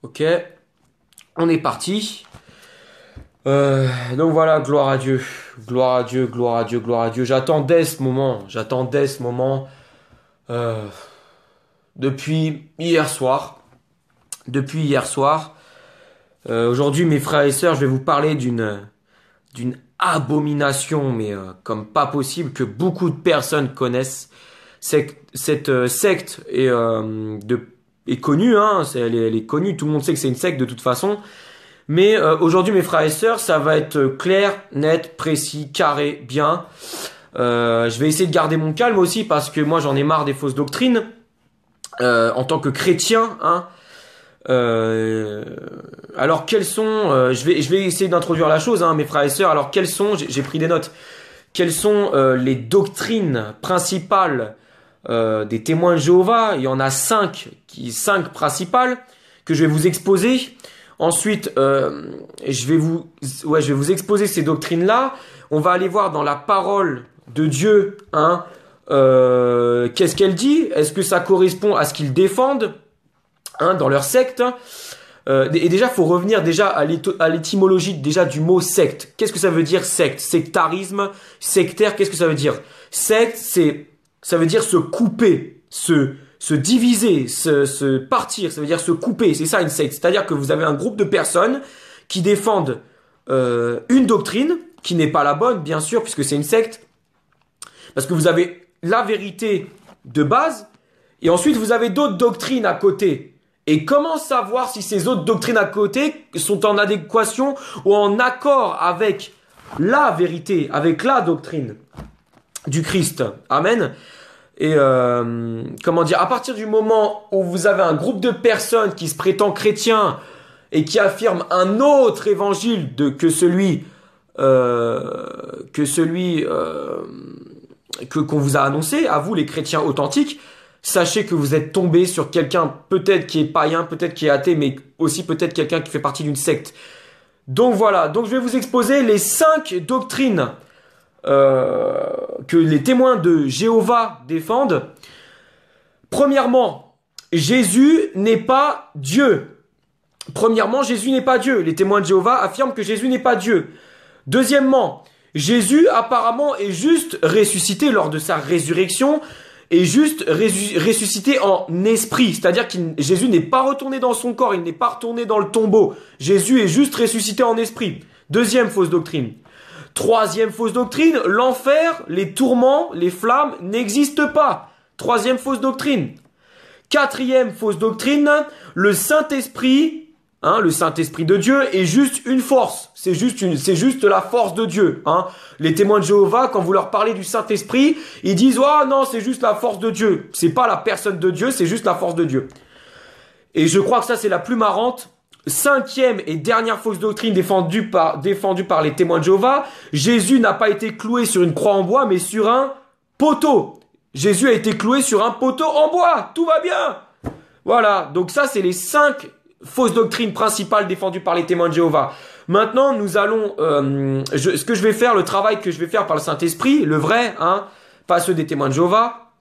Ok, on est parti. Donc voilà, gloire à Dieu, gloire à Dieu, gloire à Dieu, gloire à Dieu. J'attendais ce moment euh, depuis hier soir. Depuis hier soir. Aujourd'hui, mes frères et sœurs, je vais vous parler d'une abomination, mais comme pas possible, que beaucoup de personnes connaissent. Cette secte est connue, hein, elle est connue, tout le monde sait que c'est une secte de toute façon. Mais aujourd'hui, mes frères et sœurs, ça va être clair, net, précis, carré, bien. Je vais essayer de garder mon calme aussi parce que moi, j'en ai marre des fausses doctrines en tant que chrétien. Hein. Alors, quelles sont je vais essayer d'introduire la chose, hein, mes frères et sœurs. Alors, quelles sont j'ai pris des notes. Quelles sont les doctrines principales des témoins de Jéhovah? Il y en a cinq principales que je vais vous exposer. Ensuite, je vais vous exposer ces doctrines-là. On va aller voir dans la parole de Dieu, hein, qu'est-ce qu'elle dit? Est-ce que ça correspond à ce qu'ils défendent, hein, dans leur secte? Et déjà, faut revenir déjà à l'étymologie déjà du mot secte. Qu'est-ce que ça veut dire secte? Sectarisme, sectaire, qu'est-ce que ça veut dire? Secte, ça veut dire se couper, se diviser, se partir, ça veut dire se couper, c'est ça une secte. C'est-à-dire que vous avez un groupe de personnes qui défendent une doctrine, qui n'est pas la bonne, bien sûr, puisque c'est une secte, parce que vous avez la vérité de base, et ensuite vous avez d'autres doctrines à côté. Et comment savoir si ces autres doctrines à côté sont en adéquation ou en accord avec la vérité, avec la doctrine du Christ? Amen. Et comment dire, à partir du moment où vous avez un groupe de personnes qui se prétend chrétiens et qui affirment un autre évangile que celui qu'on vous a annoncé, à vous les chrétiens authentiques, sachez que vous êtes tombé sur quelqu'un peut-être qui est païen, peut-être qui est athée, mais aussi peut-être quelqu'un qui fait partie d'une secte. Donc voilà, donc je vais vous exposer les 5 doctrines que les témoins de Jéhovah défendent. Premièrement, Jésus n'est pas Dieu. Premièrement, Jésus n'est pas Dieu. Les témoins de Jéhovah affirment que Jésus n'est pas Dieu. Deuxièmement, Jésus apparemment est juste ressuscité lors de sa résurrection, et juste ressuscité en esprit. C'est-à-dire que Jésus n'est pas retourné dans son corps, il n'est pas retourné dans le tombeau. Jésus est juste ressuscité en esprit. Deuxième fausse doctrine. Troisième fausse doctrine, l'enfer, les tourments, les flammes n'existent pas. Troisième fausse doctrine. Quatrième fausse doctrine, le Saint-Esprit, hein, le Saint-Esprit de Dieu est juste une force. C'est juste la force de Dieu. Hein. Les témoins de Jéhovah, quand vous leur parlez du Saint-Esprit, ils disent « Ah non, c'est juste la force de Dieu. C'est pas la personne de Dieu, c'est juste la force de Dieu. » Et je crois que ça, c'est la plus marrante. Cinquième et dernière fausse doctrine défendue par les témoins de Jéhovah, Jésus n'a pas été cloué sur une croix en bois, mais sur un poteau. Jésus a été cloué sur un poteau en bois. Tout va bien. Voilà. Donc ça, c'est les 5 fausses doctrines principales défendues par les témoins de Jéhovah. Maintenant, nous allons, ce que je vais faire, le travail que je vais faire par le Saint-Esprit, le vrai, hein, pas ceux des témoins de Jéhovah,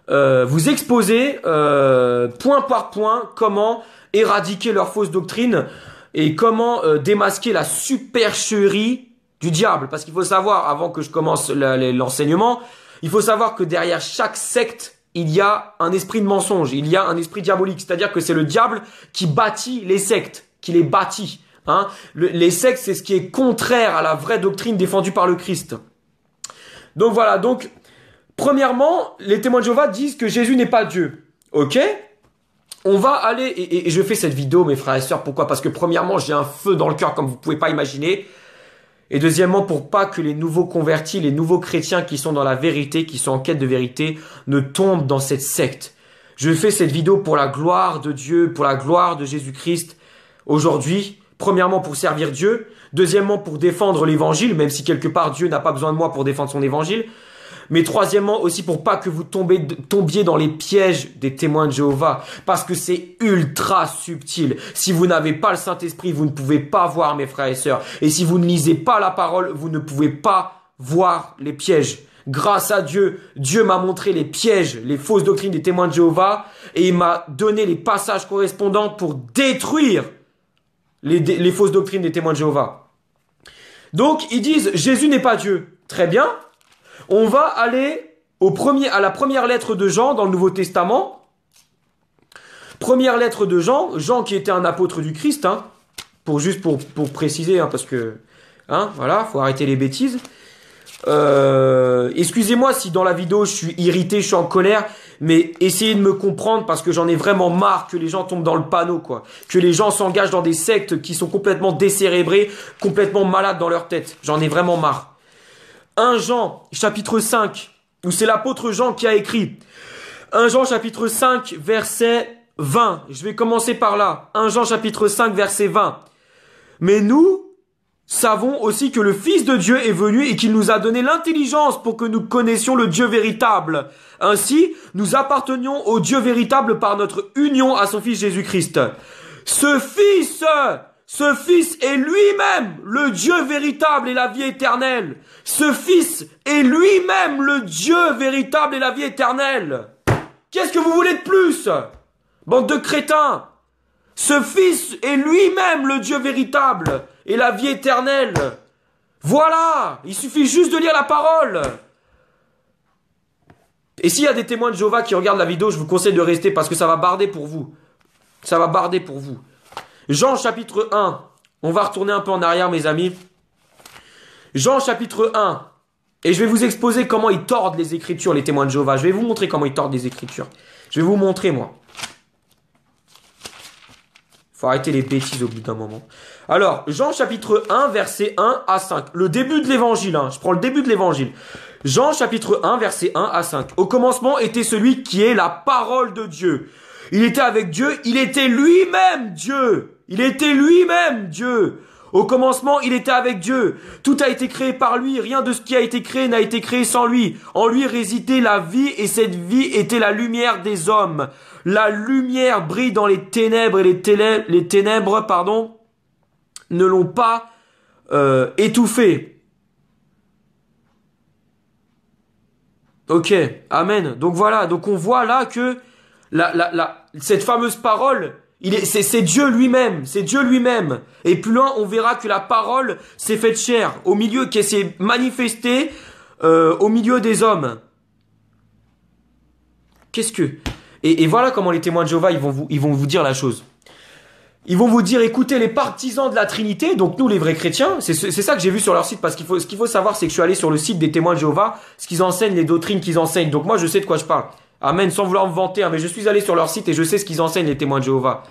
vous exposer point par point comment éradiquer leurs fausses doctrines et comment démasquer la supercherie du diable. Parce qu'il faut savoir, avant que je commence l'enseignement, il faut savoir que derrière chaque secte, il y a un esprit de mensonge, il y a un esprit diabolique. C'est-à-dire que c'est le diable qui bâtit les sectes, qui les bâtit. Hein. Les sectes, c'est ce qui est contraire à la vraie doctrine défendue par le Christ. Donc voilà, donc premièrement, les témoins de Jéhovah disent que Jésus n'est pas Dieu. Ok ? On va aller, et je fais cette vidéo, mes frères et sœurs, pourquoi? Parce que premièrement, j'ai un feu dans le cœur comme vous pouvez pas imaginer. Et deuxièmement, pour pas que les nouveaux convertis, les nouveaux chrétiens qui sont dans la vérité, qui sont en quête de vérité, ne tombent dans cette secte. Je fais cette vidéo pour la gloire de Dieu, pour la gloire de Jésus-Christ aujourd'hui. Premièrement, pour servir Dieu. Deuxièmement, pour défendre l'évangile, même si quelque part Dieu n'a pas besoin de moi pour défendre son évangile. Mais troisièmement, aussi pour pas que vous tombiez dans les pièges des témoins de Jéhovah. Parce que c'est ultra subtil. Si vous n'avez pas le Saint-Esprit, vous ne pouvez pas voir, mes frères et sœurs. Et si vous ne lisez pas la parole, vous ne pouvez pas voir les pièges. Grâce à Dieu, Dieu m'a montré les pièges, les fausses doctrines des témoins de Jéhovah et il m'a donné les passages correspondants pour détruire les fausses doctrines des témoins de Jéhovah. Donc, ils disent, Jésus n'est pas Dieu. Très bien. On va aller à la première lettre de Jean dans le Nouveau Testament. Première lettre de Jean, Jean qui était un apôtre du Christ, hein, pour préciser, hein, parce que, hein, voilà, faut arrêter les bêtises. Excusez-moi si dans la vidéo je suis irrité, je suis en colère, mais essayez de me comprendre parce que j'en ai vraiment marre que les gens tombent dans le panneau, quoi. Que les gens s'engagent dans des sectes qui sont complètement décérébrés, complètement malades dans leur tête. J'en ai vraiment marre. 1 Jean, chapitre 5, où c'est l'apôtre Jean qui a écrit. 1 Jean, chapitre 5, verset 20. Je vais commencer par là. 1 Jean, chapitre 5, verset 20. Mais nous savons aussi que le Fils de Dieu est venu et qu'il nous a donné l'intelligence pour que nous connaissions le Dieu véritable. Ainsi, nous appartenions au Dieu véritable par notre union à son Fils Jésus-Christ. Ce Fils est lui-même le Dieu véritable et la vie éternelle. Ce Fils est lui-même le Dieu véritable et la vie éternelle. Qu'est-ce que vous voulez de plus, bande de crétins? Ce Fils est lui-même le Dieu véritable et la vie éternelle. Voilà, il suffit juste de lire la parole. Et s'il y a des témoins de Jéhovah qui regardent la vidéo, je vous conseille de rester parce que ça va barder pour vous. Ça va barder pour vous. Jean chapitre 1. On va retourner un peu en arrière, mes amis. Jean chapitre 1. Et je vais vous exposer comment ils tordent les Écritures, les témoins de Jéhovah. Je vais vous montrer comment ils tordent les Écritures. Je vais vous montrer, moi. Faut arrêter les bêtises au bout d'un moment. Alors, Jean chapitre 1, verset 1 à 5. Le début de l'évangile, hein. Je prends le début de l'évangile. Jean chapitre 1, verset 1 à 5. Au commencement était celui qui est la parole de Dieu. Il était avec Dieu, il était lui-même Dieu. Il était lui-même Dieu. Au commencement, il était avec Dieu. Tout a été créé par lui. Rien de ce qui a été créé n'a été créé sans lui. En lui résidait la vie et cette vie était la lumière des hommes. La lumière brille dans les ténèbres et les ténèbres, ne l'ont pas étouffé. Ok, amen. Donc voilà, donc on voit là que cette fameuse parole, c'est Dieu lui-même, c'est Dieu lui-même. Et plus loin, on verra que la parole s'est faite chair, au milieu, qu'elle s'est manifestée au milieu des hommes. Qu'est-ce que... Et voilà comment les témoins de Jéhovah, ils vont vous dire la chose. Ils vont vous dire, écoutez, les partisans de la Trinité, donc nous les vrais chrétiens, c'est ça que j'ai vu sur leur site, parce ce qu'il faut savoir, c'est que je suis allé sur le site des témoins de Jéhovah, ce qu'ils enseignent, les doctrines qu'ils enseignent. Donc moi, je sais de quoi je parle. Amen, sans vouloir me vanter, hein, mais je suis allé sur leur site et je sais ce qu'ils enseignent, les témoins de Jéhovah.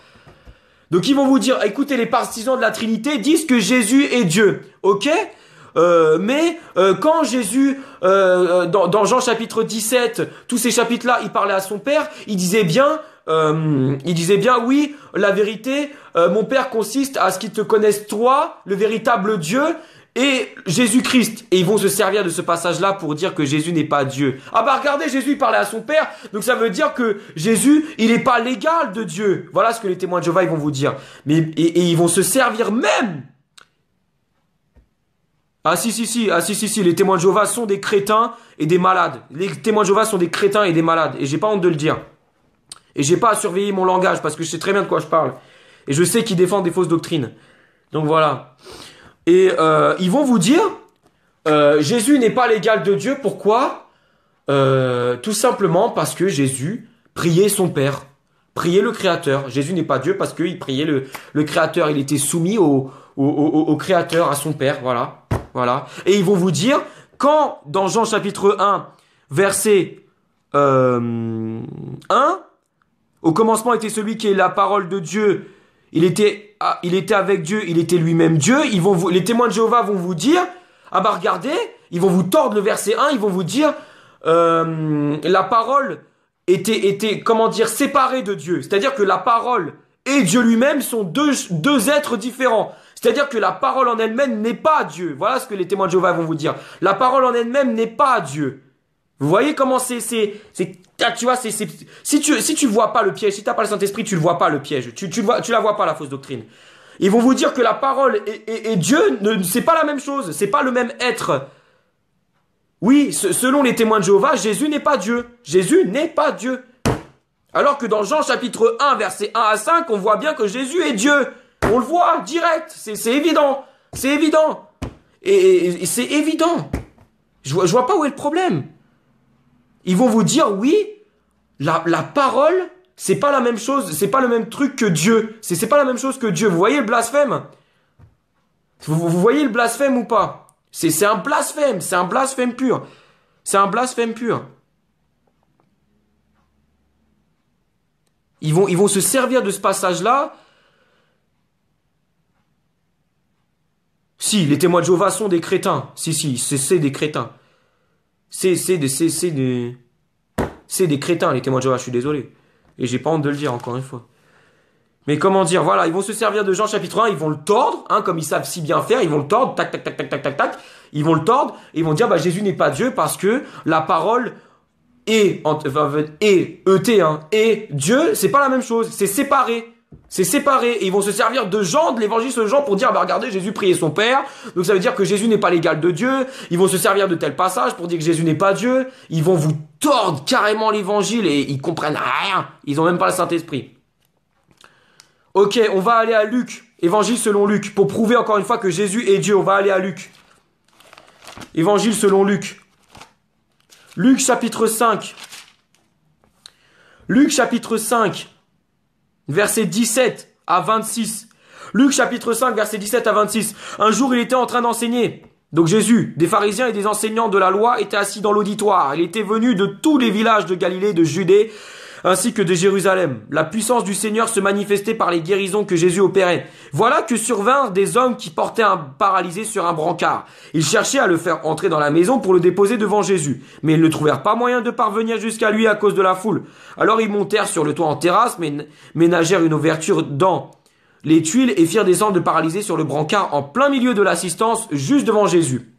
Donc ils vont vous dire, écoutez, les partisans de la Trinité disent que Jésus est Dieu, ok? Mais quand Jésus, dans Jean chapitre 17, tous ces chapitres-là, il parlait à son Père, il disait bien, oui, la vérité, mon Père consiste à ce qu'ils te connaissent toi, le véritable Dieu, et Jésus-Christ. Et ils vont se servir de ce passage-là pour dire que Jésus n'est pas Dieu. Ah bah regardez, Jésus il parlait à son Père, donc ça veut dire que Jésus, il n'est pas l'égal de Dieu. Voilà ce que les témoins de Jéhovah ils vont vous dire. Et ils vont se servir même. Ah si, les témoins de Jéhovah sont des crétins et des malades. Les témoins de Jéhovah sont des crétins et des malades. Et j'ai pas honte de le dire. Et j'ai pas à surveiller mon langage parce que je sais très bien de quoi je parle. Et je sais qu'ils défendent des fausses doctrines. Donc voilà. Et ils vont vous dire, Jésus n'est pas l'égal de Dieu. Pourquoi? Tout simplement parce que Jésus priait son Père. Priait le Créateur. Jésus n'est pas Dieu parce qu'il priait le Créateur. Il était soumis au Créateur, à son Père. Voilà. Voilà. Et ils vont vous dire, quand dans Jean chapitre 1, verset 1, au commencement était celui qui est la parole de Dieu, il était avec Dieu, il était lui-même Dieu, les témoins de Jéhovah vont vous dire, ah bah regardez, ils vont vous tordre le verset 1, ils vont vous dire, la parole était comment dire, séparée de Dieu. C'est-à-dire que la parole et Dieu lui-même sont deux êtres différents. C'est-à-dire que la parole en elle-même n'est pas Dieu. Voilà ce que les témoins de Jéhovah vont vous dire. La parole en elle-même n'est pas Dieu. Vous voyez comment tu vois, si tu vois pas le piège, si t'as pas le Saint-Esprit, tu le vois pas le piège. Tu la vois pas la fausse doctrine. Ils vont vous dire que la parole et Dieu, c'est pas la même chose. C'est pas le même être. Oui, selon les témoins de Jéhovah, Jésus n'est pas Dieu. Jésus n'est pas Dieu. Alors que dans Jean chapitre 1, versets 1 à 5, on voit bien que Jésus est Dieu. On le voit direct, c'est évident. C'est évident. Et c'est évident. Je vois pas où est le problème. Ils vont vous dire, oui, la parole, c'est pas la même chose, c'est pas le même truc que Dieu. C'est pas la même chose que Dieu. Vous voyez le blasphème? Vous voyez le blasphème ou pas? C'est un blasphème pur. C'est un blasphème pur. Ils vont se servir de ce passage-là. Si, les témoins de Jéhovah sont des crétins. Si, c'est des crétins. C'est des crétins, les témoins de Jéhovah, je suis désolé. Et j'ai pas honte de le dire, encore une fois. Mais comment dire, voilà, ils vont se servir de Jean chapitre 1, ils vont le tordre, hein, comme ils savent si bien faire, ils vont le tordre, tac, tac, tac, tac, tac, tac, tac. Ils vont le tordre, et ils vont dire, bah, Jésus n'est pas Dieu parce que la parole et Dieu, c'est pas la même chose, c'est séparé. C'est séparé. Et ils vont se servir de Jean, de l'évangile de Jean pour dire, bah regardez, Jésus priait son Père. Donc ça veut dire que Jésus n'est pas l'égal de Dieu. Ils vont se servir de tel passage pour dire que Jésus n'est pas Dieu. Ils vont vous tordre carrément l'évangile et ils comprennent rien. Ils ont même pas le Saint-Esprit. Ok, on va aller à Luc. Évangile selon Luc. Pour prouver encore une fois que Jésus est Dieu, on va aller à Luc. Évangile selon Luc. Luc chapitre 5. Luc chapitre 5. Versets 17 à 26. Luc chapitre 5, versets 17 à 26. Un jour, il était en train d'enseigner. Donc Jésus, des pharisiens et des enseignants de la loi étaient assis dans l'auditoire. Il était venu de tous les villages de Galilée, de Judée, ainsi que de Jérusalem. La puissance du Seigneur se manifestait par les guérisons que Jésus opérait. Voilà que survinrent des hommes qui portaient un paralysé sur un brancard. Ils cherchaient à le faire entrer dans la maison pour le déposer devant Jésus. Mais ils ne trouvèrent pas moyen de parvenir jusqu'à lui à cause de la foule. Alors ils montèrent sur le toit en terrasse, ménagèrent une ouverture dans les tuiles et firent descendre le paralysé sur le brancard en plein milieu de l'assistance, juste devant Jésus.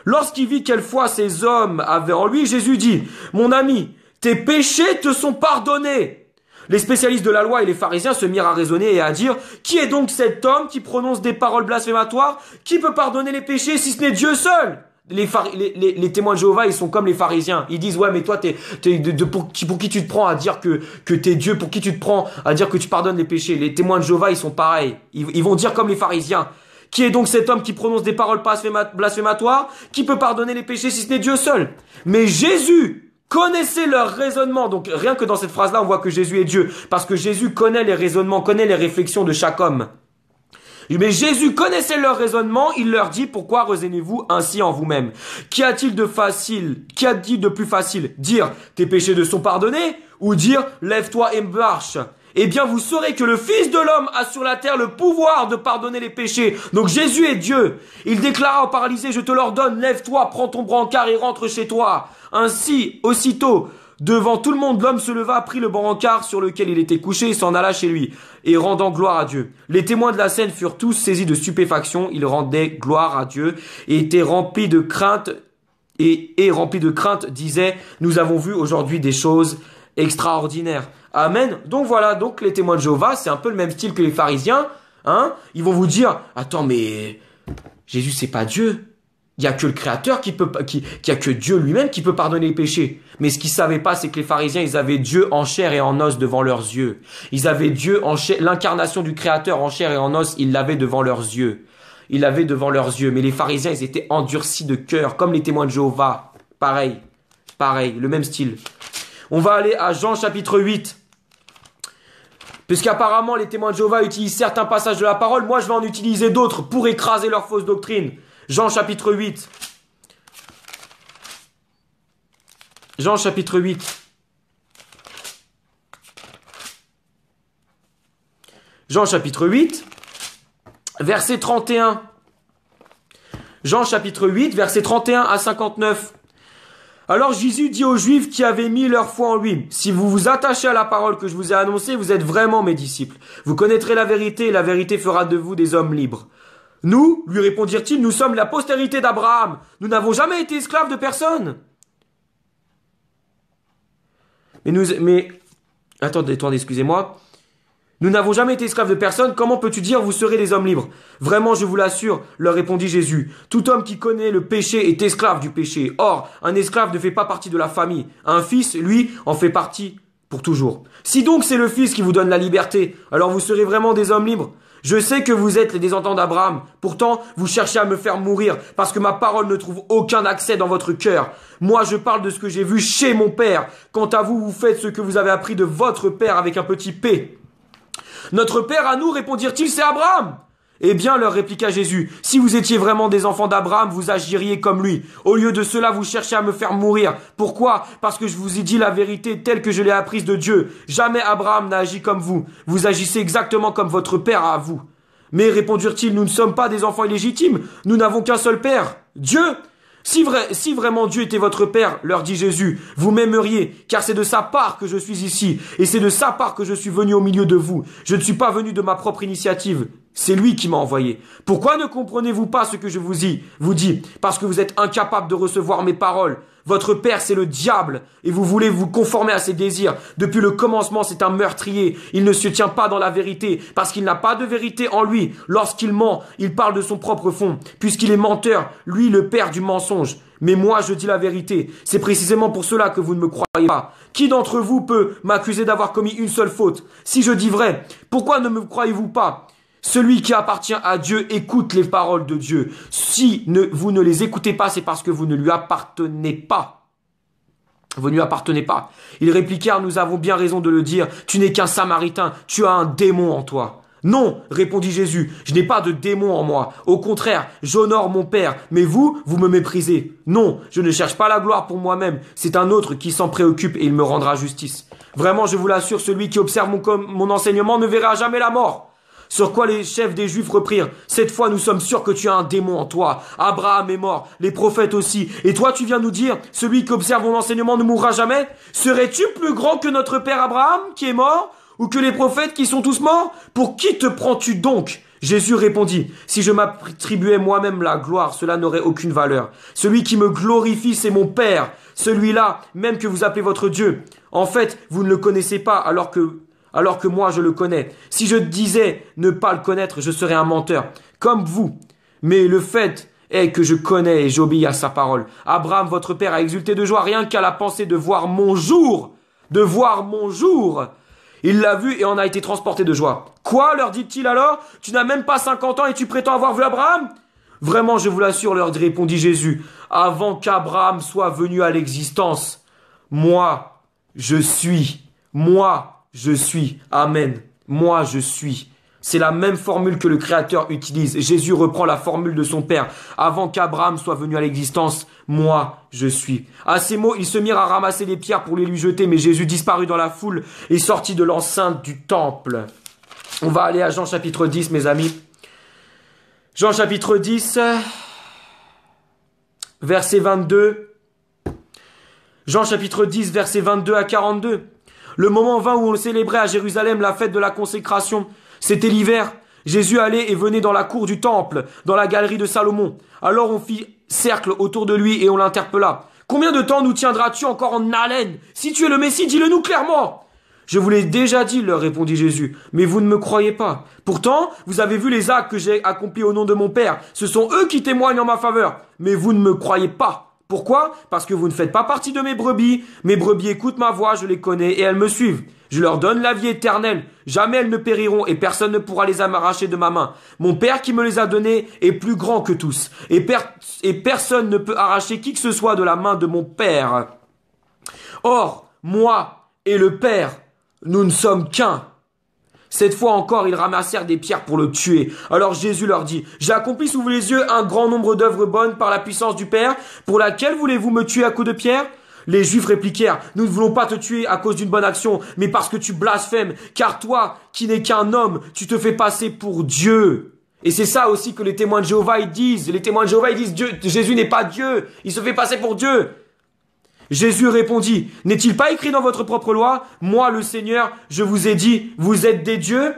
Lorsqu'il vit quelle foi ces hommes avaient en lui, Jésus dit, « Mon ami, tes péchés te sont pardonnés. » Les spécialistes de la loi et les pharisiens se mirent à raisonner et à dire, « Qui est donc cet homme qui prononce des paroles blasphématoires? Qui peut pardonner les péchés si ce n'est Dieu seul ?» Les témoins de Jéhovah, ils sont comme les pharisiens. Ils disent, ouais, mais toi, pour qui tu te prends à dire que t'es Dieu? Pour qui tu te prends à dire que tu pardonnes les péchés? Les témoins de Jéhovah, ils sont pareils. Ils vont dire comme les pharisiens. Qui est donc cet homme qui prononce des paroles blasphématoires? Qui peut pardonner les péchés si ce n'est Dieu seul? Mais Jésus connaissait leur raisonnement. Donc rien que dans cette phrase-là, on voit que Jésus est Dieu. Parce que Jésus connaît les raisonnements, connaît les réflexions de chaque homme. Mais Jésus connaissait leur raisonnement, il leur dit, pourquoi raisonnez-vous ainsi en vous-même? Qu'y a-t-il de plus facile? Dire, tes péchés te sont pardonnés? Ou dire, lève-toi et marche? Eh bien, vous saurez que le Fils de l'homme a sur la terre le pouvoir de pardonner les péchés. Donc Jésus est Dieu. Il déclara au paralysé, je te l'ordonne, lève-toi, prends ton brancard et rentre chez toi. Ainsi, aussitôt, devant tout le monde, l'homme se leva, prit le brancard sur lequel il était couché et s'en alla chez lui, et rendant gloire à Dieu. Les témoins de la scène furent tous saisis de stupéfaction, ils rendaient gloire à Dieu, et étaient remplis de crainte, et remplis de crainte, disaient, nous avons vu aujourd'hui des choses extraordinaires. Amen. Donc voilà, donc les témoins de Jéhovah, c'est un peu le même style que les pharisiens, hein. Ils vont vous dire, attends, mais Jésus, c'est pas Dieu. Il y a que le Créateur qui a que Dieu lui-même qui peut pardonner les péchés. Mais ce qu'ils savaient pas, c'est que les pharisiens, ils avaient Dieu en chair et en os devant leurs yeux. Ils avaient Dieu en chair, l'incarnation du Créateur en chair et en os, ils l'avaient devant leurs yeux. Ils l'avaient devant leurs yeux. Mais les pharisiens, ils étaient endurcis de cœur, comme les témoins de Jéhovah. Pareil, le même style. On va aller à Jean chapitre 8. Puisqu'apparemment, les témoins de Jéhovah utilisent certains passages de la parole, moi je vais en utiliser d'autres pour écraser leur fausse doctrine. Jean chapitre 8. Jean chapitre 8. Jean chapitre 8, verset 31. Jean chapitre 8, verset 31 à 59. Alors Jésus dit aux Juifs qui avaient mis leur foi en lui, si vous vous attachez à la parole que je vous ai annoncée, vous êtes vraiment mes disciples. Vous connaîtrez la vérité et la vérité fera de vous des hommes libres. Nous, lui répondirent-ils, nous sommes la postérité d'Abraham. Nous n'avons jamais été esclaves de personne. Mais attendez, excusez-moi. Nous n'avons jamais été esclaves de personne, comment peux-tu dire vous serez des hommes libres? Vraiment, je vous l'assure, leur répondit Jésus. Tout homme qui connaît le péché est esclave du péché. Or, un esclave ne fait pas partie de la famille. Un fils, lui, en fait partie pour toujours. Si donc c'est le Fils qui vous donne la liberté, alors vous serez vraiment des hommes libres. Je sais que vous êtes les descendants d'Abraham. Pourtant, vous cherchez à me faire mourir parce que ma parole ne trouve aucun accès dans votre cœur. Moi, je parle de ce que j'ai vu chez mon père. Quant à vous, vous faites ce que vous avez appris de votre père avec un petit P. Notre père à nous, répondirent-ils, c'est Abraham. Eh bien, leur répliqua Jésus, si vous étiez vraiment des enfants d'Abraham, vous agiriez comme lui. Au lieu de cela, vous cherchez à me faire mourir. Pourquoi? Parce que je vous ai dit la vérité telle que je l'ai apprise de Dieu. Jamais Abraham n'a agi comme vous. Vous agissez exactement comme votre père à vous. Mais répondirent-ils, nous ne sommes pas des enfants illégitimes. Nous n'avons qu'un seul père, Dieu. Si vraiment Dieu était votre Père, leur dit Jésus, vous m'aimeriez, car c'est de sa part que je suis ici, et c'est de sa part que je suis venu au milieu de vous. Je ne suis pas venu de ma propre initiative, c'est lui qui m'a envoyé. Pourquoi ne comprenez-vous pas ce que je vous dis? Parce que vous êtes incapable de recevoir mes paroles. Votre père, c'est le diable, et vous voulez vous conformer à ses désirs. Depuis le commencement, c'est un meurtrier. Il ne se tient pas dans la vérité, parce qu'il n'a pas de vérité en lui. Lorsqu'il ment, il parle de son propre fond, puisqu'il est menteur, lui le père du mensonge. Mais moi, je dis la vérité. C'est précisément pour cela que vous ne me croyez pas. Qui d'entre vous peut m'accuser d'avoir commis une seule faute? Si je dis vrai, pourquoi ne me croyez-vous pas? Celui qui appartient à Dieu écoute les paroles de Dieu. Si vous ne les écoutez pas, c'est parce que vous ne lui appartenez pas. Vous ne lui appartenez pas. Ils répliquèrent, nous avons bien raison de le dire. Tu n'es qu'un Samaritain, tu as un démon en toi. Non, répondit Jésus, je n'ai pas de démon en moi. Au contraire, j'honore mon Père. Mais vous me méprisez. Non, je ne cherche pas la gloire pour moi-même. C'est un autre qui s'en préoccupe et il me rendra justice. Vraiment, je vous l'assure, celui qui observe mon enseignement ne verra jamais la mort. Sur quoi les chefs des Juifs reprirent, cette fois nous sommes sûrs que tu as un démon en toi. Abraham est mort, les prophètes aussi. Et toi tu viens nous dire, celui qui observe mon enseignement ne mourra jamais? Serais-tu plus grand que notre père Abraham qui est mort? Ou que les prophètes qui sont tous morts? Pour qui te prends-tu donc? Jésus répondit, si je m'attribuais moi-même la gloire, cela n'aurait aucune valeur. Celui qui me glorifie, c'est mon Père. Celui-là, même que vous appelez votre Dieu. En fait, vous ne le connaissez pas alors que moi je le connais. Si je disais ne pas le connaître, je serais un menteur, comme vous. Mais le fait est que je connais et j'obéis à sa parole. Abraham, votre père, a exulté de joie rien qu'à la pensée de voir mon jour. De voir mon jour. Il l'a vu et en a été transporté de joie. Quoi, leur dit-il alors? Tu n'as même pas 50 ans et tu prétends avoir vu Abraham? Vraiment, je vous l'assure, leur répondit Jésus, avant qu'Abraham soit venu à l'existence, moi, je suis. Moi, je suis. Amen. Moi, je suis. C'est la même formule que le Créateur utilise. Jésus reprend la formule de son Père. Avant qu'Abraham soit venu à l'existence, moi, je suis. À ces mots, ils se mirent à ramasser les pierres pour les lui jeter, mais Jésus disparut dans la foule et sortit de l'enceinte du temple. On va aller à Jean chapitre 10, mes amis. Jean chapitre 10, verset 22. Jean chapitre 10, verset 22 à 42. Le moment vint où on célébrait à Jérusalem la fête de la consécration. C'était l'hiver. Jésus allait et venait dans la cour du temple, dans la galerie de Salomon. Alors on fit cercle autour de lui et on l'interpella. « Combien de temps nous tiendras-tu encore en haleine? Si tu es le Messie, dis-le-nous clairement !»« Je vous l'ai déjà dit, leur répondit Jésus, mais vous ne me croyez pas. Pourtant, vous avez vu les actes que j'ai accomplis au nom de mon Père. Ce sont eux qui témoignent en ma faveur, mais vous ne me croyez pas. Pourquoi? Parce que vous ne faites pas partie de mes brebis. Mes brebis écoutent ma voix, je les connais et elles me suivent. Je leur donne la vie éternelle. Jamais elles ne périront et personne ne pourra les arracher de ma main. Mon Père qui me les a donnés est plus grand que tous. Et personne ne peut arracher qui que ce soit de la main de mon Père. Or, moi et le Père, nous ne sommes qu'un. Cette fois encore, ils ramassèrent des pierres pour le tuer. Alors Jésus leur dit, « J'ai accompli sous vos yeux un grand nombre d'œuvres bonnes par la puissance du Père. Pour laquelle voulez-vous me tuer à coups de pierre ?» Les Juifs répliquèrent, « Nous ne voulons pas te tuer à cause d'une bonne action, mais parce que tu blasphèmes, car toi, qui n'es qu'un homme, tu te fais passer pour Dieu. » Et c'est ça aussi que les témoins de Jéhovah ils disent. Les témoins de Jéhovah ils disent, Jésus n'est pas Dieu, il se fait passer pour Dieu. Jésus répondit, « N'est-il pas écrit dans votre propre loi, moi le Seigneur, je vous ai dit, vous êtes des dieux ?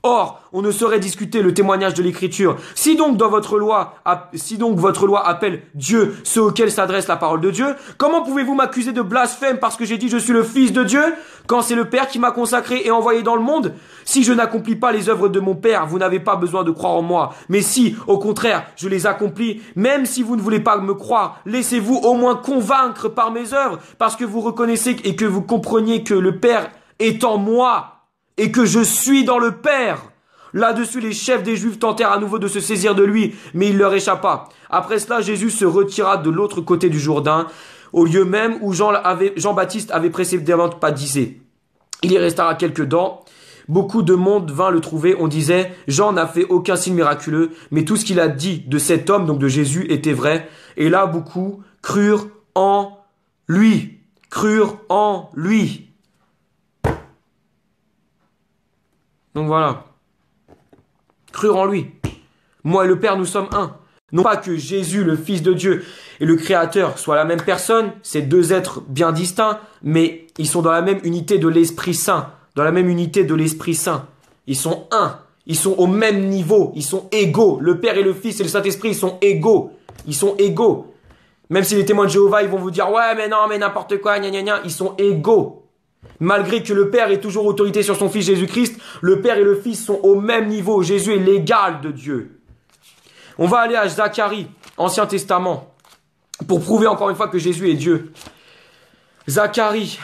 Or, on ne saurait discuter le témoignage de l'Écriture. Si donc votre loi appelle Dieu ceux auxquels s'adresse la parole de Dieu, comment pouvez-vous m'accuser de blasphème parce que j'ai dit je suis le Fils de Dieu, quand c'est le Père qui m'a consacré et envoyé dans le monde? Si je n'accomplis pas les œuvres de mon Père, vous n'avez pas besoin de croire en moi. Mais si, au contraire, je les accomplis, même si vous ne voulez pas me croire, laissez-vous au moins convaincre par mes œuvres, parce que vous reconnaissez et que vous compreniez que le Père est en moi, et que je suis dans le Père. Là-dessus, les chefs des Juifs tentèrent à nouveau de se saisir de lui, mais il leur échappa. Après cela, Jésus se retira de l'autre côté du Jourdain, au lieu même où Jean-Baptiste avait précédemment baptisé. Il y resta quelques temps. Beaucoup de monde vint le trouver. On disait, Jean n'a fait aucun signe miraculeux, mais tout ce qu'il a dit de cet homme, donc de Jésus, était vrai. Et là, beaucoup crurent en lui. Crurent en lui. Donc voilà. Crurent en lui. Moi et le Père, nous sommes un. Non pas que Jésus, le Fils de Dieu et le Créateur soient la même personne, c'est deux êtres bien distincts, mais ils sont dans la même unité de l'Esprit Saint. Dans la même unité de l'Esprit Saint. Ils sont un. Ils sont au même niveau. Ils sont égaux. Le Père et le Fils et le Saint-Esprit, ils sont égaux. Ils sont égaux. Même si les témoins de Jéhovah, ils vont vous dire, ouais, mais non, mais n'importe quoi, gna gna gna, ils sont égaux. Malgré que le Père ait toujours autorité sur son Fils Jésus-Christ, le Père et le Fils sont au même niveau. Jésus est l'égal de Dieu. On va aller à Zacharie, Ancien Testament, pour prouver encore une fois que Jésus est Dieu. Zacharie.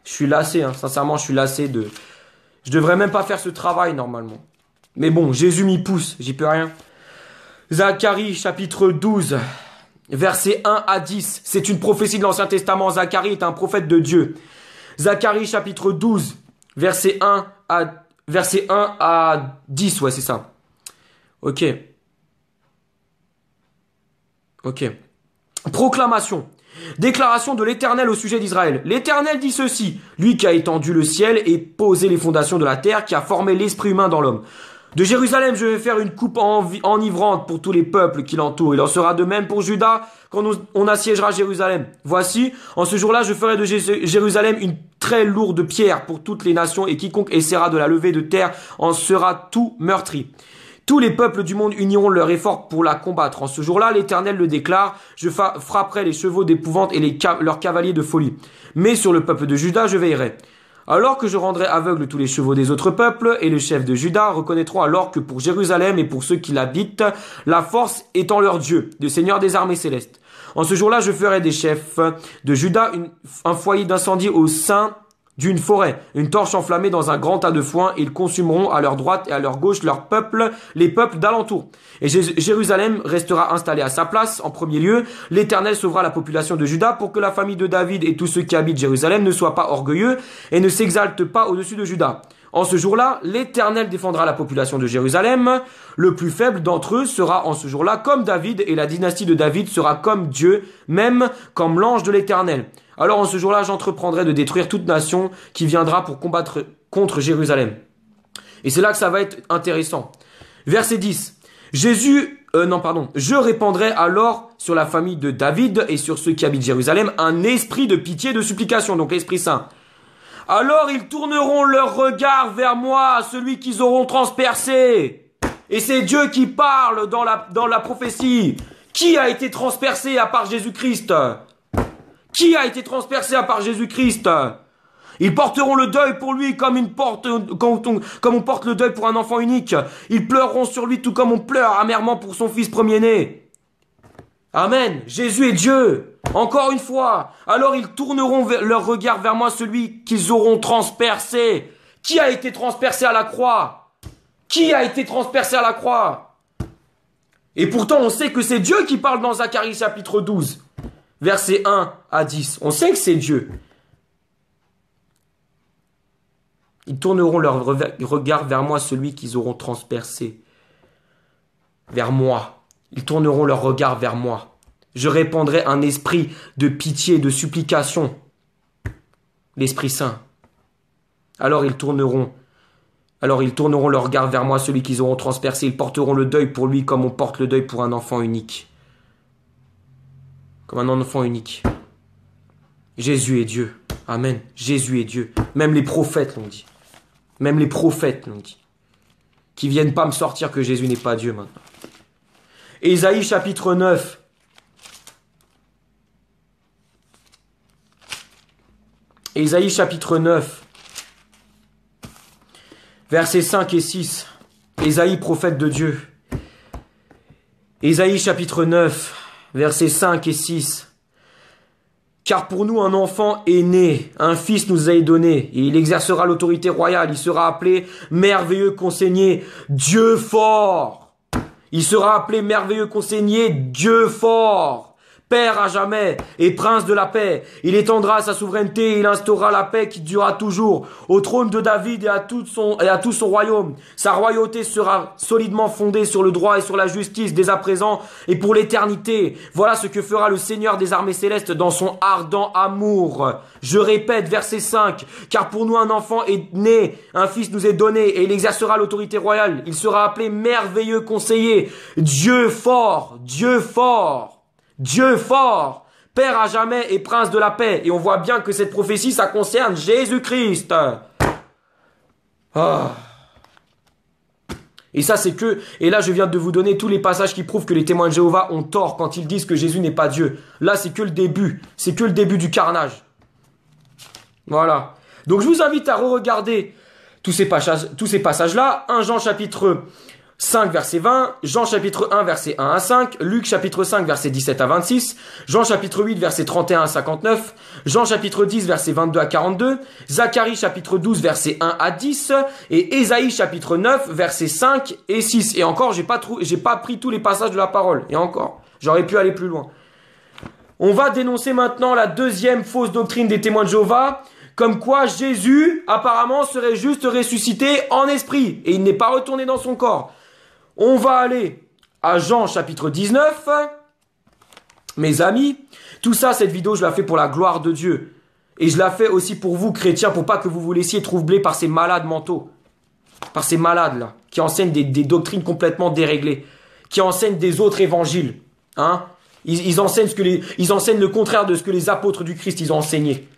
Je suis lassé, sincèrement, je suis lassé de... Je devrais même pas faire ce travail, normalement. Mais bon, Jésus m'y pousse, j'y peux rien. Zacharie, chapitre 12, versets 1 à 10. C'est une prophétie de l'Ancien Testament. Zacharie est un prophète de Dieu. Zacharie, chapitre 12, verset 1 à 10. Ouais, c'est ça. Ok. Proclamation. Déclaration de l'Éternel au sujet d'Israël. L'Éternel dit ceci, lui qui a étendu le ciel et posé les fondations de la terre, qui a formé l'esprit humain dans l'homme. De Jérusalem, je vais faire une coupe enivrante pour tous les peuples qui l'entourent. Il en sera de même pour Juda quand on assiégera Jérusalem. Voici, en ce jour-là, je ferai de Jérusalem une très lourde pierre pour toutes les nations, et quiconque essaiera de la lever de terre en sera tout meurtri. Tous les peuples du monde uniront leurs efforts pour la combattre. En ce jour-là, l'Éternel le déclare, je frapperai les chevaux d'épouvante et leurs cavaliers de folie. Mais sur le peuple de Juda, je veillerai. Alors que je rendrai aveugles tous les chevaux des autres peuples, et les chefs de Juda reconnaîtront alors que pour Jérusalem et pour ceux qui l'habitent, la force est en leur Dieu, le Seigneur des armées célestes. En ce jour-là, je ferai des chefs de Juda un foyer d'incendie au sein d'une forêt, une torche enflammée dans un grand tas de foin, et ils consumeront à leur droite et à leur gauche leurs peuples, les peuples d'alentour. Et Jérusalem restera installée à sa place. En premier lieu, l'Éternel sauvera la population de Juda pour que la famille de David et tous ceux qui habitent Jérusalem ne soient pas orgueilleux et ne s'exaltent pas au-dessus de Juda. En ce jour-là, l'Éternel défendra la population de Jérusalem. Le plus faible d'entre eux sera en ce jour-là comme David, et la dynastie de David sera comme Dieu, même comme l'ange de l'Éternel. Alors en ce jour-là, j'entreprendrai de détruire toute nation qui viendra pour combattre contre Jérusalem. Et c'est là que ça va être intéressant. Verset 10. Je répandrai alors sur la famille de David et sur ceux qui habitent Jérusalem un esprit de pitié et de supplication, donc l'Esprit Saint. Alors ils tourneront leur regard vers moi, celui qu'ils auront transpercé. Et c'est Dieu qui parle dans la prophétie. Qui a été transpercé à part Jésus-Christ? Qui a été transpercé à part Jésus-Christ? Ils porteront le deuil pour lui comme on porte le deuil pour un enfant unique. Ils pleureront sur lui tout comme on pleure amèrement pour son fils premier-né. Amen. Jésus est Dieu. Encore une fois. Alors ils tourneront leur regard vers moi, celui qu'ils auront transpercé. Qui a été transpercé à la croix? Qui a été transpercé à la croix? Et pourtant on sait que c'est Dieu qui parle dans Zacharie chapitre 12. Versets 1 à 10. On sait que c'est Dieu. Ils tourneront leur regard vers moi, celui qu'ils auront transpercé. Vers moi. Ils tourneront leur regard vers moi. Je répandrai un esprit de pitié et de supplication. L'Esprit Saint. Alors ils tourneront leur regard vers moi, celui qu'ils auront transpercé. Ils porteront le deuil pour lui comme on porte le deuil pour un enfant unique. Comme un enfant unique. Jésus est Dieu. Amen. Jésus est Dieu. Même les prophètes l'ont dit. Même les prophètes l'ont dit. Qui viennent pas me sortir que Jésus n'est pas Dieu maintenant. Ésaïe chapitre 9. Ésaïe chapitre 9. Versets 5 et 6. Ésaïe, prophète de Dieu. Ésaïe chapitre 9, versets 5 et 6. Car pour nous un enfant est né, un fils nous est donné, et il exercera l'autorité royale. Il sera appelé merveilleux conseiller, Dieu fort. Il sera appelé merveilleux conseiller, Dieu fort. Père à jamais et prince de la paix. Il étendra sa souveraineté et il instaurera la paix qui durera toujours au trône de David et à tout son royaume. Sa royauté sera solidement fondée sur le droit et sur la justice dès à présent et pour l'éternité. Voilà ce que fera le Seigneur des armées célestes dans son ardent amour. Je répète, verset 5. Car pour nous un enfant est né, un fils nous est donné et il exercera l'autorité royale. Il sera appelé merveilleux conseiller, Dieu fort, Dieu fort. Dieu fort, Père à jamais et prince de la paix. Et on voit bien que cette prophétie, ça concerne Jésus-Christ. Ah. Et ça, c'est que... Et là, je viens de vous donner tous les passages qui prouvent que les témoins de Jéhovah ont tort quand ils disent que Jésus n'est pas Dieu. Là, c'est que le début. C'est que le début du carnage. Voilà. Donc, je vous invite à re-regarder tous ces passages-là. 1 Jean chapitre 5 verset 20, Jean chapitre 1 verset 1 à 5, Luc chapitre 5 verset 17 à 26, Jean chapitre 8 verset 31 à 59, Jean chapitre 10 verset 22 à 42, Zacharie chapitre 12 verset 1 à 10 et Ésaïe chapitre 9 verset 5 et 6. Et encore, j'ai pas pris tous les passages de la parole. Et encore, j'aurais pu aller plus loin. On va dénoncer maintenant la deuxième fausse doctrine des témoins de Jéhovah, comme quoi Jésus apparemment serait juste ressuscité en esprit et il n'est pas retourné dans son corps. On va aller à Jean chapitre 19. Mes amis, tout ça, cette vidéo, je la fais pour la gloire de Dieu. Et je la fais aussi pour vous, chrétiens, pour pas que vous vous laissiez troubler par ces malades mentaux. Par ces malades-là, qui enseignent des doctrines complètement déréglées. Qui enseignent des autres évangiles. Hein? Ils enseignent le contraire de ce que les apôtres du Christ, ils ont enseigné.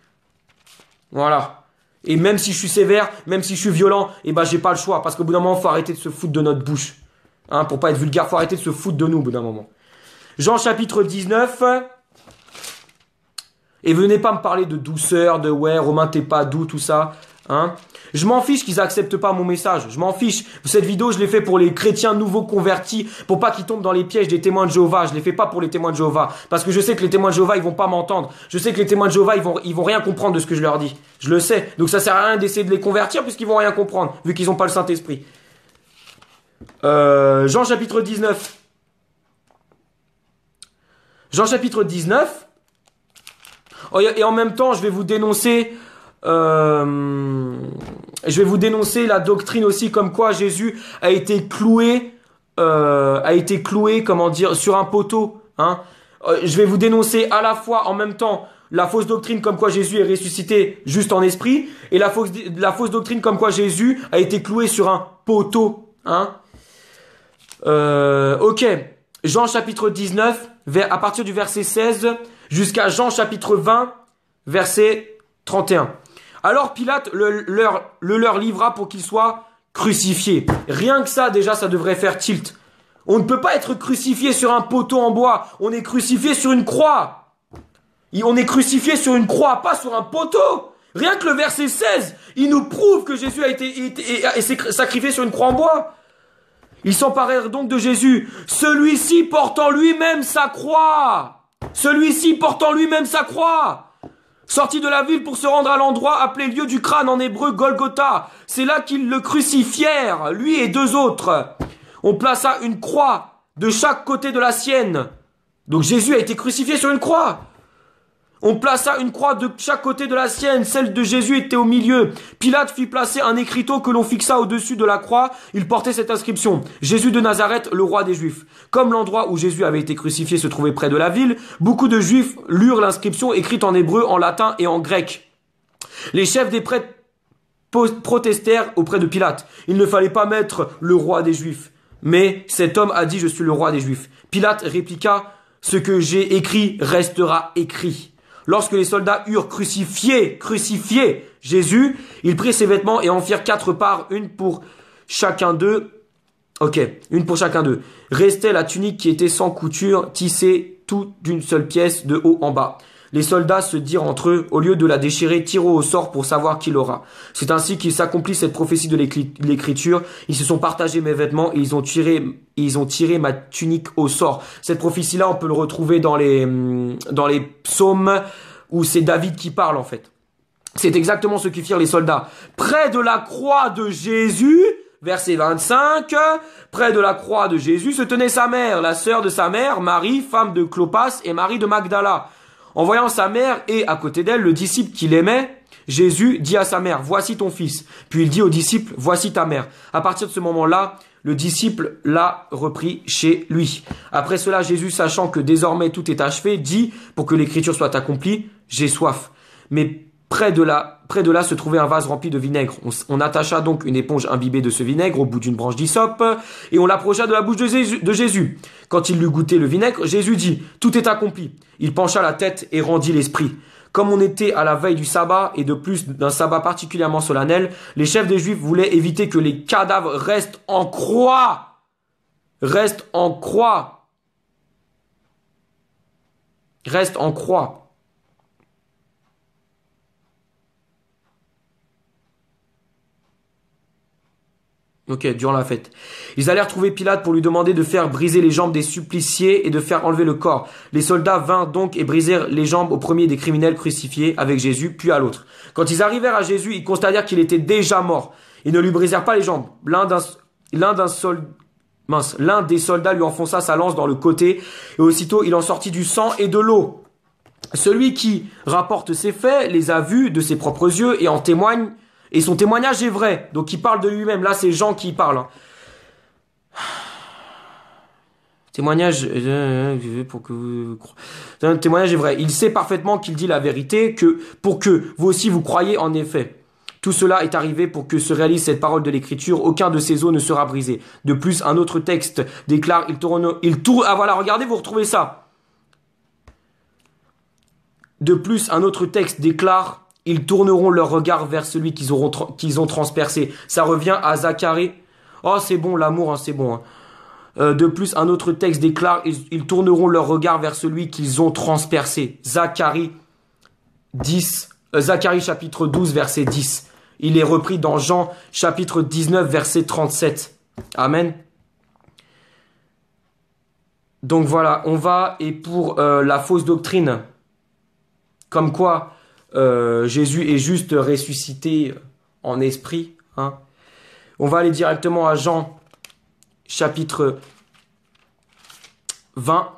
Voilà. Et même si je suis sévère, même si je suis violent, eh ben, j'ai pas le choix. Parce qu'au bout d'un moment, il faut arrêter de se foutre de notre bouche. Hein, pour pas être vulgaire, faut arrêter de se foutre de nous au bout d'un moment. Jean chapitre 19. Et venez pas me parler de douceur, de ouais, Romain t'es pas doux, tout ça. Hein. Je m'en fiche qu'ils acceptent pas mon message. Je m'en fiche. Cette vidéo, je l'ai fait pour les chrétiens nouveaux convertis, pour pas qu'ils tombent dans les pièges des témoins de Jéhovah. Je l'ai fait pas pour les témoins de Jéhovah. Parce que je sais que les témoins de Jéhovah, ils vont pas m'entendre. Je sais que les témoins de Jéhovah, ils vont rien comprendre de ce que je leur dis. Je le sais. Donc ça sert à rien d'essayer de les convertir puisqu'ils vont rien comprendre, vu qu'ils ont pas le Saint-Esprit. Jean chapitre 19. Jean chapitre 19. Oh, et en même temps, je vais vous dénoncer la doctrine aussi comme quoi Jésus a été cloué, comment dire, sur un poteau. Hein. Je vais vous dénoncer à la fois en même temps la fausse doctrine comme quoi Jésus est ressuscité juste en esprit et la fausse doctrine comme quoi Jésus a été cloué sur un poteau. Hein. Ok. Jean chapitre 19, à partir du verset 16 jusqu'à Jean chapitre 20, verset 31. Alors Pilate le leur livra pour qu'il soit crucifié. Rien que ça, déjà, ça devrait faire tilt. On ne peut pas être crucifié sur un poteau en bois. On est crucifié sur une croix. On est crucifié sur une croix, pas sur un poteau. Rien que le verset 16, il nous prouve que Jésus a été sacrifié sur une croix en bois. Ils s'emparèrent donc de Jésus, celui-ci portant lui-même sa croix. Celui-ci portant lui-même sa croix. Sorti de la ville pour se rendre à l'endroit appelé lieu du crâne en hébreu Golgotha. C'est là qu'ils le crucifièrent, lui et deux autres. On plaça une croix de chaque côté de la sienne. Donc Jésus a été crucifié sur une croix. On plaça une croix de chaque côté de la sienne, celle de Jésus était au milieu. Pilate fit placer un écriteau que l'on fixa au-dessus de la croix. Il portait cette inscription: Jésus de Nazareth, le roi des Juifs. Comme l'endroit où Jésus avait été crucifié se trouvait près de la ville, beaucoup de Juifs lurent l'inscription écrite en hébreu, en latin et en grec. Les chefs des prêtres protestèrent auprès de Pilate. Il ne fallait pas mettre le roi des Juifs. Mais cet homme a dit: je suis le roi des Juifs. Pilate répliqua: ce que j'ai écrit restera écrit. Lorsque les soldats eurent crucifié Jésus, ils prirent ses vêtements et en firent 4 parts, une pour chacun d'eux. Ok, une pour chacun d'eux. Restait la tunique qui était sans couture, tissée tout d'une seule pièce de haut en bas. Les soldats se dirent entre eux, au lieu de la déchirer, tirons au sort pour savoir qui l'aura. C'est ainsi qu'il s'accomplit cette prophétie de l'écriture. Ils se sont partagés mes vêtements et ils ont tiré ma tunique au sort. Cette prophétie-là, on peut le retrouver dans les psaumes où c'est David qui parle en fait. C'est exactement ce que firent les soldats. Près de la croix de Jésus, verset 25, près de la croix de Jésus se tenait sa mère, la sœur de sa mère, Marie, femme de Clopas et Marie de Magdala. En voyant sa mère et à côté d'elle le disciple qu'il aimait, Jésus dit à sa mère, voici ton fils. Puis il dit au disciple, voici ta mère. À partir de ce moment-là, le disciple l'a repris chez lui. Après cela, Jésus, sachant que désormais tout est achevé, dit, pour que l'écriture soit accomplie, j'ai soif. Mais près de là se trouvait un vase rempli de vinaigre. On attacha donc une éponge imbibée de ce vinaigre au bout d'une branche d'hysope et on l'approcha de la bouche de Jésus. Quand il eut goûté le vinaigre, Jésus dit, tout est accompli. Il pencha la tête et rendit l'esprit. Comme on était à la veille du sabbat et de plus d'un sabbat particulièrement solennel, les chefs des Juifs voulaient éviter que les cadavres restent en croix. Restent en croix. Restent en croix. Ok, durant la fête. Ils allèrent trouver Pilate pour lui demander de faire briser les jambes des suppliciés et de faire enlever le corps. Les soldats vinrent donc et brisèrent les jambes au premier des criminels crucifiés avec Jésus, puis à l'autre. Quand ils arrivèrent à Jésus, ils constatèrent qu'il était déjà mort. Ils ne lui brisèrent pas les jambes. L'un des soldats lui enfonça sa lance dans le côté et aussitôt il en sortit du sang et de l'eau. Celui qui rapporte ces faits les a vus de ses propres yeux et en témoigne. Et son témoignage est vrai. Donc il parle de lui-même. Là, c'est Jean qui parle. Témoignage pour que vous... témoignage est vrai. Il sait parfaitement qu'il dit la vérité, que pour que vous aussi vous croyez en effet. Tout cela est arrivé pour que se réalise cette parole de l'écriture. Aucun de ces os ne sera brisé. De plus, un autre texte déclare ah voilà, regardez, vous retrouvez ça. De plus, un autre texte déclare ils tourneront leur regard vers celui qu'ils ont transpercé. Ça revient à Zacharie. Oh, c'est bon, l'amour, hein, c'est bon. Hein. De plus, un autre texte déclare ils tourneront leur regard vers celui qu'ils ont transpercé. Zacharie chapitre 12, verset 10. Il est repris dans Jean chapitre 19, verset 37. Amen. Donc voilà, on va, et pour la fausse doctrine, comme quoi Jésus est juste ressuscité en esprit, hein. On va aller directement à Jean chapitre 20.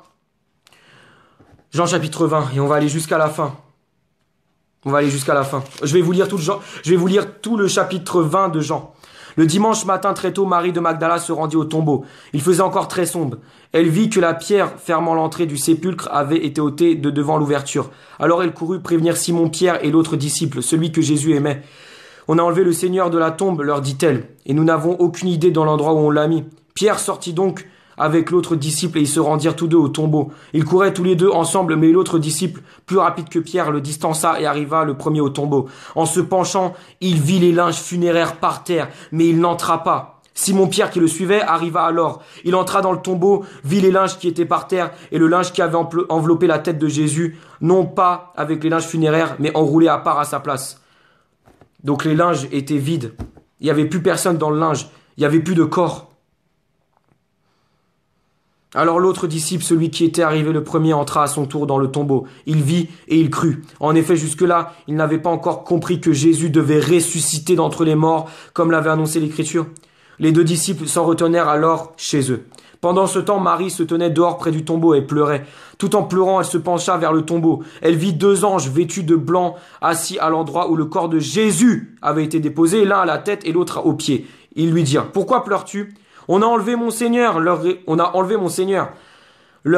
Jean chapitre 20 et on va aller jusqu'à la fin. On va aller jusqu'à la fin. Je vais vous lire tout le chapitre 20 de Jean. Le dimanche matin très tôt, Marie de Magdala se rendit au tombeau. Il faisait encore très sombre. Elle vit que la pierre fermant l'entrée du sépulcre avait été ôtée de devant l'ouverture. Alors elle courut prévenir Simon-Pierre et l'autre disciple, celui que Jésus aimait. On a enlevé le Seigneur de la tombe, leur dit-elle, et nous n'avons aucune idée dans l'endroit où on l'a mis. Pierre sortit donc avec l'autre disciple et ils se rendirent tous deux au tombeau. Ils couraient tous les deux ensemble, mais l'autre disciple, plus rapide que Pierre, le distança et arriva le premier au tombeau. En se penchant, il vit les linges funéraires par terre, mais il n'entra pas. Simon-Pierre qui le suivait arriva alors. Il entra dans le tombeau, vit les linges qui étaient par terre et le linge qui avait enveloppé la tête de Jésus, non pas avec les linges funéraires, mais enroulé à part à sa place. Donc les linges étaient vides. Il n'y avait plus personne dans le linge. Il n'y avait plus de corps. Alors l'autre disciple, celui qui était arrivé le premier, entra à son tour dans le tombeau. Il vit et il crut. En effet, jusque-là, il n'avait pas encore compris que Jésus devait ressusciter d'entre les morts, comme l'avait annoncé l'Écriture. Les deux disciples s'en retournèrent alors chez eux. Pendant ce temps, Marie se tenait dehors près du tombeau et pleurait. Tout en pleurant, elle se pencha vers le tombeau. Elle vit deux anges vêtus de blanc, assis à l'endroit où le corps de Jésus avait été déposé, l'un à la tête et l'autre aux pieds. Ils lui dirent, « Pourquoi pleures-tu ? On a enlevé mon Seigneur, leur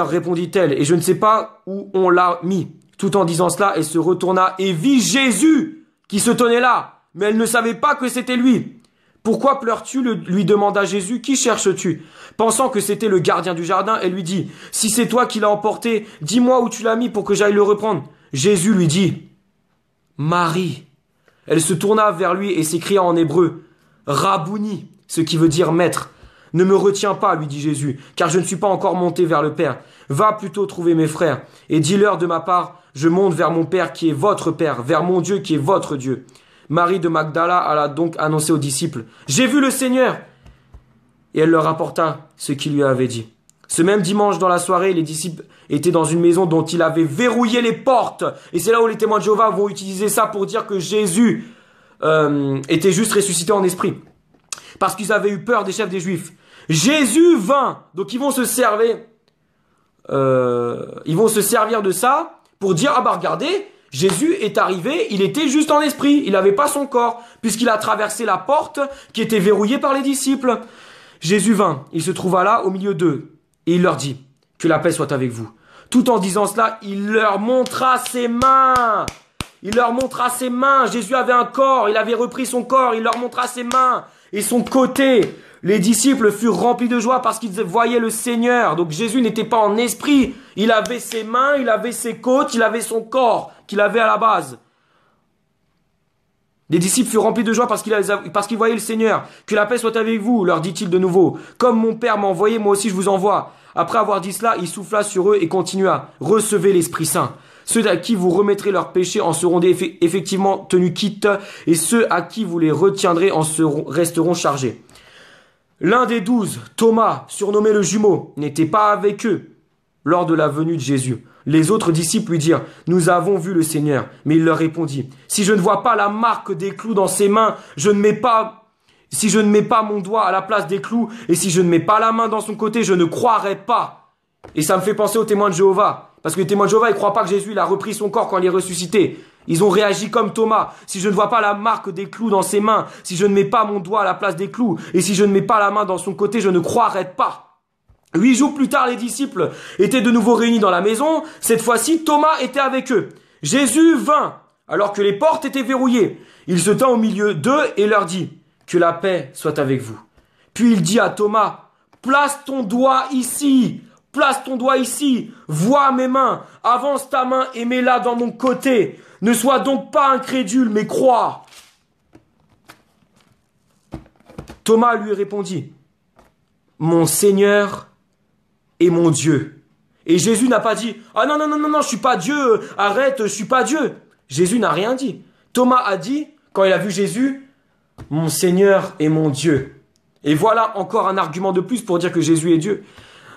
répondit-elle, et je ne sais pas où on l'a mis. Tout en disant cela, elle se retourna et vit Jésus qui se tenait là, mais elle ne savait pas que c'était lui. Pourquoi pleures-tu lui demanda Jésus, qui cherches-tu? Pensant que c'était le gardien du jardin, elle lui dit, si c'est toi qui l'as emporté, dis-moi où tu l'as mis pour que j'aille le reprendre. Jésus lui dit, Marie. Elle se tourna vers lui et s'écria en hébreu, Rabouni, ce qui veut dire maître. Ne me retiens pas, lui dit Jésus, car je ne suis pas encore monté vers le Père. Va plutôt trouver mes frères et dis-leur de ma part, je monte vers mon Père qui est votre Père, vers mon Dieu qui est votre Dieu. Marie de Magdala alla donc annoncer aux disciples, j'ai vu le Seigneur. Et elle leur rapporta ce qu'il lui avait dit. Ce même dimanche dans la soirée, les disciples étaient dans une maison dont il avait verrouillé les portes. Et c'est là où les témoins de Jéhovah vont utiliser ça pour dire que Jésus était juste ressuscité en esprit. Parce qu'ils avaient eu peur des chefs des Juifs. Jésus vint. Donc ils vont se servir de ça pour dire, ah bah regardez, Jésus est arrivé, il était juste en esprit, il n'avait pas son corps, puisqu'il a traversé la porte qui était verrouillée par les disciples. Jésus vint, il se trouva là au milieu d'eux, et il leur dit, que la paix soit avec vous. Tout en disant cela, il leur montra ses mains. Il leur montra ses mains. Jésus avait un corps, il avait repris son corps, il leur montra ses mains et son côté. Les disciples furent remplis de joie parce qu'ils voyaient le Seigneur. Donc Jésus n'était pas en esprit. Il avait ses mains, il avait ses côtes, il avait son corps qu'il avait à la base. Les disciples furent remplis de joie parce qu'ils voyaient le Seigneur. Que la paix soit avec vous, leur dit-il de nouveau. Comme mon Père m'a envoyé, moi aussi je vous envoie. Après avoir dit cela, il souffla sur eux et continua. Recevez l'Esprit Saint. Ceux à qui vous remettrez leurs péchés en seront effectivement tenus quittes, et ceux à qui vous les retiendrez resteront chargés. L'un des 12, Thomas, surnommé le jumeau, n'était pas avec eux lors de la venue de Jésus. Les autres disciples lui dirent, nous avons vu le Seigneur. Mais il leur répondit, si je ne vois pas la marque des clous dans ses mains, si je ne mets pas mon doigt à la place des clous, et si je ne mets pas la main dans son côté, je ne croirai pas. Et ça me fait penser aux témoins de Jéhovah. Parce que les témoins de Jéhovah, ils ne croient pas que Jésus il a repris son corps quand il est ressuscité. Ils ont réagi comme Thomas. Si je ne vois pas la marque des clous dans ses mains, si je ne mets pas mon doigt à la place des clous, et si je ne mets pas la main dans son côté, je ne croirai pas. 8 jours plus tard, les disciples étaient de nouveau réunis dans la maison. Cette fois-ci, Thomas était avec eux. Jésus vint, alors que les portes étaient verrouillées. Il se tint au milieu d'eux et leur dit, que la paix soit avec vous. Puis il dit à Thomas, place ton doigt ici. Place ton doigt ici, vois mes mains, avance ta main et mets-la dans mon côté. Ne sois donc pas incrédule, mais crois. Thomas lui répondit, mon Seigneur et mon Dieu. Et Jésus n'a pas dit, ah non, je suis pas Dieu, arrête, je suis pas Dieu. Jésus n'a rien dit. Thomas a dit, quand il a vu Jésus, mon Seigneur et mon Dieu. Et voilà encore un argument de plus pour dire que Jésus est Dieu.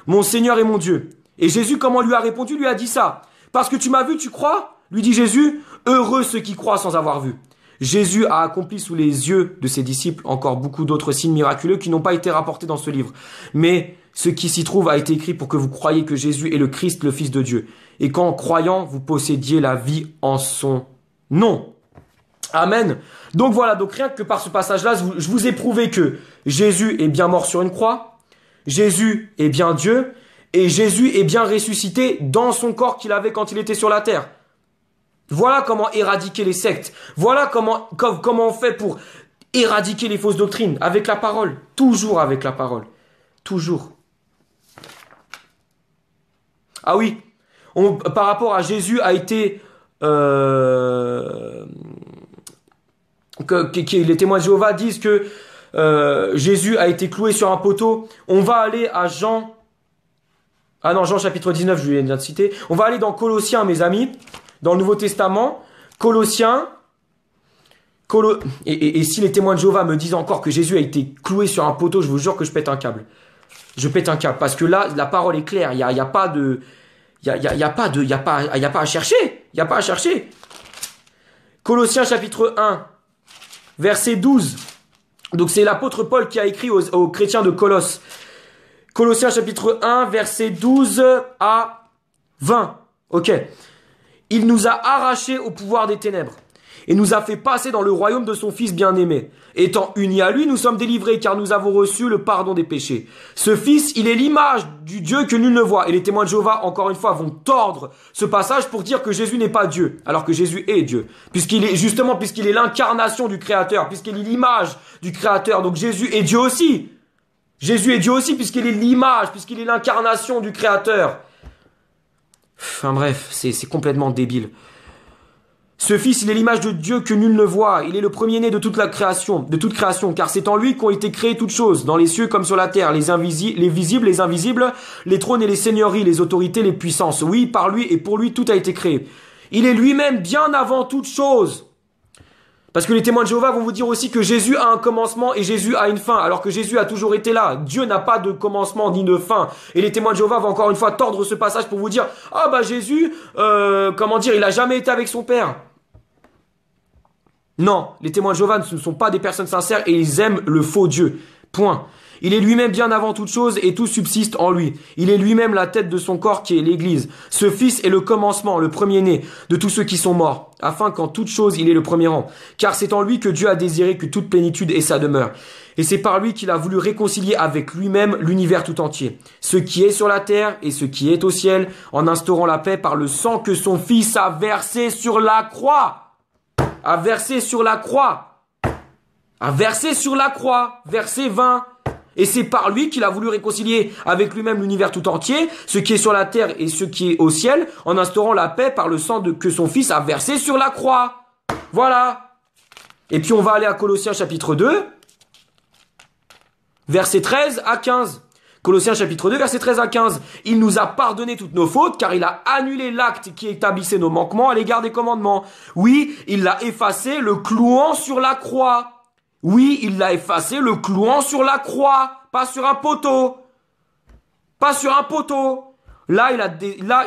Mon Seigneur et mon Dieu. Et Jésus, comment lui a répondu, lui a dit ça. Parce que tu m'as vu, tu crois? Lui dit Jésus, heureux ceux qui croient sans avoir vu. Jésus a accompli sous les yeux de ses disciples encore beaucoup d'autres signes miraculeux qui n'ont pas été rapportés dans ce livre. Mais ce qui s'y trouve a été écrit pour que vous croyiez que Jésus est le Christ, le Fils de Dieu. Et qu'en croyant, vous possédiez la vie en son nom. Amen. Donc voilà, donc rien que par ce passage-là, je vous ai prouvé que Jésus est bien mort sur une croix. Jésus est bien Dieu et Jésus est bien ressuscité dans son corps qu'il avait quand il était sur la terre. Voilà comment éradiquer les sectes. Voilà comment on fait pour éradiquer les fausses doctrines. Avec la parole. Toujours avec la parole. Toujours. Ah oui. Par rapport à Jésus a été... les témoins de Jéhovah disent que Jésus a été cloué sur un poteau. On va aller à Jean. Ah non, Jean chapitre 19, je viens de citer. On va aller dans Colossiens, mes amis, dans le Nouveau Testament. Colossiens. Et si les témoins de Jéhovah me disent encore que Jésus a été cloué sur un poteau, je vous jure que je pète un câble. Je pète un câble. Parce que là, la parole est claire. Il y a pas à chercher. Il y a pas à chercher. Colossiens chapitre 1, verset 12. Donc c'est l'apôtre Paul qui a écrit aux chrétiens de Colosse. Colossiens chapitre 1, verset 12 à 20. Ok. Il nous a arrachés au pouvoir des ténèbres et nous a fait passer dans le royaume de son Fils bien-aimé. Étant unis à lui, nous sommes délivrés car nous avons reçu le pardon des péchés. Ce Fils, il est l'image du Dieu que nul ne voit. Et les témoins de Jéhovah, encore une fois, vont tordre ce passage pour dire que Jésus n'est pas Dieu, alors que Jésus est Dieu. Puisqu'il est l'incarnation du Créateur, puisqu'il est l'image du Créateur. Donc Jésus est Dieu aussi. Jésus est Dieu aussi puisqu'il est l'image, puisqu'il est l'incarnation du Créateur. Enfin bref, c'est complètement débile. Ce Fils, il est l'image de Dieu que nul ne voit. Il est le premier-né de toute la création, car c'est en lui qu'ont été créées toutes choses, dans les cieux comme sur la terre, les visibles, les invisibles, les trônes et les seigneuries, les autorités, les puissances. Oui, par lui et pour lui, tout a été créé. Il est lui-même bien avant toute chose. Parce que les témoins de Jéhovah vont vous dire aussi que Jésus a un commencement et Jésus a une fin, alors que Jésus a toujours été là. Dieu n'a pas de commencement ni de fin. Et les témoins de Jéhovah vont encore une fois tordre ce passage pour vous dire, ah bah Jésus, il a jamais été avec son Père. Non, les témoins de Jéhovah ne sont pas des personnes sincères et ils aiment le faux Dieu. Point. Il est lui-même bien avant toute chose et tout subsiste en lui. Il est lui-même la tête de son corps qui est l'Église. Ce Fils est le commencement, le premier-né de tous ceux qui sont morts, afin qu'en toute chose il ait le premier rang. Car c'est en lui que Dieu a désiré que toute plénitude ait sa demeure. Et c'est par lui qu'il a voulu réconcilier avec lui-même l'univers tout entier. Ce qui est sur la terre et ce qui est au ciel, en instaurant la paix par le sang que son Fils a versé sur la croix. A versé sur la croix. A versé sur la croix. Verset 20. Et c'est par lui qu'il a voulu réconcilier avec lui-même l'univers tout entier, ce qui est sur la terre et ce qui est au ciel, en instaurant la paix par le sang que son Fils a versé sur la croix. Voilà. Et puis on va aller à Colossiens chapitre 2, versets 13 à 15. Colossiens chapitre 2, versets 13 à 15. Il nous a pardonné toutes nos fautes, car il a annulé l'acte qui établissait nos manquements à l'égard des commandements. Oui, il l'a effacé, le clouant sur la croix. Oui, il l'a effacé, le clouant sur la croix, pas sur un poteau. Pas sur un poteau. Là,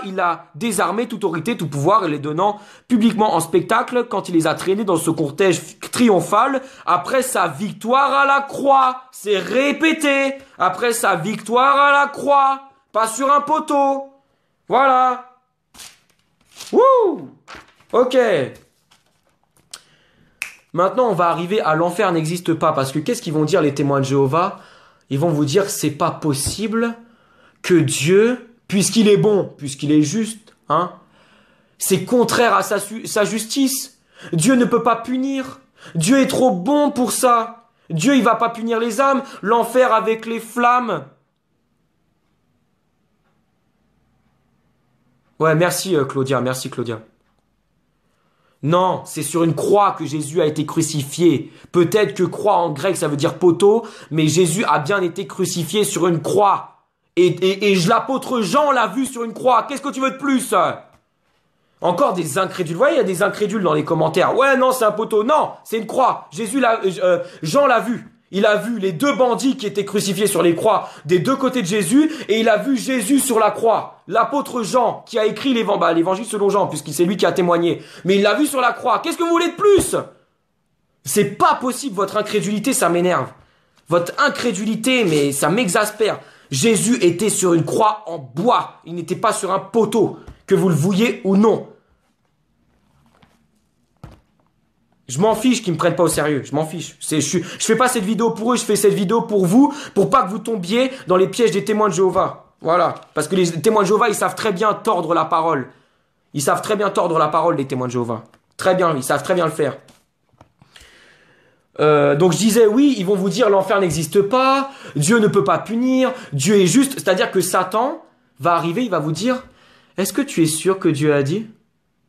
il a désarmé toute autorité, tout pouvoir, et les donnant publiquement en spectacle quand il les a traînés dans ce cortège triomphal après sa victoire à la croix. C'est répété. Après sa victoire à la croix. Pas sur un poteau. Voilà. Wouh. Ok. Maintenant, on va arriver à l'enfer n'existe pas. Parce que qu'est-ce qu'ils vont dire les témoins de Jéhovah? Ils vont vous dire que c'est pas possible que Dieu, puisqu'il est bon, puisqu'il est juste, c'est contraire à sa justice. Dieu ne peut pas punir. Dieu est trop bon pour ça. Dieu, il va pas punir les âmes. L'enfer avec les flammes. Ouais, merci Claudia, merci Claudia. Non, c'est sur une croix que Jésus a été crucifié. Peut-être que croix en grec, ça veut dire poteau, mais Jésus a bien été crucifié sur une croix. Et l'apôtre Jean l'a vu sur une croix. Qu'est-ce que tu veux de plus? Encore des incrédules. Vous voyez, il y a des incrédules dans les commentaires. Ouais, non, c'est un poteau. Non, c'est une croix. Jean l'a vu. Il a vu les deux bandits qui étaient crucifiés sur les croix des deux côtés de Jésus, et il a vu Jésus sur la croix. L'apôtre Jean, qui a écrit l'évangile selon Jean, puisque c'est lui qui a témoigné. Mais il l'a vu sur la croix. Qu'est-ce que vous voulez de plus? C'est pas possible, votre incrédulité, ça m'énerve. Votre incrédulité, mais ça m'exaspère. Jésus était sur une croix en bois. Il n'était pas sur un poteau, que vous le vouliez ou non. Je m'en fiche qu'ils me prennent pas au sérieux. Je m'en fiche. Je fais pas cette vidéo pour eux, je fais cette vidéo pour vous, pour pas que vous tombiez dans les pièges des témoins de Jéhovah. Voilà. Parce que les témoins de Jéhovah, ils savent très bien tordre la parole. Ils savent très bien tordre la parole, les témoins de Jéhovah. Très bien, ils savent très bien le faire. Donc je disais, oui, ils vont vous dire l'enfer n'existe pas, Dieu ne peut pas punir, Dieu est juste. C'est-à-dire que Satan va arriver, il va vous dire, est-ce que tu es sûr que Dieu a dit?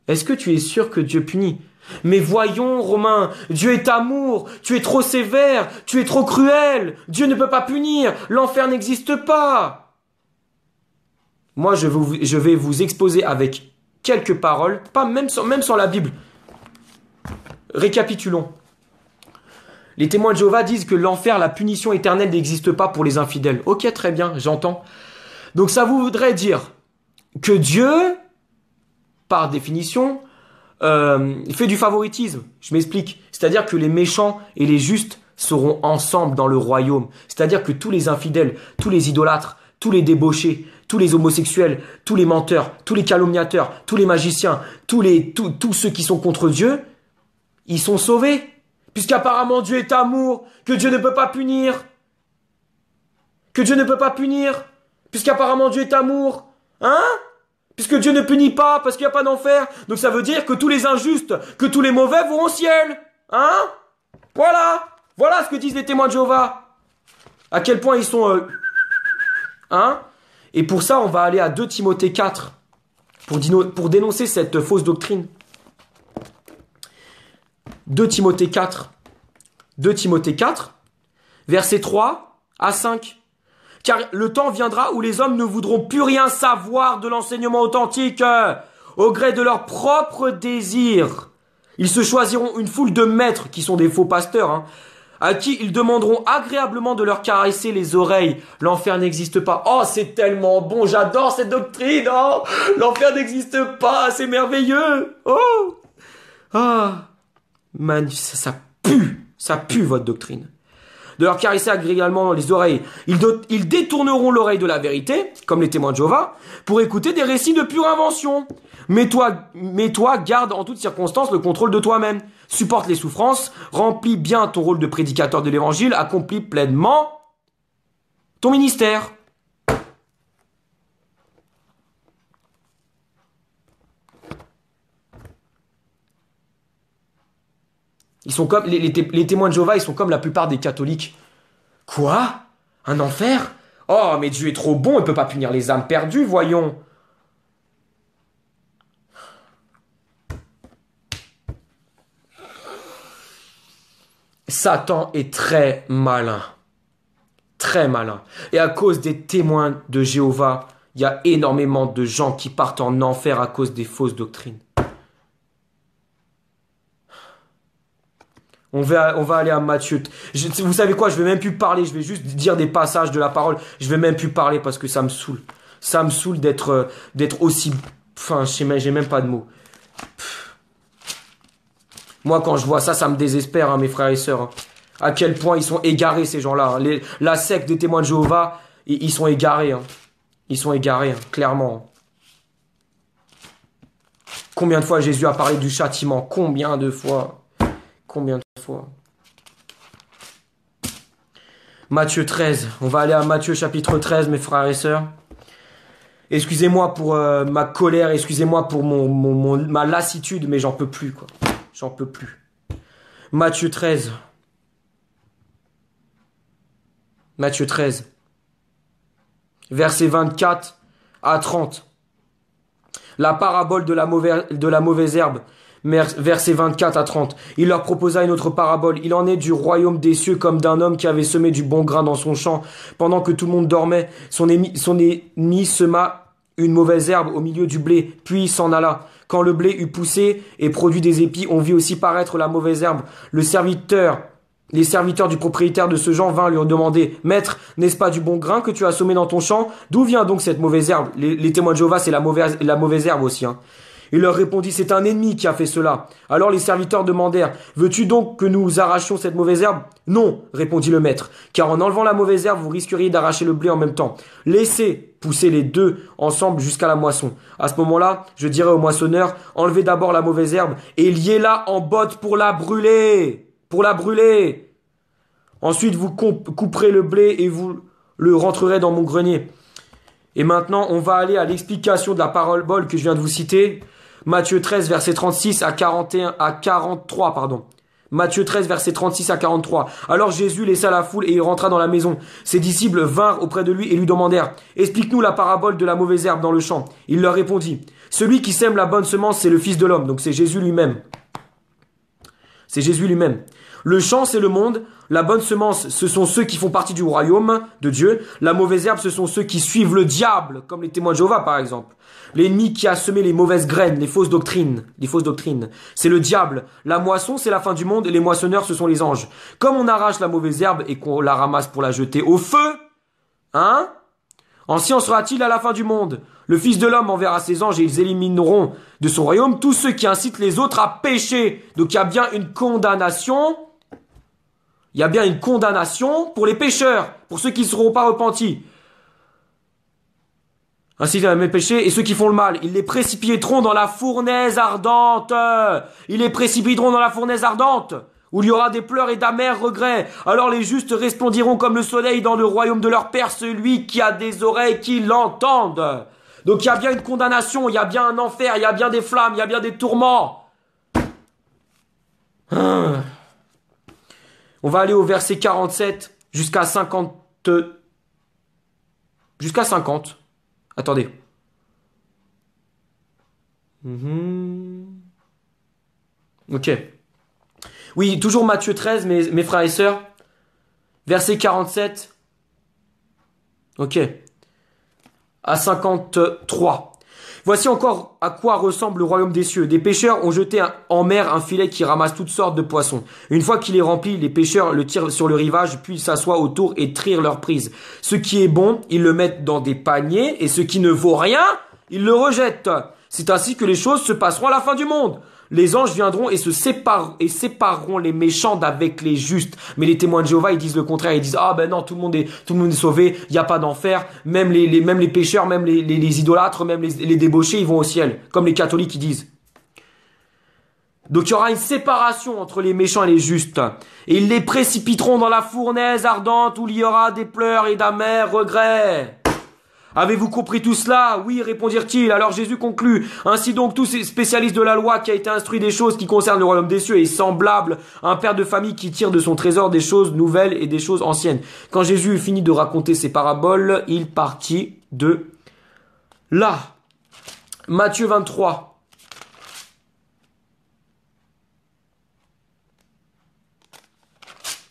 Est-ce que tu es sûr que Dieu punit? Mais voyons, Romain, Dieu est amour, tu es trop sévère, tu es trop cruel, Dieu ne peut pas punir, l'enfer n'existe pas. Moi, je vais vous exposer avec quelques paroles, pas même sans la Bible. Récapitulons. Les témoins de Jéhovah disent que l'enfer, la punition éternelle n'existe pas pour les infidèles. Ok, très bien, j'entends. Donc ça voudrait dire que Dieu, par définition, fait du favoritisme. Je m'explique. C'est-à-dire que les méchants et les justes seront ensemble dans le royaume. C'est-à-dire que tous les infidèles, tous les idolâtres, tous les débauchés, tous les homosexuels, tous les menteurs, tous les calomniateurs, tous les magiciens, tous ceux qui sont contre Dieu, ils sont sauvés. Puisqu'apparemment Dieu est amour, que Dieu ne peut pas punir. Que Dieu ne peut pas punir. Puisqu'apparemment Dieu est amour. Puisque Dieu ne punit pas, parce qu'il n'y a pas d'enfer. Donc ça veut dire que tous les injustes, que tous les mauvais vont au ciel. Voilà. Voilà ce que disent les témoins de Jéhovah. À quel point ils sont... Et pour ça, on va aller à 2 Timothée 4 pour dénoncer cette fausse doctrine. 2 Timothée 4, 2 Timothée 4, versets 3 à 5. Car le temps viendra où les hommes ne voudront plus rien savoir de l'enseignement authentique, au gré de leurs propres désirs. Ils se choisiront une foule de maîtres, qui sont des faux pasteurs, hein, à qui ils demanderont agréablement de leur caresser les oreilles. L'enfer n'existe pas. Oh, c'est tellement bon, j'adore cette doctrine. Oh, l'enfer n'existe pas, c'est merveilleux. Oh, ah, man, ça pue votre doctrine. De leur caresser agréablement les oreilles. Ils détourneront l'oreille de la vérité, comme les témoins de Jéhovah, pour écouter des récits de pure invention. Mais toi, garde en toutes circonstances le contrôle de toi-même. Supporte les souffrances, remplis bien ton rôle de prédicateur de l'évangile, accomplis pleinement ton ministère. Ils sont comme les témoins de Jéhovah, ils sont comme la plupart des catholiques. Quoi? Un enfer? Oh, mais Dieu est trop bon, il peut pas punir les âmes perdues, voyons. Satan est très malin. Très malin. Et à cause des témoins de Jéhovah, il y a énormément de gens qui partent en enfer à cause des fausses doctrines. On va aller à Matthieu. Vous savez quoi? Je vais même plus parler. Je vais juste dire des passages de la parole. Je vais même plus parler parce que ça me saoule. Ça me saoule d'être aussi... Enfin, j'ai même pas de mots. Moi, quand je vois ça, ça me désespère, hein, mes frères et sœurs. Hein. À quel point ils sont égarés, ces gens-là. Hein. La secte des témoins de Jéhovah, ils sont égarés. Hein. Ils sont égarés, hein, clairement. Combien de fois Jésus a parlé du châtiment? Combien de fois? Combien de fois? Matthieu 13. On va aller à Matthieu chapitre 13, mes frères et sœurs. Excusez-moi pour ma colère, excusez-moi pour ma lassitude, mais j'en peux plus, quoi. J'en peux plus. Matthieu 13. Matthieu 13. Versets 24 à 30. La parabole de la mauvaise herbe. Versets 24 à 30. Il leur proposa une autre parabole. Il en est du royaume des cieux comme d'un homme qui avait semé du bon grain dans son champ. Pendant que tout le monde dormait, son ennemi sema une mauvaise herbe au milieu du blé, puis s'en alla. Quand le blé eut poussé et produit des épis, on vit aussi paraître la mauvaise herbe. Les serviteurs du propriétaire de ce champ vinrent lui demander: Maître, n'est-ce pas du bon grain que tu as semé dans ton champ? D'où vient donc cette mauvaise herbe? Les témoins de Jéhovah, c'est la mauvaise herbe aussi. Hein. Il leur répondit: c'est un ennemi qui a fait cela. Alors les serviteurs demandèrent: veux-tu donc que nous arrachions cette mauvaise herbe? Non, répondit le maître, car en enlevant la mauvaise herbe, vous risqueriez d'arracher le blé en même temps. Laissez pousser les deux ensemble jusqu'à la moisson. À ce moment-là, je dirai au moissonneur: enlevez d'abord la mauvaise herbe et liez-la en botte pour la brûler. Pour la brûler. Ensuite, vous couperez le blé et vous le rentrerez dans mon grenier. Et maintenant, on va aller à l'explication de la parabole que je viens de vous citer. Matthieu 13, verset 36 à 43, pardon. Matthieu 13, verset 36 à 43. Alors Jésus laissa la foule et il rentra dans la maison. Ses disciples vinrent auprès de lui et lui demandèrent: explique-nous la parabole de la mauvaise herbe dans le champ. Il leur répondit: celui qui sème la bonne semence, c'est le Fils de l'homme. Donc c'est Jésus lui-même. C'est Jésus lui-même. Le champ, c'est le monde. La bonne semence, ce sont ceux qui font partie du royaume de Dieu. La mauvaise herbe, ce sont ceux qui suivent le diable, comme les témoins de Jéhovah, par exemple. L'ennemi qui a semé les mauvaises graines, les fausses doctrines. C'est le diable. La moisson, c'est la fin du monde, et les moissonneurs, ce sont les anges. Comme on arrache la mauvaise herbe et qu'on la ramasse pour la jeter au feu, hein? Ainsi en sera-t-il à la fin du monde. Le Fils de l'homme enverra ses anges et ils élimineront de son royaume tous ceux qui incitent les autres à pécher. Donc il y a bien une condamnation. Il y a bien une condamnation pour les pécheurs, pour ceux qui ne seront pas repentis. Ainsi, il y a mes péchés et ceux qui font le mal, ils les précipiteront dans la fournaise ardente. Ils les précipiteront dans la fournaise ardente, où il y aura des pleurs et d'amers regrets. Alors les justes resplendiront comme le soleil dans le royaume de leur Père, celui qui a des oreilles qui l'entendent. Donc il y a bien une condamnation, il y a bien un enfer, il y a bien des flammes, il y a bien des tourments. On va aller au verset 47 jusqu'à 50. Jusqu'à 50. Attendez. Ok. Oui, toujours Matthieu 13, mes frères et sœurs. Verset 47. Ok. À 53. Voici encore à quoi ressemble le royaume des cieux. Des pêcheurs ont jeté en mer un filet qui ramasse toutes sortes de poissons. Une fois qu'il est rempli, les pêcheurs le tirent sur le rivage, puis s'assoient autour et trient leur prise. Ce qui est bon, ils le mettent dans des paniers, et ce qui ne vaut rien, ils le rejettent. C'est ainsi que les choses se passeront à la fin du monde. Les anges viendront et sépareront les méchants d'avec les justes. Mais les témoins de Jéhovah, ils disent le contraire. Ils disent, ah ben non, tout le monde est sauvé. Il n'y a pas d'enfer. Même les pécheurs, même les idolâtres, même les débauchés, ils vont au ciel. Comme les catholiques, ils disent. Donc il y aura une séparation entre les méchants et les justes. Et ils les précipiteront dans la fournaise ardente où il y aura des pleurs et d'amers regrets. Avez-vous compris tout cela? Oui, répondirent-ils. Alors Jésus conclut. Ainsi donc, tous ces spécialistes de la loi qui a été instruit des choses qui concernent le royaume des cieux est semblable à un père de famille qui tire de son trésor des choses nouvelles et des choses anciennes. Quand Jésus eut fini de raconter ces paraboles, il partit de là. Matthieu 23.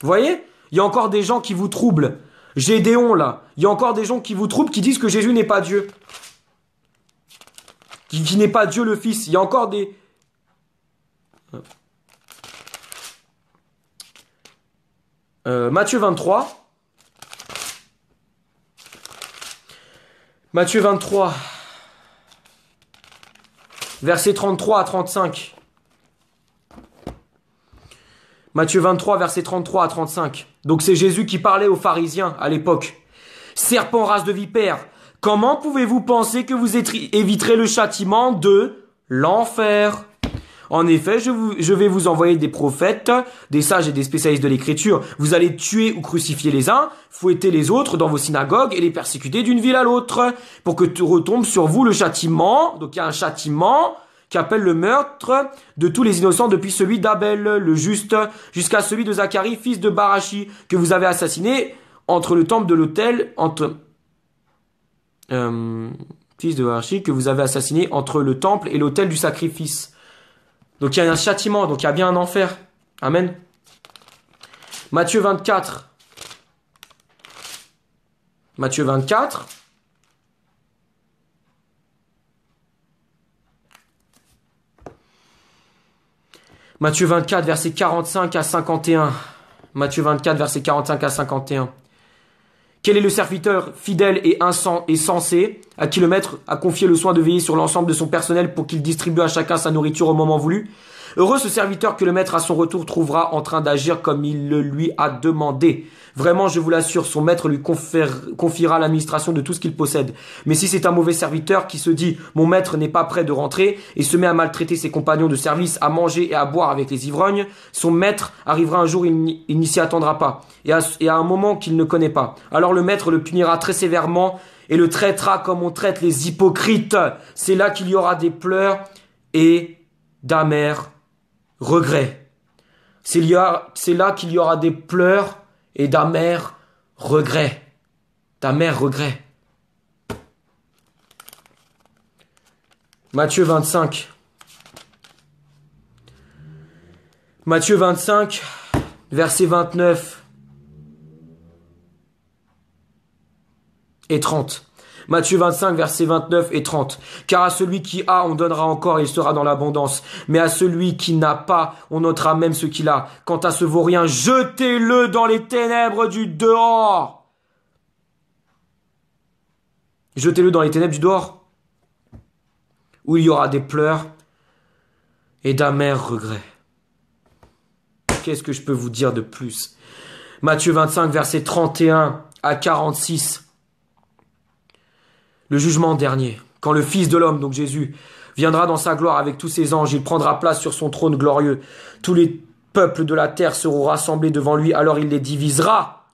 Vous voyez? Il y a encore des gens qui vous troublent. Gédéon, là. Il y a encore des gens qui vous troublent, qui disent que Jésus n'est pas Dieu. Qui n'est pas Dieu le Fils. Il y a encore des... Matthieu 23. Matthieu 23. Versets 33 à 35. Matthieu 23, versets 33 à 35. Donc c'est Jésus qui parlait aux pharisiens à l'époque. Serpent, race de vipère, comment pouvez-vous penser que vous éviterez le châtiment de l'enfer? En effet, je vais vous envoyer des prophètes, des sages et des spécialistes de l'écriture. Vous allez tuer ou crucifier les uns, fouetter les autres dans vos synagogues et les persécuter d'une ville à l'autre, pour que retombe sur vous le châtiment. Donc il y a un châtiment qui appelle le meurtre de tous les innocents depuis celui d'Abel, le juste, jusqu'à celui de Zacharie, fils de Barachi, que vous avez assassiné entre le temple de l'autel, fils de Barachi, que vous avez assassiné entre le temple et l'autel du sacrifice. Donc il y a un châtiment, donc il y a bien un enfer. Amen. Matthieu 24. Matthieu 24. Matthieu 24, versets 45 à 51. Matthieu 24, versets 45 à 51. Quel est le serviteur fidèle et sensé à qui le maître a confié le soin de veiller sur l'ensemble de son personnel pour qu'il distribue à chacun sa nourriture au moment voulu? Heureux ce serviteur que le maître à son retour trouvera en train d'agir comme il le lui a demandé. Vraiment, je vous l'assure, son maître lui confiera l'administration de tout ce qu'il possède. Mais si c'est un mauvais serviteur qui se dit « Mon maître n'est pas prêt de rentrer » et se met à maltraiter ses compagnons de service, à manger et à boire avec les ivrognes, son maître arrivera un jour, il n'y s'y attendra pas, et à un moment qu'il ne connaît pas. Alors le maître le punira très sévèrement et le traitera comme on traite les hypocrites. C'est là qu'il y aura des pleurs et d'amers regrets. C'est là qu'il y aura des pleurs et d'amers regrets. D'amers regrets. Matthieu 25. Matthieu 25, versets 29 et 30. Matthieu 25, versets 29 et 30. Car à celui qui a, on donnera encore et il sera dans l'abondance. Mais à celui qui n'a pas, on ôtera même ce qu'il a. Quant à ce vaurien, jetez-le dans les ténèbres du dehors. Jetez-le dans les ténèbres du dehors, où il y aura des pleurs et d'amers regrets. Qu'est-ce que je peux vous dire de plus? Matthieu 25, versets 31 à 46. Le jugement dernier, quand le Fils de l'homme, donc Jésus, viendra dans sa gloire avec tous ses anges, il prendra place sur son trône glorieux. Tous les peuples de la terre seront rassemblés devant lui, alors il les divisera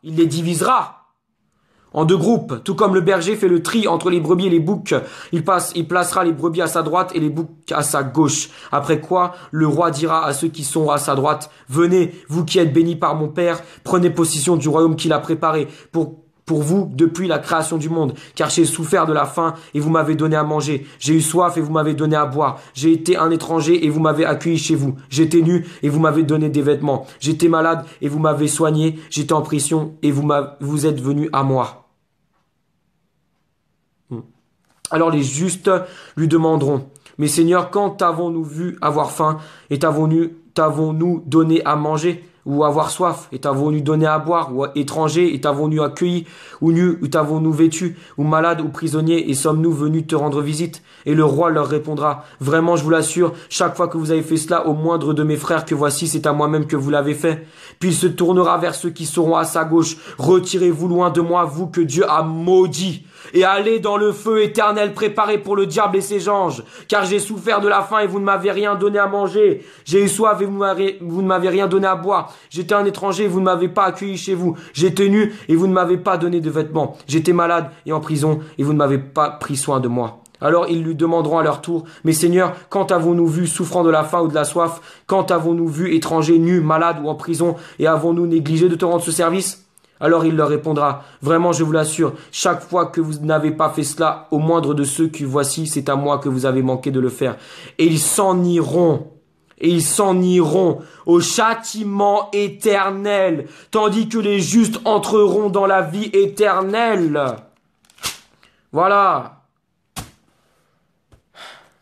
en deux groupes, tout comme le berger fait le tri entre les brebis et les boucs. Il placera les brebis à sa droite et les boucs à sa gauche. Après quoi, le roi dira à ceux qui sont à sa droite, « Venez, vous qui êtes bénis par mon Père, prenez possession du royaume qu'il a préparé pour vous depuis la création du monde, car j'ai souffert de la faim et vous m'avez donné à manger. J'ai eu soif et vous m'avez donné à boire. J'ai été un étranger et vous m'avez accueilli chez vous. J'étais nu et vous m'avez donné des vêtements. J'étais malade et vous m'avez soigné. J'étais en prison et vous êtes venus à moi. Alors les justes lui demanderont, mais Seigneur, quand t'avons-nous vu avoir faim et t'avons-nous donné à manger? Ou avoir soif, et t'avons-nous donné à boire, ou étranger, et t'avons-nous accueilli, ou nu, ou t'avons-nous vêtu, ou malade, ou prisonnier, et sommes-nous venus te rendre visite? Et le roi leur répondra, vraiment, je vous l'assure, chaque fois que vous avez fait cela au moindre de mes frères, que voici, c'est à moi-même que vous l'avez fait. Puis il se tournera vers ceux qui seront à sa gauche, retirez-vous loin de moi, vous que Dieu a maudit, et allez dans le feu éternel préparé pour le diable et ses anges, car j'ai souffert de la faim et vous ne m'avez rien donné à manger, j'ai eu soif et vous ne m'avez rien donné à boire, j'étais un étranger et vous ne m'avez pas accueilli chez vous, j'étais nu et vous ne m'avez pas donné de vêtements, j'étais malade et en prison et vous ne m'avez pas pris soin de moi. Alors ils lui demanderont à leur tour, mais Seigneur, quand avons-nous vu souffrant de la faim ou de la soif? Quand avons-nous vu étranger, nu, malade ou en prison, et avons-nous négligé de te rendre ce service? Alors il leur répondra, vraiment je vous l'assure, chaque fois que vous n'avez pas fait cela au moindre de ceux qui voici, c'est à moi que vous avez manqué de le faire. Et ils s'en iront au châtiment éternel, tandis que les justes entreront dans la vie éternelle. Voilà.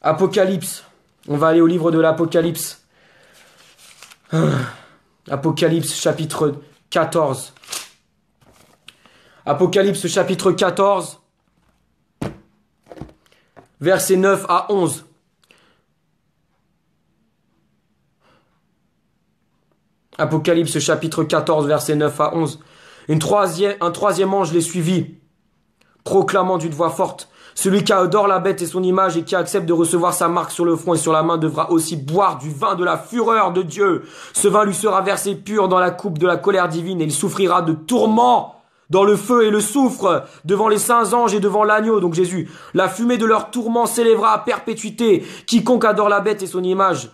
Apocalypse. On va aller au livre de l'Apocalypse. Apocalypse chapitre 14. Apocalypse chapitre 14, versets 9 à 11. Apocalypse chapitre 14, versets 9 à 11. Un troisième ange les suivit, proclamant d'une voix forte, celui qui adore la bête et son image et qui accepte de recevoir sa marque sur le front et sur la main devra aussi boire du vin de la fureur de Dieu. Ce vin lui sera versé pur dans la coupe de la colère divine et il souffrira de tourments dans le feu et le soufre, devant les saints anges et devant l'agneau, donc Jésus. La fumée de leur tourment s'élèvera à perpétuité. Quiconque adore la bête et son image,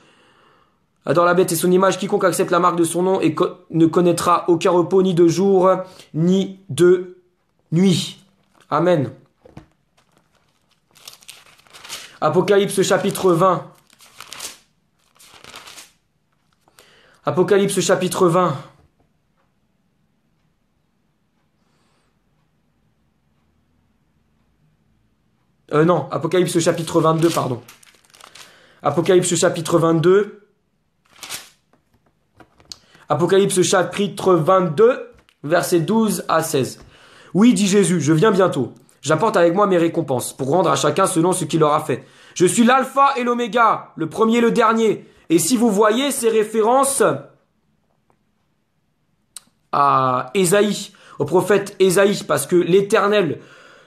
quiconque accepte la marque de son nom et ne connaîtra aucun repos ni de jour, ni de nuit. Amen. Apocalypse chapitre 20. Apocalypse chapitre 20. Non, Apocalypse chapitre 22, pardon. Apocalypse chapitre 22. Apocalypse chapitre 22, versets 12 à 16. Oui, dit Jésus, je viens bientôt. J'apporte avec moi mes récompenses, pour rendre à chacun selon ce qu'il aura fait. Je suis l'alpha et l'oméga, le premier et le dernier. Et si vous voyez ces références à Ésaïe, au prophète Ésaïe, parce que l'Éternel,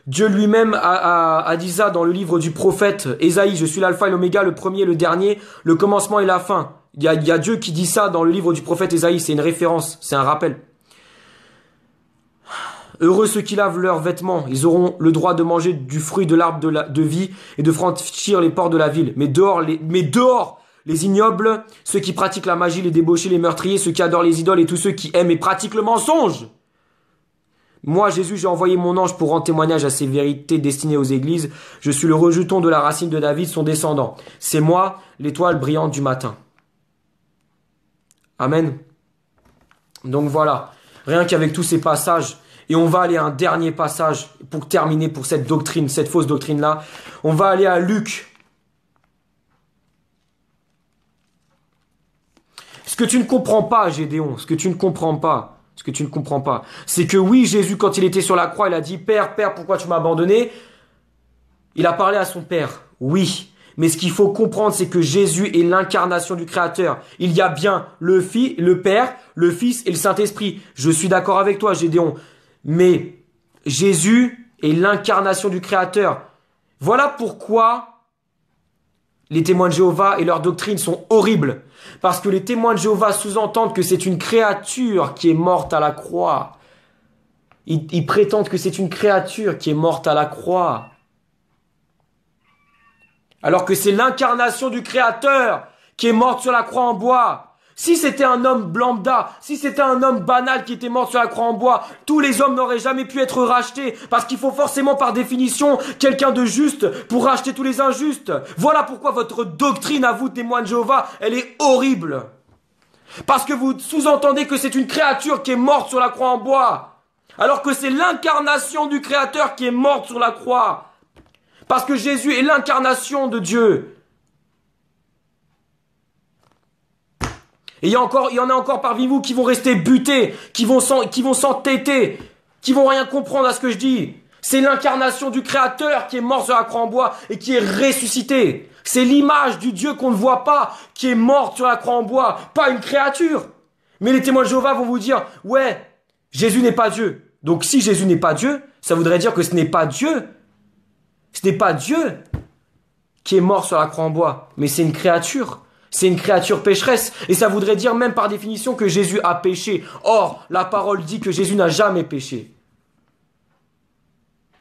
Dieu lui-même a dit ça dans le livre du prophète Ésaïe, je suis l'alpha et l'oméga, le premier et le dernier, le commencement et la fin. Il y a Dieu qui dit ça dans le livre du prophète Ésaïe, c'est une référence, c'est un rappel. Heureux ceux qui lavent leurs vêtements, ils auront le droit de manger du fruit de l'arbre de vie et de franchir les portes de la ville. Mais dehors, les ignobles, ceux qui pratiquent la magie, les débauchés, les meurtriers, ceux qui adorent les idoles et tous ceux qui aiment et pratiquent le mensonge. Moi, Jésus, j'ai envoyé mon ange pour rendre témoignage à ces vérités destinées aux églises. Je suis le rejeton de la racine de David, son descendant. C'est moi, l'étoile brillante du matin. Amen. Donc voilà, rien qu'avec tous ces passages, et on va aller à un dernier passage pour terminer pour cette doctrine, cette fausse doctrine-là. On va aller à Luc. Ce que tu ne comprends pas, Gédéon, ce que tu ne comprends pas, c'est que oui, Jésus, quand il était sur la croix, il a dit, Père, pourquoi tu m'as abandonné? Il a parlé à son Père, oui. Mais ce qu'il faut comprendre, c'est que Jésus est l'incarnation du Créateur. Il y a bien le Père, le Fils et le Saint-Esprit. Je suis d'accord avec toi, Gédéon. Mais Jésus est l'incarnation du Créateur. Voilà pourquoi les témoins de Jéhovah et leurs doctrines sont horribles. Parce que les témoins de Jéhovah sous-entendent que c'est une créature qui est morte à la croix. Ils prétendent que c'est une créature qui est morte à la croix. Alors que c'est l'incarnation du Créateur qui est morte sur la croix en bois. Si c'était un homme lambda, si c'était un homme banal qui était mort sur la croix en bois, tous les hommes n'auraient jamais pu être rachetés, parce qu'il faut forcément par définition quelqu'un de juste pour racheter tous les injustes. Voilà pourquoi votre doctrine à vous, témoins de Jéhovah, elle est horrible. Parce que vous sous-entendez que c'est une créature qui est morte sur la croix en bois, alors que c'est l'incarnation du Créateur qui est morte sur la croix. Parce que Jésus est l'incarnation de Dieu. Et il y en a encore parmi vous qui vont rester butés, qui vont s'entêter, qui vont rien comprendre à ce que je dis. C'est l'incarnation du Créateur qui est mort sur la croix en bois et qui est ressuscité. C'est l'image du Dieu qu'on ne voit pas qui est morte sur la croix en bois, pas une créature. Mais les témoins de Jéhovah vont vous dire, ouais, Jésus n'est pas Dieu. Donc si Jésus n'est pas Dieu, ça voudrait dire que ce n'est pas Dieu. Ce n'est pas Dieu qui est mort sur la croix en bois, mais c'est une créature. C'est une créature pécheresse. Et ça voudrait dire même par définition que Jésus a péché. Or, la parole dit que Jésus n'a jamais péché.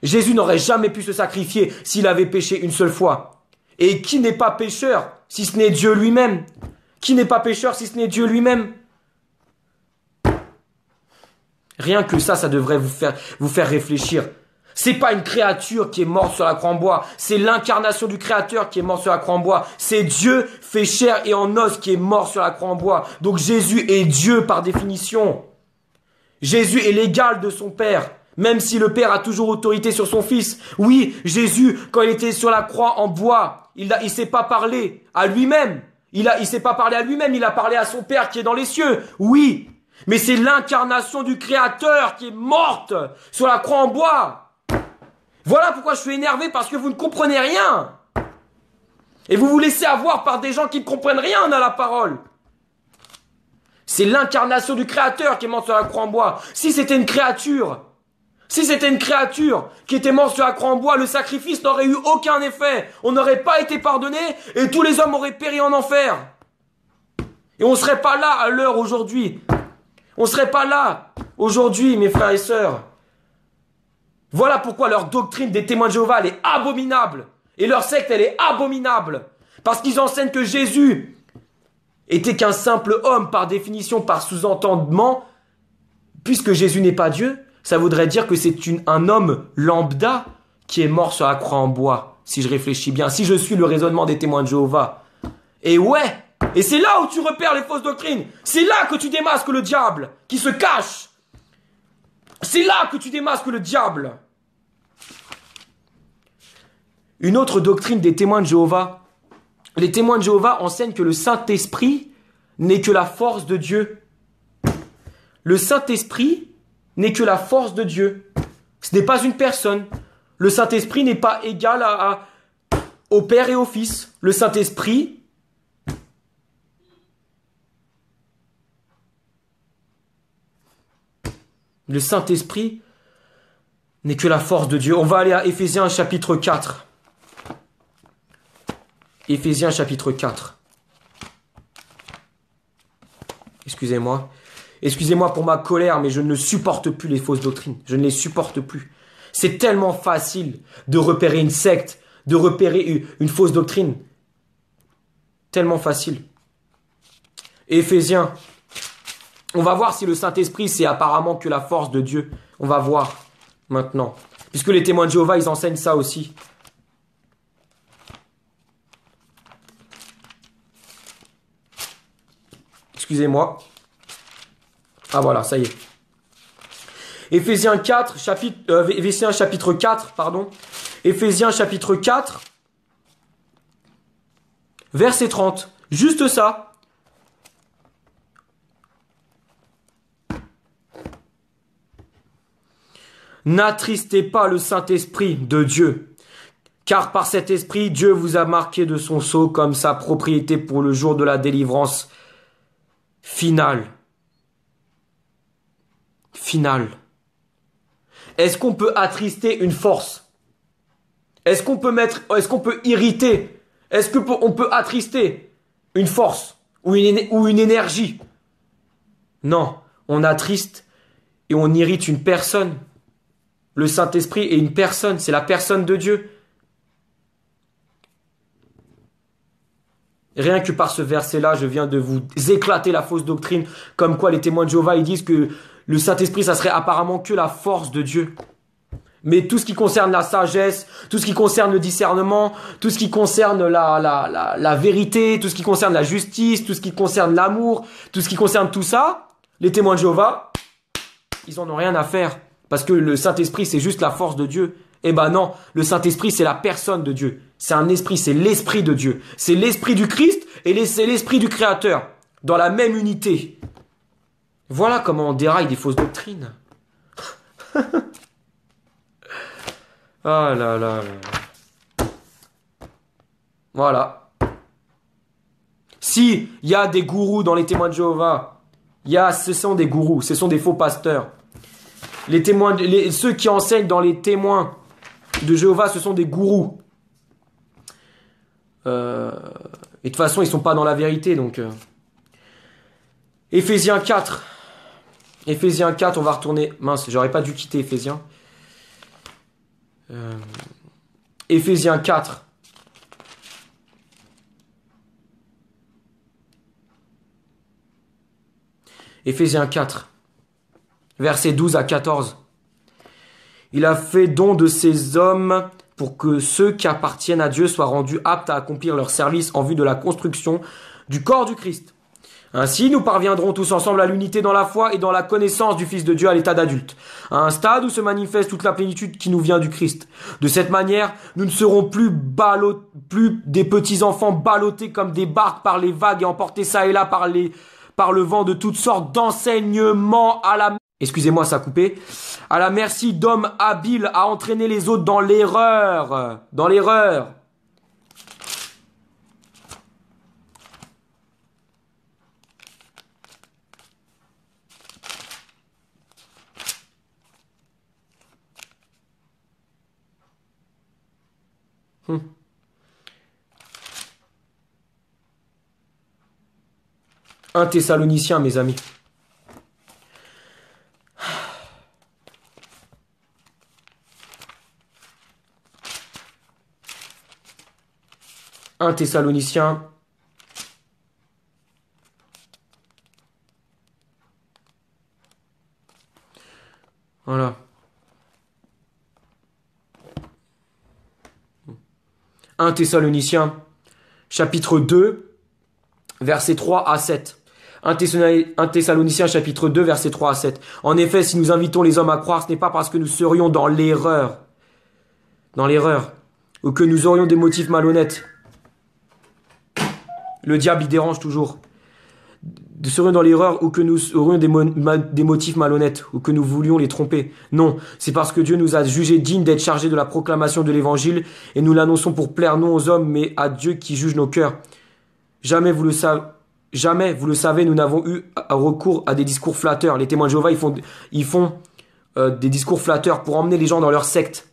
Jésus n'aurait jamais pu se sacrifier s'il avait péché une seule fois. Et qui n'est pas pécheur si ce n'est Dieu lui-même? Qui n'est pas pécheur si ce n'est Dieu lui-même? Rien que ça devrait vous faire réfléchir. C'est pas une créature qui est morte sur la croix en bois. C'est l'incarnation du Créateur qui est mort sur la croix en bois. C'est Dieu fait chair et en os qui est mort sur la croix en bois. Donc Jésus est Dieu par définition. Jésus est l'égal de son Père, même si le Père a toujours autorité sur son Fils. Oui, Jésus, quand il était sur la croix en bois, il s'est pas parlé à lui-même. Il s'est pas parlé à lui-même, il a parlé à son Père qui est dans les cieux. Oui, mais c'est l'incarnation du Créateur qui est morte sur la croix en bois. Voilà pourquoi je suis énervé, parce que vous ne comprenez rien. Et vous vous laissez avoir par des gens qui ne comprennent rien à la parole. C'est l'incarnation du Créateur qui est mort sur la croix en bois. Si c'était une créature qui était morte sur la croix en bois, le sacrifice n'aurait eu aucun effet. On n'aurait pas été pardonné et tous les hommes auraient péri en enfer. Et on ne serait pas là à l'heure aujourd'hui. On ne serait pas là aujourd'hui, mes frères et sœurs. Voilà pourquoi leur doctrine des témoins de Jéhovah, elle est abominable. Et leur secte, elle est abominable. Parce qu'ils enseignent que Jésus était qu'un simple homme par définition, par sous-entendement. Puisque Jésus n'est pas Dieu, ça voudrait dire que c'est un homme lambda qui est mort sur la croix en bois. Si je réfléchis bien, si je suis le raisonnement des témoins de Jéhovah. Et ouais, et c'est là où tu repères les fausses doctrines. C'est là que tu démasques le diable qui se cache. C'est là que tu démasques le diable. Une autre doctrine des témoins de Jéhovah. Les témoins de Jéhovah enseignent que le Saint-Esprit n'est que la force de Dieu. Le Saint-Esprit n'est que la force de Dieu. Ce n'est pas une personne. Le Saint-Esprit n'est pas égal au Père et au Fils. Le Saint-Esprit n'est que la force de Dieu. On va aller à Éphésiens chapitre 4. Éphésiens chapitre 4. Excusez-moi. Excusez-moi pour ma colère, mais je ne supporte plus les fausses doctrines. Je ne les supporte plus. C'est tellement facile de repérer une secte, de repérer une fausse doctrine. Tellement facile. Éphésiens. On va voir si le Saint-Esprit, c'est apparemment que la force de Dieu. On va voir maintenant. Puisque les témoins de Jéhovah, ils enseignent ça aussi. Excusez-moi. Ah voilà, ça y est. Éphésiens chapitre 4, pardon. Éphésiens chapitre 4, verset 30. Juste ça. N'attristez pas le Saint-Esprit de Dieu, car par cet esprit, Dieu vous a marqué de son sceau comme sa propriété pour le jour de la délivrance finale. Est-ce qu'on peut attrister une force? Est-ce qu'on peut irriter? Est-ce qu'on peut attrister une force ou une énergie? Non, on attriste et on irrite une personne. Le Saint-Esprit est une personne, c'est la personne de Dieu. Rien que par ce verset-là, je viens de vous éclater la fausse doctrine, comme quoi les témoins de Jéhovah, ils disent que le Saint-Esprit, ça serait apparemment que la force de Dieu. Mais tout ce qui concerne la sagesse, tout ce qui concerne le discernement, tout ce qui concerne la vérité, tout ce qui concerne la justice, tout ce qui concerne l'amour, tout ce qui concerne tout ça, les témoins de Jéhovah, ils en ont rien à faire. Parce que le Saint-Esprit, c'est juste la force de Dieu. Eh ben non, le Saint-Esprit, c'est la personne de Dieu. C'est un esprit, c'est l'esprit de Dieu. C'est l'esprit du Christ et c'est l'esprit du Créateur. Dans la même unité. Voilà comment on déraille des fausses doctrines. Ah là là là. Voilà. Si il y a des gourous dans les témoins de Jéhovah, ce sont des gourous, ce sont des faux pasteurs. Les témoins, ceux qui enseignent dans les témoins de Jéhovah, ce sont des gourous. Et de toute façon, ils sont pas dans la vérité, donc. Éphésiens 4. Éphésiens 4, on va retourner. Mince, j'aurais pas dû quitter Éphésiens. Éphésiens 4. Éphésiens 4. Versets 12 à 14. Il a fait don de ces hommes pour que ceux qui appartiennent à Dieu soient rendus aptes à accomplir leur service en vue de la construction du corps du Christ. Ainsi, nous parviendrons tous ensemble à l'unité dans la foi et dans la connaissance du Fils de Dieu à l'état d'adulte, à un stade où se manifeste toute la plénitude qui nous vient du Christ. De cette manière, nous ne serons plus des petits enfants ballottés comme des barques par les vagues et emportés ça et là par le vent de toutes sortes d'enseignements excusez-moi, ça a coupé. À la merci d'hommes habiles à entraîner les autres dans l'erreur. Dans l'erreur. Un Thessalonicien, mes amis. Un Thessalonicien. Voilà. 1 Thessaloniciens, chapitre 2, versets 3 à 7. 1 Thessaloniciens, chapitre 2, versets 3 à 7. En effet, si nous invitons les hommes à croire, ce n'est pas parce que nous serions dans l'erreur, ou que nous aurions des motifs malhonnêtes. Le diable, il dérange toujours. Nous serions dans l'erreur ou que nous aurions des motifs malhonnêtes ou que nous voulions les tromper. Non, c'est parce que Dieu nous a jugés dignes d'être chargés de la proclamation de l'évangile et nous l'annonçons pour plaire non aux hommes mais à Dieu qui juge nos cœurs. Jamais, vous le savez, nous n'avons eu recours à des discours flatteurs. Les témoins de Jéhovah, ils font des discours flatteurs pour emmener les gens dans leur secte.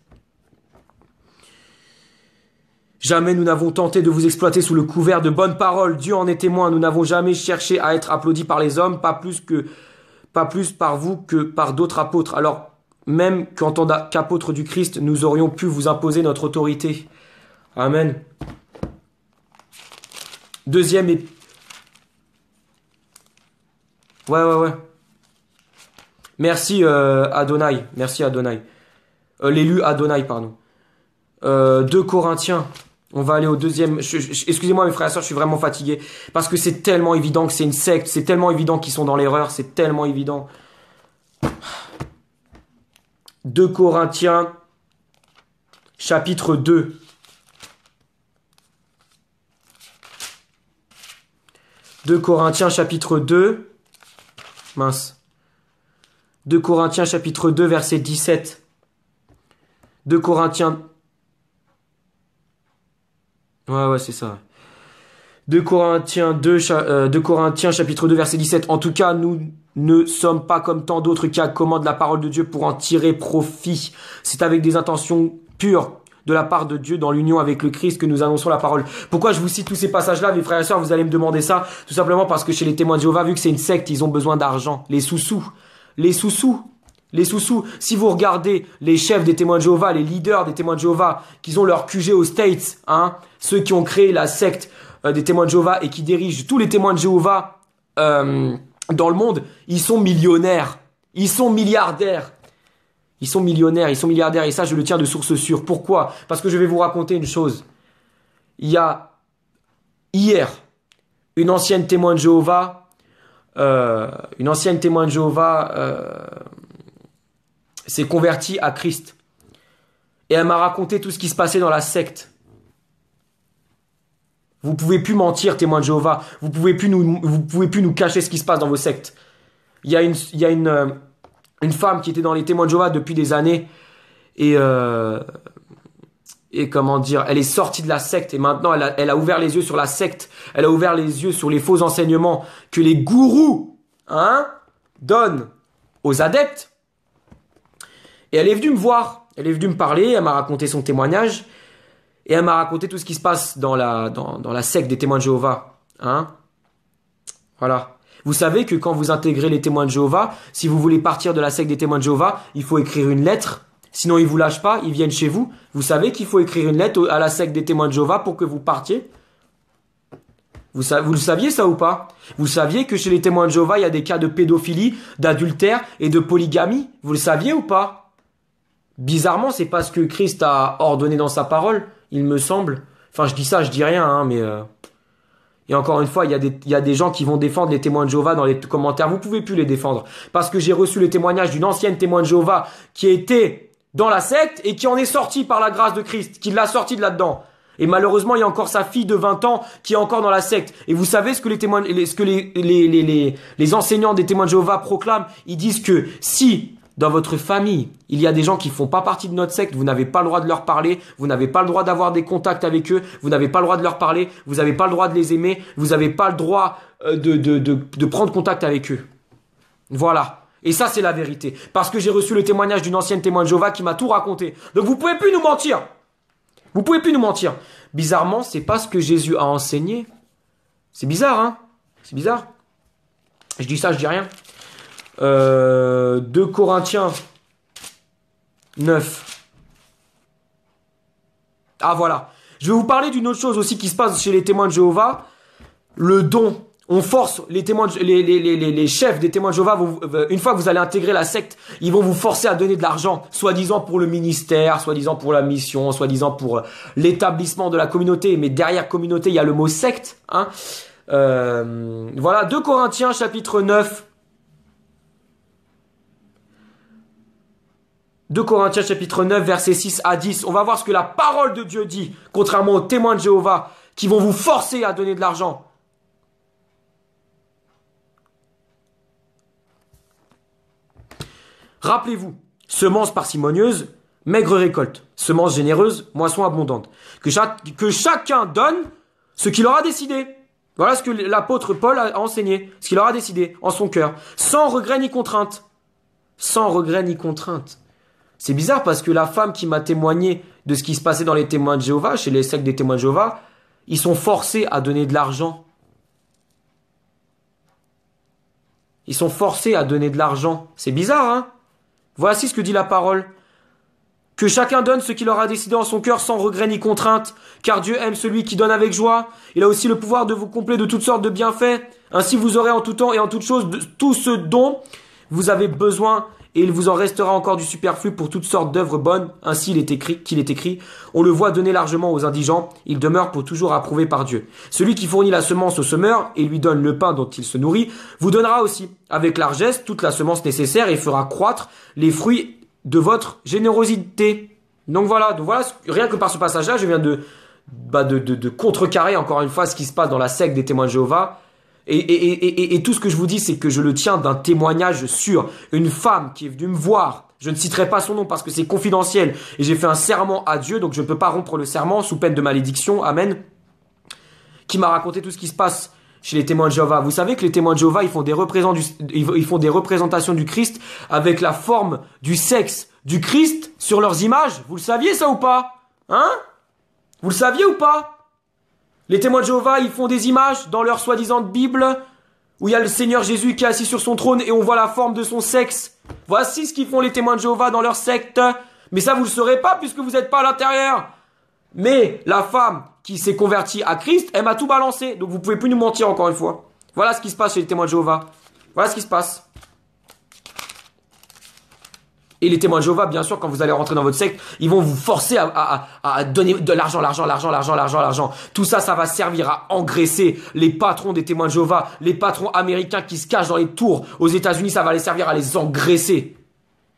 Jamais nous n'avons tenté de vous exploiter sous le couvert de bonnes paroles. Dieu en est témoin. Nous n'avons jamais cherché à être applaudis par les hommes, pas plus par vous que par d'autres apôtres. Alors, même qu'en tant qu'apôtres du Christ, nous aurions pu vous imposer notre autorité. Amen. Deuxième Ouais. Merci Adonai. Merci Adonai. L'élu Adonai, pardon. 2 Corinthiens. On va aller au deuxième. Excusez-moi mes frères et sœurs, je suis vraiment fatigué. Parce que c'est tellement évident que c'est une secte. C'est tellement évident qu'ils sont dans l'erreur. C'est tellement évident. 2 Corinthiens, chapitre 2. « 2 Corinthiens, chapitre 2. Mince. 2 Corinthiens, chapitre 2, verset 17. 2 Corinthiens... Ouais, c'est ça. 2 Corinthiens, chapitre 2, verset 17. En tout cas, nous ne sommes pas comme tant d'autres qui accommodent la parole de Dieu pour en tirer profit. C'est avec des intentions pures de la part de Dieu dans l'union avec le Christ que nous annonçons la parole. Pourquoi je vous cite tous ces passages-là, mes frères et sœurs? Vous allez me demander ça, tout simplement parce que chez les témoins de Jéhovah, vu que c'est une secte, ils ont besoin d'argent. Les sous-sous. Si vous regardez les chefs des témoins de Jéhovah, les leaders des témoins de Jéhovah, qui ont leur QG aux States, ceux qui ont créé la secte des témoins de Jéhovah et qui dirigent tous les témoins de Jéhovah dans le monde, ils sont millionnaires, ils sont milliardaires. Ils sont millionnaires, ils sont milliardaires, et ça je le tiens de source sûre. Pourquoi? Parce que je vais vous raconter une chose. Il y a hier une ancienne témoin de Jéhovah, s'est convertie à Christ. Et elle m'a raconté tout ce qui se passait dans la secte. Vous pouvez plus mentir, témoin de Jéhovah. Vous pouvez plus nous cacher ce qui se passe dans vos sectes. Il y a une femme qui était dans les témoins de Jéhovah depuis des années et comment dire, elle est sortie de la secte et maintenant elle a ouvert les yeux sur la secte, elle a ouvert les yeux sur les faux enseignements que les gourous donnent aux adeptes. Et elle est venue me voir, elle est venue me parler, elle m'a raconté son témoignage et elle m'a raconté tout ce qui se passe dans la secte des témoins de Jéhovah. Voilà. Vous savez que quand vous intégrez les témoins de Jéhovah, si vous voulez partir de la secte des témoins de Jéhovah, il faut écrire une lettre. Sinon, ils vous lâchent pas, ils viennent chez vous. Vous savez qu'il faut écrire une lettre à la secte des témoins de Jéhovah pour que vous partiez. Vous le saviez ça ou pas? Vous saviez que chez les témoins de Jéhovah, il y a des cas de pédophilie, d'adultère et de polygamie? Vous le saviez ou pas? Bizarrement, c'est pas ce que Christ a ordonné dans sa parole, il me semble. Enfin, je dis ça, je dis rien, mais... Et encore une fois, il y a des gens qui vont défendre les témoins de Jéhovah dans les commentaires. Vous pouvez plus les défendre. Parce que j'ai reçu le témoignage d'une ancienne témoin de Jéhovah qui était dans la secte et qui en est sortie par la grâce de Christ, qui l'a sortie de là-dedans. Et malheureusement, il y a encore sa fille de 20 ans qui est encore dans la secte. Et vous savez ce que les enseignants des témoins de Jéhovah proclament? Ils disent que si dans votre famille, il y a des gens qui font pas partie de notre secte, vous n'avez pas le droit de leur parler, vous n'avez pas le droit d'avoir des contacts avec eux, vous n'avez pas le droit de leur parler, vous n'avez pas le droit de les aimer, vous n'avez pas le droit de prendre contact avec eux. Voilà. Et ça, c'est la vérité. Parce que j'ai reçu le témoignage d'une ancienne témoin de Jéhovah qui m'a tout raconté. Donc vous pouvez plus nous mentir. Vous pouvez plus nous mentir. Bizarrement, c'est pas ce que Jésus a enseigné. C'est bizarre, C'est bizarre. Je dis ça, je dis rien. 2 Corinthiens 9. Ah voilà. Je vais vous parler d'une autre chose aussi qui se passe chez les témoins de Jéhovah. Le don. On force les témoins, les chefs des témoins de Jéhovah, une fois que vous allez intégrer la secte, ils vont vous forcer à donner de l'argent, soi-disant pour le ministère, soi-disant pour la mission, soi-disant pour l'établissement de la communauté. Mais derrière communauté, il y a le mot secte. Voilà, 2 Corinthiens chapitre 9. 2 Corinthiens chapitre 9 versets 6 à 10. On va voir ce que la parole de Dieu dit, contrairement aux témoins de Jéhovah qui vont vous forcer à donner de l'argent. Rappelez-vous, semence parcimonieuse, maigre récolte. Semence généreuse, moisson abondante. Que chacun donne ce qu'il aura décidé. Voilà ce que l'apôtre Paul a enseigné, ce qu'il aura décidé en son cœur, sans regret ni contrainte. Sans regret ni contrainte. C'est bizarre parce que la femme qui m'a témoigné de ce qui se passait dans les témoins de Jéhovah, chez les sectes des témoins de Jéhovah, ils sont forcés à donner de l'argent. Ils sont forcés à donner de l'argent. C'est bizarre, Voici ce que dit la parole. Que chacun donne ce qu'il aura décidé en son cœur sans regret ni contrainte, car Dieu aime celui qui donne avec joie. Il a aussi le pouvoir de vous combler de toutes sortes de bienfaits. Ainsi vous aurez en tout temps et en toute chose tout ce dont vous avez besoin, et il vous en restera encore du superflu pour toutes sortes d'œuvres bonnes. Ainsi qu'il est écrit, on le voit donner largement aux indigents, il demeure pour toujours approuvé par Dieu. Celui qui fournit la semence au semeur et lui donne le pain dont il se nourrit, vous donnera aussi, avec largesse, toute la semence nécessaire et fera croître les fruits de votre générosité. Donc voilà, rien que par ce passage-là, je viens de contrecarrer encore une fois ce qui se passe dans la secte des témoins de Jéhovah. Et tout ce que je vous dis, c'est que je le tiens d'un témoignage sûr. Une femme qui est venue me voir, je ne citerai pas son nom parce que c'est confidentiel, et j'ai fait un serment à Dieu, donc je ne peux pas rompre le serment sous peine de malédiction, amen, qui m'a raconté tout ce qui se passe chez les témoins de Jéhovah. Vous savez que les témoins de Jéhovah, ils font des représentations du Christ avec la forme du sexe du Christ sur leurs images. Vous le saviez ça ou pas? Vous le saviez ou pas? Les témoins de Jéhovah, ils font des images dans leur soi-disant Bible où il y a le Seigneur Jésus qui est assis sur son trône et on voit la forme de son sexe. Voici ce qu'ils font les témoins de Jéhovah dans leur secte. Mais ça, vous le saurez pas puisque vous n'êtes pas à l'intérieur. Mais la femme qui s'est convertie à Christ, elle m'a tout balancé. Donc vous pouvez plus nous mentir encore une fois. Voilà ce qui se passe chez les témoins de Jéhovah. Voilà ce qui se passe. Et les témoins de Jéhovah, bien sûr, quand vous allez rentrer dans votre secte, ils vont vous forcer à donner de l'argent. Tout ça, ça va servir à engraisser les patrons des témoins de Jéhovah, les patrons américains qui se cachent dans les tours aux États-Unis, ça va les servir à les engraisser.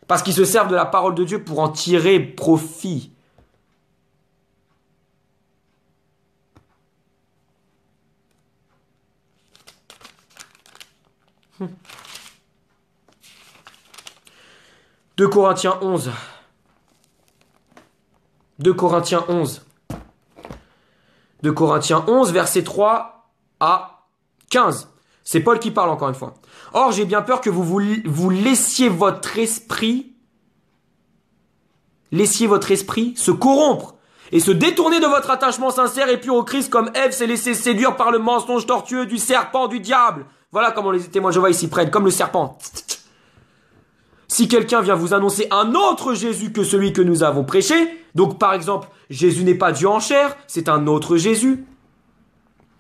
Parce qu'ils se servent de la parole de Dieu pour en tirer profit. « 2 Corinthiens 11. 2 Corinthiens 11. 2 Corinthiens 11, versets 3 à 15. C'est Paul qui parle encore une fois. « Or, j'ai bien peur que vous laissiez votre esprit se corrompre et se détourner de votre attachement sincère et pur au Christ comme Ève s'est laissée séduire par le mensonge tortueux du serpent, du diable. » Voilà comment les témoins de Jéhovah s'y prennent, comme le serpent. Si quelqu'un vient vous annoncer un autre Jésus que celui que nous avons prêché, donc par exemple, Jésus n'est pas Dieu en chair, c'est un autre Jésus.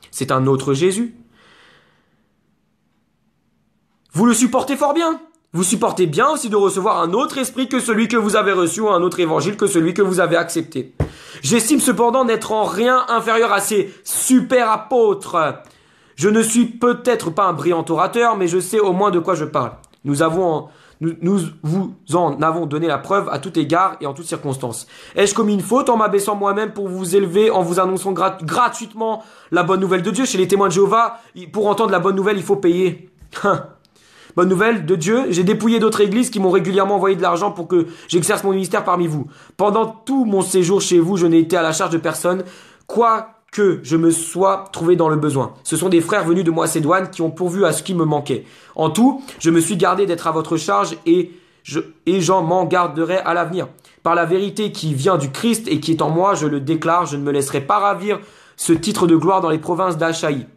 C'est un autre Jésus. Vous le supportez fort bien. Vous supportez bien aussi de recevoir un autre esprit que celui que vous avez reçu ou un autre évangile que celui que vous avez accepté. J'estime cependant n'être en rien inférieur à ces super apôtres. Je ne suis peut-être pas un brillant orateur, mais je sais au moins de quoi je parle. Nous vous en avons donné la preuve à tout égard et en toutes circonstances. Ai-je commis une faute en m'abaissant moi-même pour vous élever, en vous annonçant gratuitement la bonne nouvelle de Dieu? Chez les témoins de Jéhovah, pour entendre la bonne nouvelle, il faut payer. Bonne nouvelle de Dieu, j'ai dépouillé d'autres églises qui m'ont régulièrement envoyé de l'argent pour que j'exerce mon ministère parmi vous. Pendant tout mon séjour chez vous, je n'ai été à la charge de personne, quoique je me sois trouvé dans le besoin. Ce sont des frères venus de Macédoine qui ont pourvu à ce qui me manquait. En tout, je me suis gardé d'être à votre charge et j'en m'en garderai à l'avenir. Par la vérité qui vient du Christ et qui est en moi, je le déclare, je ne me laisserai pas ravir ce titre de gloire dans les provinces d'Achaïe.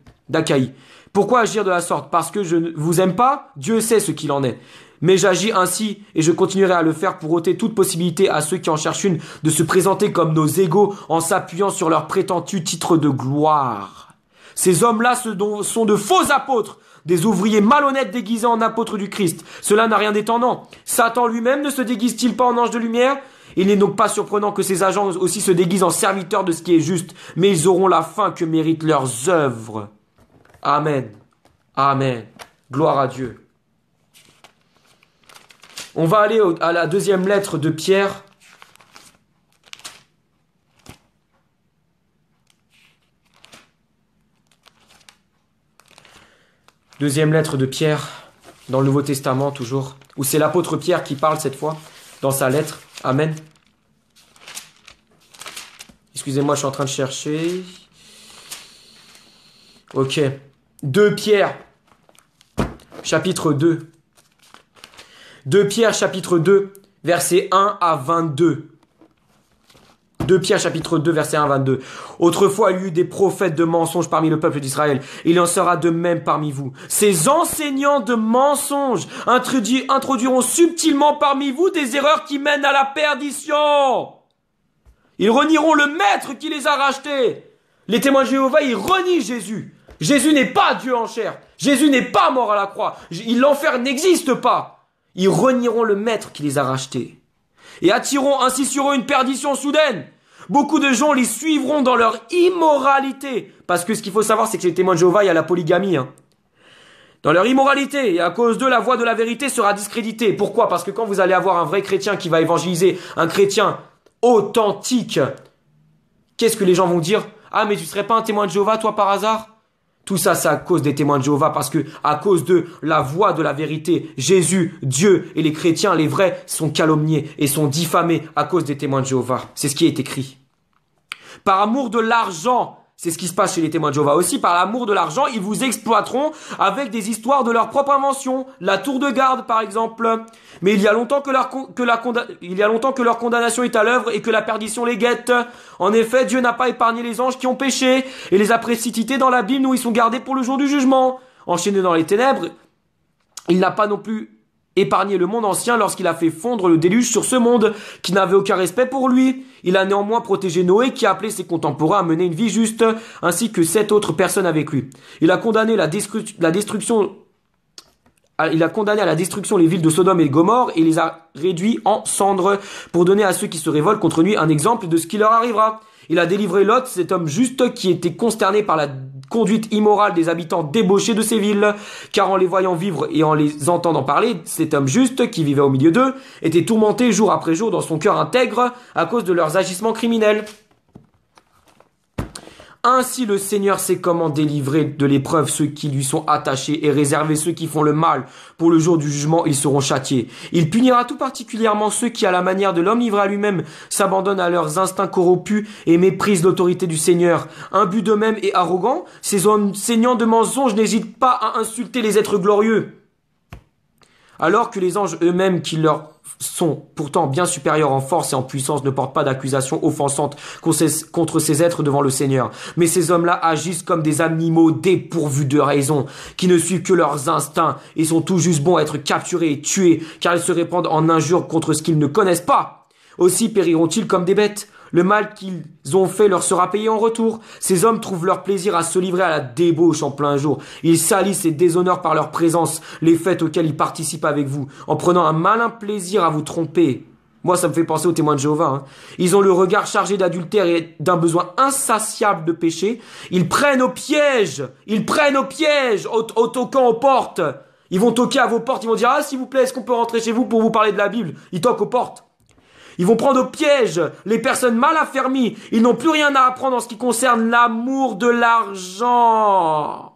Pourquoi agir de la sorte? Parce que je ne vous aime pas? Dieu sait ce qu'il en est. Mais j'agis ainsi et je continuerai à le faire pour ôter toute possibilité à ceux qui en cherchent une de se présenter comme nos égaux en s'appuyant sur leur prétendu titre de gloire. Ces hommes-là sont de faux apôtres, des ouvriers malhonnêtes déguisés en apôtres du Christ. Cela n'a rien d'étonnant. Satan lui-même ne se déguise-t-il pas en ange de lumière? Il n'est donc pas surprenant que ces agents aussi se déguisent en serviteurs de ce qui est juste, mais ils auront la fin que méritent leurs œuvres. Amen. Amen. Gloire à Dieu. On va aller à la deuxième lettre de Pierre. Deuxième lettre de Pierre, dans le Nouveau Testament toujours, où c'est l'apôtre Pierre qui parle cette fois, dans sa lettre. Amen. Excusez-moi, je suis en train de chercher. Ok. 2 Pierre, chapitre 2. 2 Pierre, chapitre 2, versets 1 à 22. 2 Pierre, chapitre 2, versets 1 à 22. Autrefois, il y eut des prophètes de mensonges parmi le peuple d'Israël. Il en sera de même parmi vous. Ces enseignants de mensonges introduiront subtilement parmi vous des erreurs qui mènent à la perdition. Ils renieront le maître qui les a rachetés. Les témoins de Jéhovah, ils renient Jésus. Jésus n'est pas Dieu en chair. Jésus n'est pas mort à la croix. L'enfer n'existe pas. Ils renieront le maître qui les a rachetés. Et attireront ainsi sur eux une perdition soudaine. Beaucoup de gens les suivront dans leur immoralité. Parce que ce qu'il faut savoir, c'est que chez les témoins de Jéhovah, il y a la polygamie. Dans leur immoralité. Et à cause d'eux, la voix de la vérité sera discréditée. Pourquoi? Parce que quand vous allez avoir un vrai chrétien qui va évangéliser, un chrétien authentique, qu'est-ce que les gens vont dire? Ah, mais tu serais pas un témoin de Jéhovah, toi, par hasard? Tout ça, c'est à cause des témoins de Jéhovah, parce que à cause de la voix de la vérité, Jésus, Dieu et les chrétiens, les vrais, sont calomniés et sont diffamés à cause des témoins de Jéhovah. C'est ce qui est écrit. Par amour de l'argent, c'est ce qui se passe chez les témoins de Jéhovah aussi, par l'amour de l'argent, ils vous exploiteront avec des histoires de leur propre invention. La tour de garde, par exemple. Mais il y a longtemps que leur condamnation est à l'œuvre et que la perdition les guette. En effet, Dieu n'a pas épargné les anges qui ont péché et les a précipités dans l'abîme où ils sont gardés pour le jour du jugement. Enchaînés dans les ténèbres, il n'a pas non plus épargné le monde ancien lorsqu'il a fait fondre le déluge sur ce monde qui n'avait aucun respect pour lui. Il a néanmoins protégé Noé qui a appelé ses contemporains à mener une vie juste, ainsi que 7 autres personnes avec lui. Il a condamné à la destruction les villes de Sodome et de Gomorrhe et les a réduits en cendres pour donner à ceux qui se révoltent contre lui un exemple de ce qui leur arrivera. Il a délivré Lot, cet homme juste qui était consterné par la conduite immorale des habitants débauchés de ces villes, car en les voyant vivre et en les entendant parler, cet homme juste qui vivait au milieu d'eux était tourmenté jour après jour dans son cœur intègre à cause de leurs agissements criminels. Ainsi le Seigneur sait comment délivrer de l'épreuve ceux qui lui sont attachés et réserver ceux qui font le mal. Pour le jour du jugement, ils seront châtiés. Il punira tout particulièrement ceux qui, à la manière de l'homme livré à lui-même, s'abandonnent à leurs instincts corrompus et méprisent l'autorité du Seigneur. Imbus d'eux-mêmes et arrogants, ces enseignants de mensonges n'hésitent pas à insulter les êtres glorieux. Alors que les anges eux-mêmes qui leur sont pourtant bien supérieurs en force et en puissance ne portent pas d'accusations offensantes contre ces êtres devant le Seigneur. Mais ces hommes-là agissent comme des animaux dépourvus de raison, qui ne suivent que leurs instincts et sont tout juste bons à être capturés et tués, car ils se répandent en injures contre ce qu'ils ne connaissent pas. Aussi périront-ils comme des bêtes. Le mal qu'ils ont fait leur sera payé en retour. Ces hommes trouvent leur plaisir à se livrer à la débauche en plein jour. Ils salissent et déshonorent par leur présence les fêtes auxquelles ils participent avec vous, en prenant un malin plaisir à vous tromper. Moi, ça me fait penser aux témoins de Jéhovah. Ils ont le regard chargé d'adultère et d'un besoin insatiable de péché. Ils prennent au piège. Au toquant aux portes. Ils vont toquer à vos portes. Ils vont dire, ah, s'il vous plaît, est-ce qu'on peut rentrer chez vous pour vous parler de la Bible? Ils toquent aux portes. Ils vont prendre au piège les personnes mal affermies. Ils n'ont plus rien à apprendre en ce qui concerne l'amour de l'argent.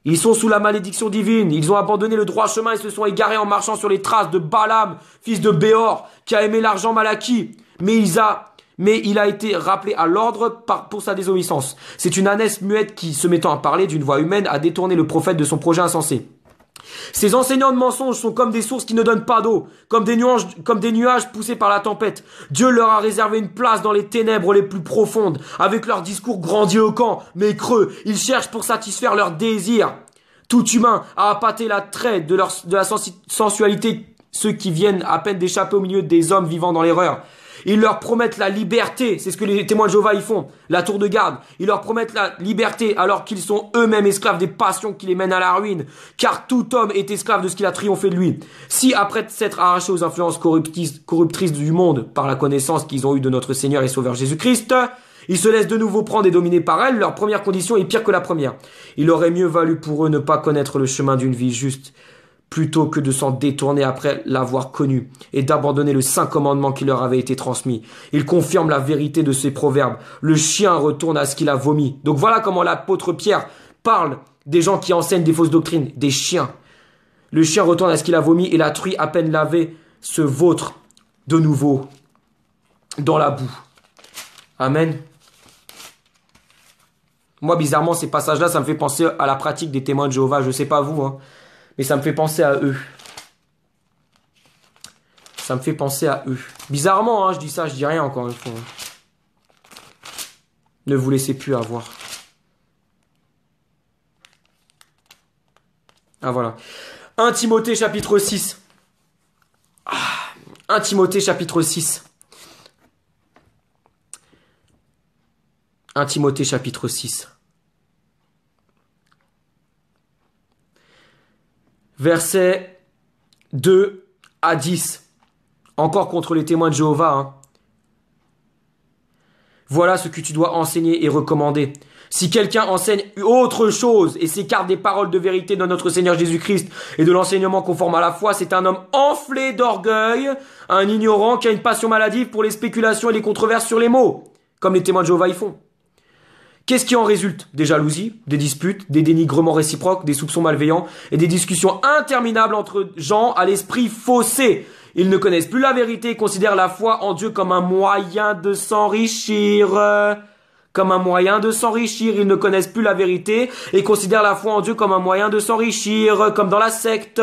Ils sont sous la malédiction divine. Ils ont abandonné le droit chemin et se sont égarés en marchant sur les traces de Balaam, fils de Béor, qui a aimé l'argent mal acquis. Mais il a été rappelé à l'ordre pour sa désobéissance. C'est une ânesse muette qui, se mettant à parler d'une voix humaine, a détourné le prophète de son projet insensé. Ces enseignants de mensonges sont comme des sources qui ne donnent pas d'eau, comme des nuages poussés par la tempête. Dieu leur a réservé une place dans les ténèbres les plus profondes. Avec leurs discours grandiloquents, mais creux, ils cherchent pour satisfaire leurs désirs. Tout humain a appâté l'attrait de la sensualité, ceux qui viennent à peine d'échapper au milieu des hommes vivant dans l'erreur. Ils leur promettent la liberté, c'est ce que les témoins de Jéhovah y font, la tour de garde. Ils leur promettent la liberté alors qu'ils sont eux-mêmes esclaves des passions qui les mènent à la ruine. Car tout homme est esclave de ce qu'il a triomphé de lui. Si après s'être arrachés aux influences corruptrices du monde par la connaissance qu'ils ont eue de notre Seigneur et Sauveur Jésus-Christ, ils se laissent de nouveau prendre et dominer par elles, leur première condition est pire que la première. Il aurait mieux valu pour eux ne pas connaître le chemin d'une vie juste, plutôt que de s'en détourner après l'avoir connu et d'abandonner le saint commandement qui leur avait été transmis. Il confirme la vérité de ces proverbes. Le chien retourne à ce qu'il a vomi. Donc voilà comment l'apôtre Pierre parle des gens qui enseignent des fausses doctrines, des chiens. Le chien retourne à ce qu'il a vomi et la truie à peine lavée se vautre de nouveau dans la boue. Amen. Moi, bizarrement, ces passages-là, ça me fait penser à la pratique des témoins de Jéhovah. Je sais pas vous, hein. Mais ça me fait penser à eux. Ça me fait penser à eux. Bizarrement, hein, je dis ça, je dis rien encore une fois. Ne vous laissez plus avoir. Ah voilà. 1 Timothée chapitre 6. 1 Timothée chapitre 6. 1 Timothée chapitre 6. Versets 2 à 10. Encore contre les témoins de Jéhovah. Hein. Voilà ce que tu dois enseigner et recommander. Si quelqu'un enseigne autre chose et s'écarte des paroles de vérité de notre Seigneur Jésus-Christ et de l'enseignement conforme à la foi, c'est un homme enflé d'orgueil, un ignorant qui a une passion maladive pour les spéculations et les controverses sur les mots, comme les témoins de Jéhovah y font. Qu'est-ce qui en résulte? Des jalousies, des disputes, des dénigrements réciproques, des soupçons malveillants et des discussions interminables entre gens à l'esprit faussé. Ils ne connaissent plus la vérité et considèrent la foi en Dieu comme un moyen de s'enrichir. Comme un moyen de s'enrichir. Ils ne connaissent plus la vérité et considèrent la foi en Dieu comme un moyen de s'enrichir, comme dans la secte.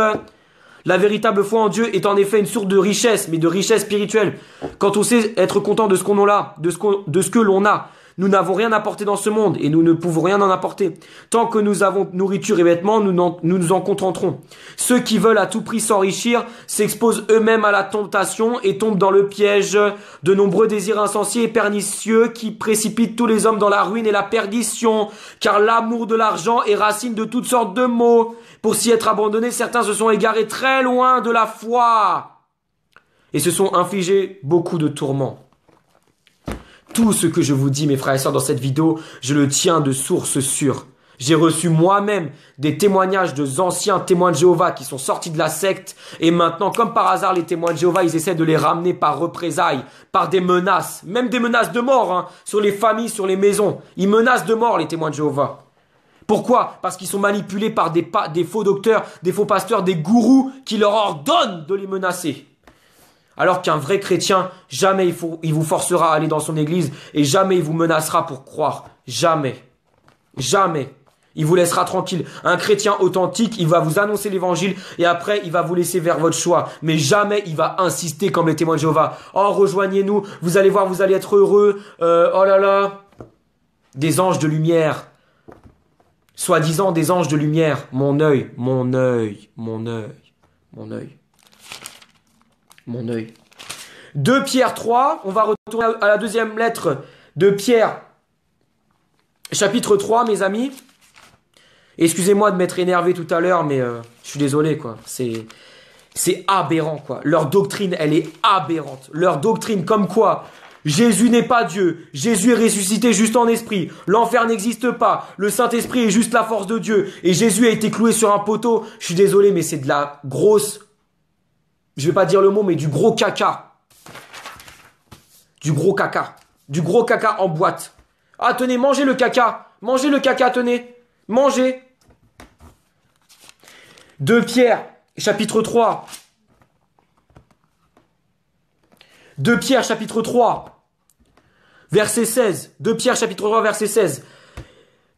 La véritable foi en Dieu est en effet une source de richesse, mais de richesse spirituelle. Quand on sait être content de ce qu'on a, de ce que l'on a, Nous n'avons rien apporté dans ce monde et nous ne pouvons rien en apporter. Tant que nous avons nourriture et vêtements, nous nous en contenterons. Ceux qui veulent à tout prix s'enrichir s'exposent eux-mêmes à la tentation et tombent dans le piège de nombreux désirs insensés et pernicieux qui précipitent tous les hommes dans la ruine et la perdition. Car l'amour de l'argent est racine de toutes sortes de maux. Pour s'y être abandonnés, certains se sont égarés très loin de la foi et se sont infligés beaucoup de tourments. Tout ce que je vous dis, mes frères et sœurs, dans cette vidéo, je le tiens de sources sûres. J'ai reçu moi-même des témoignages d'anciens témoins de Jéhovah qui sont sortis de la secte. Et maintenant, comme par hasard, les témoins de Jéhovah, ils essaient de les ramener par représailles, par des menaces, même des menaces de mort, hein, sur les familles, sur les maisons. Ils menacent de mort, les témoins de Jéhovah. Pourquoi? Parce qu'ils sont manipulés par des faux docteurs, des faux pasteurs, des gourous qui leur ordonnent de les menacer. Alors qu'un vrai chrétien, jamais il vous forcera à aller dans son église et jamais il vous menacera pour croire. Jamais. Jamais. Il vous laissera tranquille. Un chrétien authentique, il va vous annoncer l'évangile et après, il va vous laisser vers votre choix. Mais jamais il va insister comme les témoins de Jéhovah. Oh, rejoignez-nous, vous allez voir, vous allez être heureux. Oh là là. Des anges de lumière. Soi-disant des anges de lumière. Mon œil, mon œil, mon œil, mon œil. Mon œil. 2 Pierre 3, on va retourner à la deuxième lettre de Pierre, chapitre 3, mes amis. Excusez-moi de m'être énervé tout à l'heure, mais je suis désolé, quoi. C'est aberrant, quoi. Leur doctrine, elle est aberrante. Leur doctrine, comme quoi Jésus n'est pas Dieu, Jésus est ressuscité juste en esprit, l'enfer n'existe pas, le Saint-Esprit est juste la force de Dieu, et Jésus a été cloué sur un poteau. Je suis désolé, mais c'est de la grosse... Je vais pas dire le mot, mais du gros caca. Du gros caca. Du gros caca en boîte. Ah, tenez, mangez le caca. Mangez le caca, tenez. Mangez. 2 Pierre, chapitre 3. 2 Pierre, chapitre 3. Verset 16. 2 Pierre, chapitre 3, verset 16.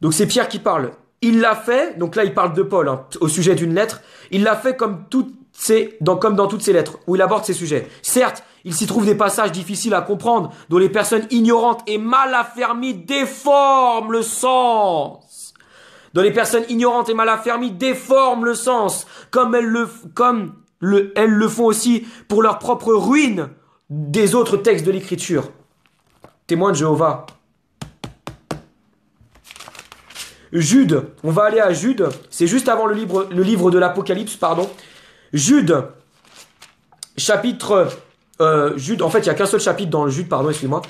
Donc c'est Pierre qui parle. Il l'a fait, donc là il parle de Paul, hein, au sujet d'une lettre. Il l'a fait comme dans toutes ses lettres, où il aborde ces sujets. Certes, il s'y trouve des passages difficiles à comprendre, dont les personnes ignorantes et mal affermies déforment le sens. Dont les personnes ignorantes et mal affermies déforment le sens, comme elles le font aussi pour leur propre ruine des autres textes de l'Écriture. Témoin de Jéhovah. Jude, on va aller à Jude, c'est juste avant le livre de l'Apocalypse, pardon. Jude, chapitre... Jude, en fait, il n'y a qu'un seul chapitre dans le Jude, pardon, excusez-moi.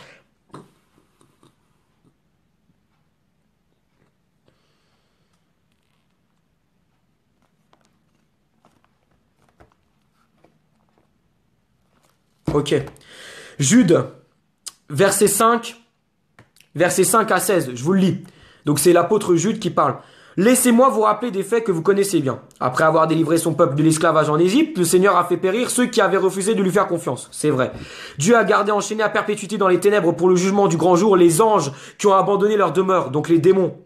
Ok. Jude, verset 5 à 16, je vous le lis. Donc c'est l'apôtre Jude qui parle. Laissez-moi vous rappeler des faits que vous connaissez bien. Après avoir délivré son peuple de l'esclavage en Égypte, le Seigneur a fait périr ceux qui avaient refusé de lui faire confiance. C'est vrai. Dieu a gardé enchaînés à perpétuité dans les ténèbres pour le jugement du grand jour les anges qui ont abandonné leur demeure, donc les démons.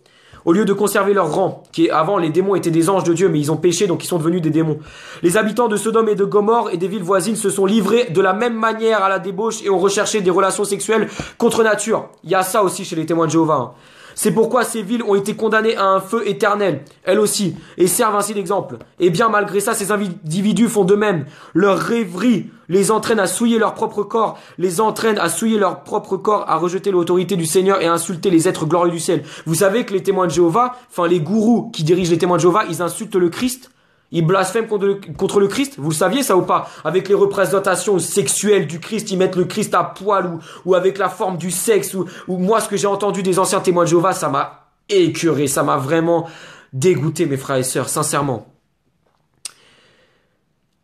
Au lieu de conserver leur rang, qui avant les démons étaient des anges de Dieu, mais ils ont péché, donc ils sont devenus des démons. Les habitants de Sodome et de Gomorrhe et des villes voisines se sont livrés de la même manière à la débauche et ont recherché des relations sexuelles contre nature. Il y a ça aussi chez les témoins de Jéhovah, hein. C'est pourquoi ces villes ont été condamnées à un feu éternel, elles aussi, et servent ainsi d'exemple. Et bien malgré ça, ces individus font de même. Leur rêverie les entraîne à souiller leur propre corps, à rejeter l'autorité du Seigneur et à insulter les êtres glorieux du ciel. Vous savez que les témoins de Jéhovah, enfin les gourous qui dirigent les témoins de Jéhovah, ils insultent le Christ. Ils blasphèment contre le Christ. Vous le saviez ça ou pas? Avec les représentations sexuelles du Christ, ils mettent le Christ à poil ou avec la forme du sexe. Ou moi, ce que j'ai entendu des anciens témoins de Jéhovah, ça m'a écœuré. Ça m'a vraiment dégoûté, mes frères et sœurs, sincèrement.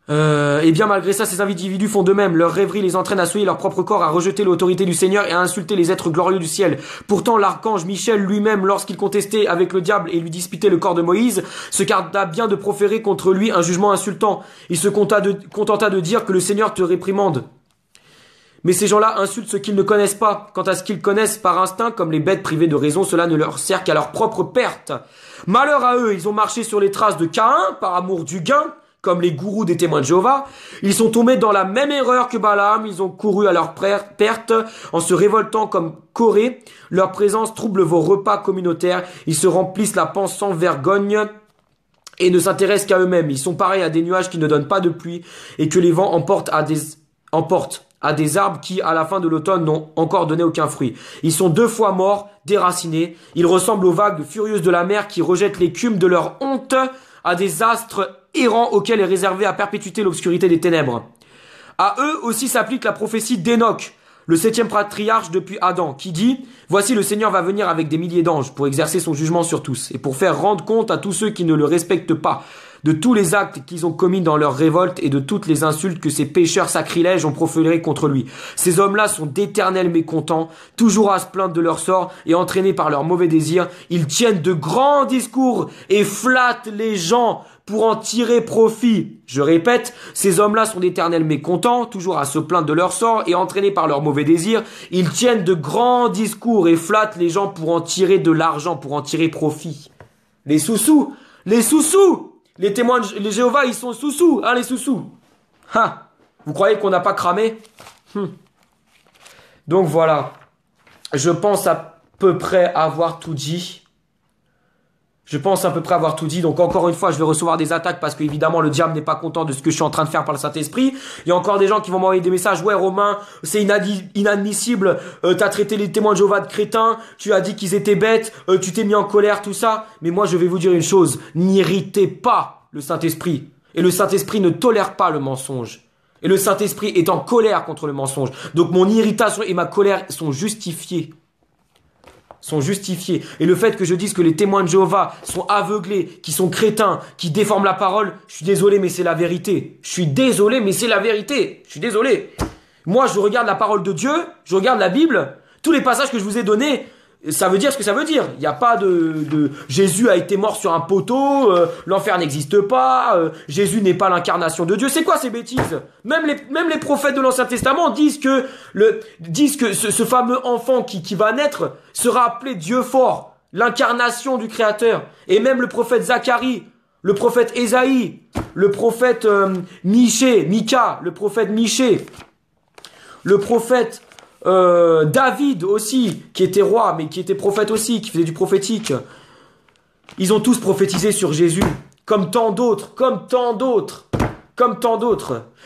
Et bien malgré ça, ces individus font de même. Leur rêverie les entraîne à souiller leur propre corps, à rejeter l'autorité du Seigneur et à insulter les êtres glorieux du ciel. Pourtant, l'archange Michel lui-même, lorsqu'il contestait avec le diable et lui disputait le corps de Moïse, se garda bien de proférer contre lui un jugement insultant. Il se contenta de dire que le Seigneur te réprimande. Mais ces gens-là insultent ce qu'ils ne connaissent pas. Quant à ce qu'ils connaissent par instinct, comme les bêtes privées de raison, cela ne leur sert qu'à leur propre perte. Malheur à eux, ils ont marché sur les traces de Caïn par amour du gain, comme les gourous des témoins de Jéhovah. Ils sont tombés dans la même erreur que Balaam, ils ont couru à leur perte en se révoltant comme Corée. Leur présence trouble vos repas communautaires, ils se remplissent la panse sans vergogne et ne s'intéressent qu'à eux-mêmes. Ils sont pareils à des nuages qui ne donnent pas de pluie et que les vents emportent à des arbres qui, à la fin de l'automne, n'ont encore donné aucun fruit. Ils sont 2 fois morts, déracinés. Ils ressemblent aux vagues furieuses de la mer qui rejettent l'écume de leur honte à des astres errants auxquels est réservé à perpétuité l'obscurité des ténèbres. À eux aussi s'applique la prophétie d'Enoch, le 7e patriarche depuis Adam, qui dit « Voici le Seigneur va venir avec des milliers d'anges pour exercer son jugement sur tous et pour faire rendre compte à tous ceux qui ne le respectent pas de tous les actes qu'ils ont commis dans leur révolte et de toutes les insultes que ces pécheurs sacrilèges ont proférées contre lui. Ces hommes-là sont d'éternels mécontents, toujours à se plaindre de leur sort et entraînés par leurs mauvais désirs. Ils tiennent de grands discours et flattent les gens pour en tirer profit. Je répète, ces hommes-là sont d'éternels mécontents, toujours à se plaindre de leur sort et entraînés par leurs mauvais désirs. Ils tiennent de grands discours et flattent les gens pour en tirer de l'argent, pour en tirer profit. Les sous-sous, les témoins, les Jéhovah, ils sont sous-sous, hein, les sous-sous. Ha, vous croyez qu'on n'a pas cramé? Donc voilà, je pense à peu près avoir tout dit. Donc encore une fois, je vais recevoir des attaques parce qu'évidemment, le diable n'est pas content de ce que je suis en train de faire par le Saint-Esprit. Il y a encore des gens qui vont m'envoyer des messages. Ouais, Romain, c'est inadmissible. T'as traité les témoins de Jéhovah de crétins. Tu as dit qu'ils étaient bêtes. Tu t'es mis en colère, tout ça. Mais moi, je vais vous dire une chose. N'irritez pas le Saint-Esprit. Et le Saint-Esprit ne tolère pas le mensonge. Et le Saint-Esprit est en colère contre le mensonge. Donc mon irritation et ma colère sont justifiées. Et le fait que je dise que les témoins de Jéhovah sont aveuglés, qui sont crétins, qui déforment la parole, je suis désolé, mais c'est la vérité. Je suis désolé. Moi, je regarde la parole de Dieu, je regarde la Bible, tous les passages que je vous ai donnés, ça veut dire ce que ça veut dire. Il n'y a pas de Jésus a été mort sur un poteau, l'enfer n'existe pas, Jésus n'est pas l'incarnation de Dieu. C'est quoi ces bêtises? Même les prophètes de l'Ancien Testament disent que ce fameux enfant qui va naître sera appelé Dieu fort, l'incarnation du Créateur. Et même le prophète Zacharie, le prophète Ésaïe, le prophète Mika, le prophète Michée, le prophète David aussi, qui était roi, mais qui était prophète aussi, qui faisait du prophétique. Ils ont tous prophétisé sur Jésus, comme tant d'autres.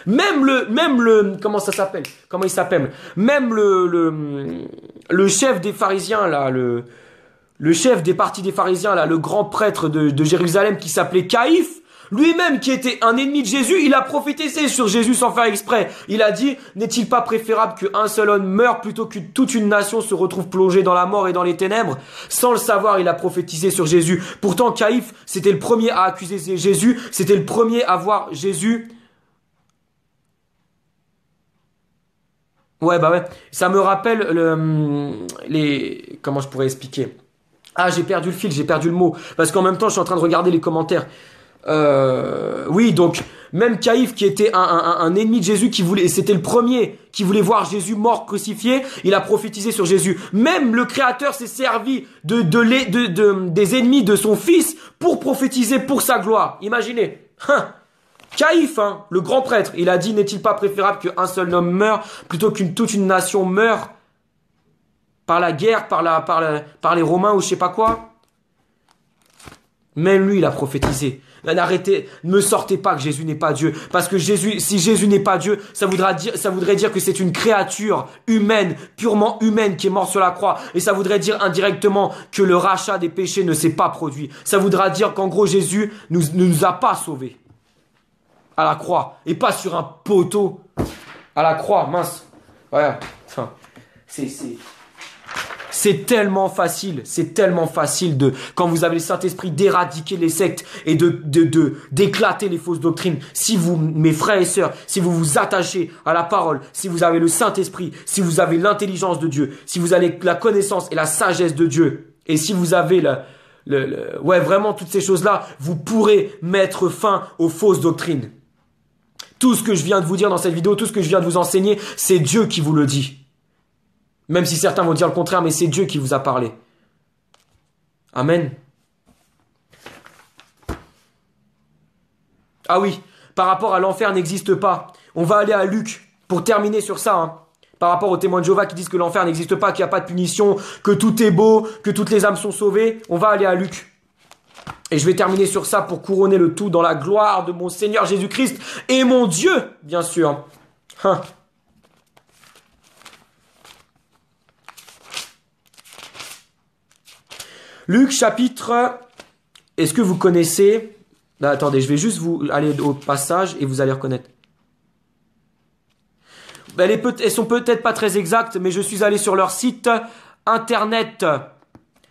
Même le chef des pharisiens, là, le chef des partis des pharisiens, là, le grand prêtre de Jérusalem qui s'appelait Caïphe, lui-même qui était un ennemi de Jésus, il a prophétisé sur Jésus sans faire exprès. Il a dit, n'est-il pas préférable qu'un seul homme meure plutôt que toute une nation se retrouve plongée dans la mort et dans les ténèbres? Sans le savoir, il a prophétisé sur Jésus. Pourtant, Caïphe, c'était le premier à accuser Jésus, c'était le premier à voir Jésus. Ouais. Ça me rappelle comment je pourrais expliquer? Ah, j'ai perdu le fil, j'ai perdu le mot. Parce qu'en même temps, je suis en train de regarder les commentaires. Oui, donc même Caïphe qui était un ennemi de Jésus c'était le premier qui voulait voir Jésus mort crucifié, il a prophétisé sur Jésus. Même le Créateur s'est servi des ennemis de son fils pour prophétiser pour sa gloire. Imaginez. Caïphe, le grand prêtre, il a dit, n'est-il pas préférable qu'un seul homme meure plutôt toute une nation meure par la guerre, par les Romains ou je sais pas quoi? Même lui, il a prophétisé. Arrêtez, ne me sortez pas que Jésus n'est pas Dieu. Parce que si Jésus n'est pas Dieu, ça voudrait dire que c'est une créature humaine, purement humaine, qui est morte sur la croix. Et ça voudrait dire indirectement que le rachat des péchés ne s'est pas produit. Ça voudra dire qu'en gros, Jésus ne nous a pas sauvés. À la croix. Et pas sur un poteau. À la croix, mince. Ouais. Enfin, c'est tellement facile quand vous avez le Saint-Esprit d'éradiquer les sectes et d'éclater les fausses doctrines. Si vous, mes frères et sœurs, si vous vous attachez à la parole, si vous avez le Saint-Esprit, si vous avez l'intelligence de Dieu, si vous avez la connaissance et la sagesse de Dieu, et si vous avez vraiment toutes ces choses-là, vous pourrez mettre fin aux fausses doctrines. Tout ce que je viens de vous dire dans cette vidéo, tout ce que je viens de vous enseigner, c'est Dieu qui vous le dit. Même si certains vont dire le contraire, mais c'est Dieu qui vous a parlé. Amen. Ah oui, par rapport à l'enfer n'existe pas. On va aller à Luc pour terminer sur ça, hein. Par rapport aux témoins de Jéhovah qui disent que l'enfer n'existe pas, qu'il n'y a pas de punition, que tout est beau, que toutes les âmes sont sauvées. On va aller à Luc. Et je vais terminer sur ça pour couronner le tout dans la gloire de mon Seigneur Jésus-Christ et mon Dieu, bien sûr. Hein. Luc chapitre... Est-ce que vous connaissez... Là, attendez, je vais juste vous aller au passage et vous allez reconnaître. Elles sont peut-être pas très exactes, mais je suis allé sur leur site internet.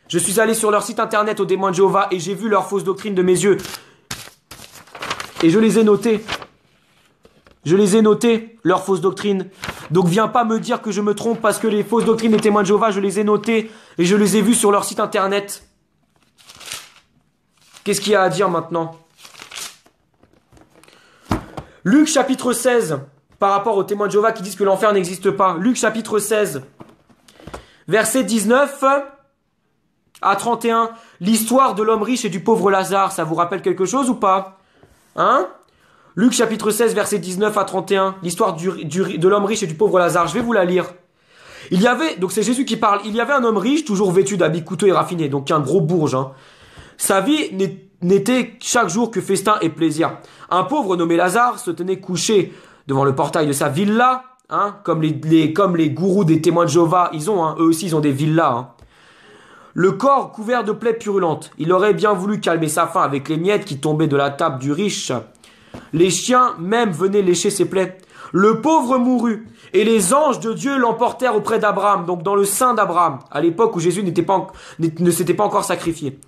Je suis allé sur leur site internet aux témoins de Jéhovah et j'ai vu leurs fausses doctrines de mes yeux. Et je les ai notées. Je les ai notées, leurs fausses doctrines. Donc viens pas me dire que je me trompe parce que les fausses doctrines des témoins de Jéhovah, je les ai notées et je les ai vues sur leur site internet. Qu'est-ce qu'il y a à dire maintenant? Luc chapitre 16, par rapport aux témoins de Jéhovah qui disent que l'enfer n'existe pas. Luc chapitre 16, verset 19 à 31. L'histoire de l'homme riche et du pauvre Lazare, ça vous rappelle quelque chose ou pas? Hein? Luc chapitre 16, verset 19 à 31. L'histoire de l'homme riche et du pauvre Lazare. Je vais vous la lire. Il y avait, donc c'est Jésus qui parle, il y avait un homme riche, toujours vêtu d'habits coûteux et raffinés, donc un gros bourge, hein. Sa vie n'était chaque jour que festin et plaisir. Un pauvre nommé Lazare se tenait couché devant le portail de sa villa, hein, comme les gourous des témoins de Jéhovah, hein, eux aussi ils ont des villas, hein. Le corps couvert de plaies purulentes. Il aurait bien voulu calmer sa faim avec les miettes qui tombaient de la table du riche. Les chiens même venaient lécher ses plaies. Le pauvre mourut, et les anges de Dieu l'emportèrent auprès d'Abraham, donc dans le sein d'Abraham, à l'époque où Jésus ne s'était pas encore sacrifié.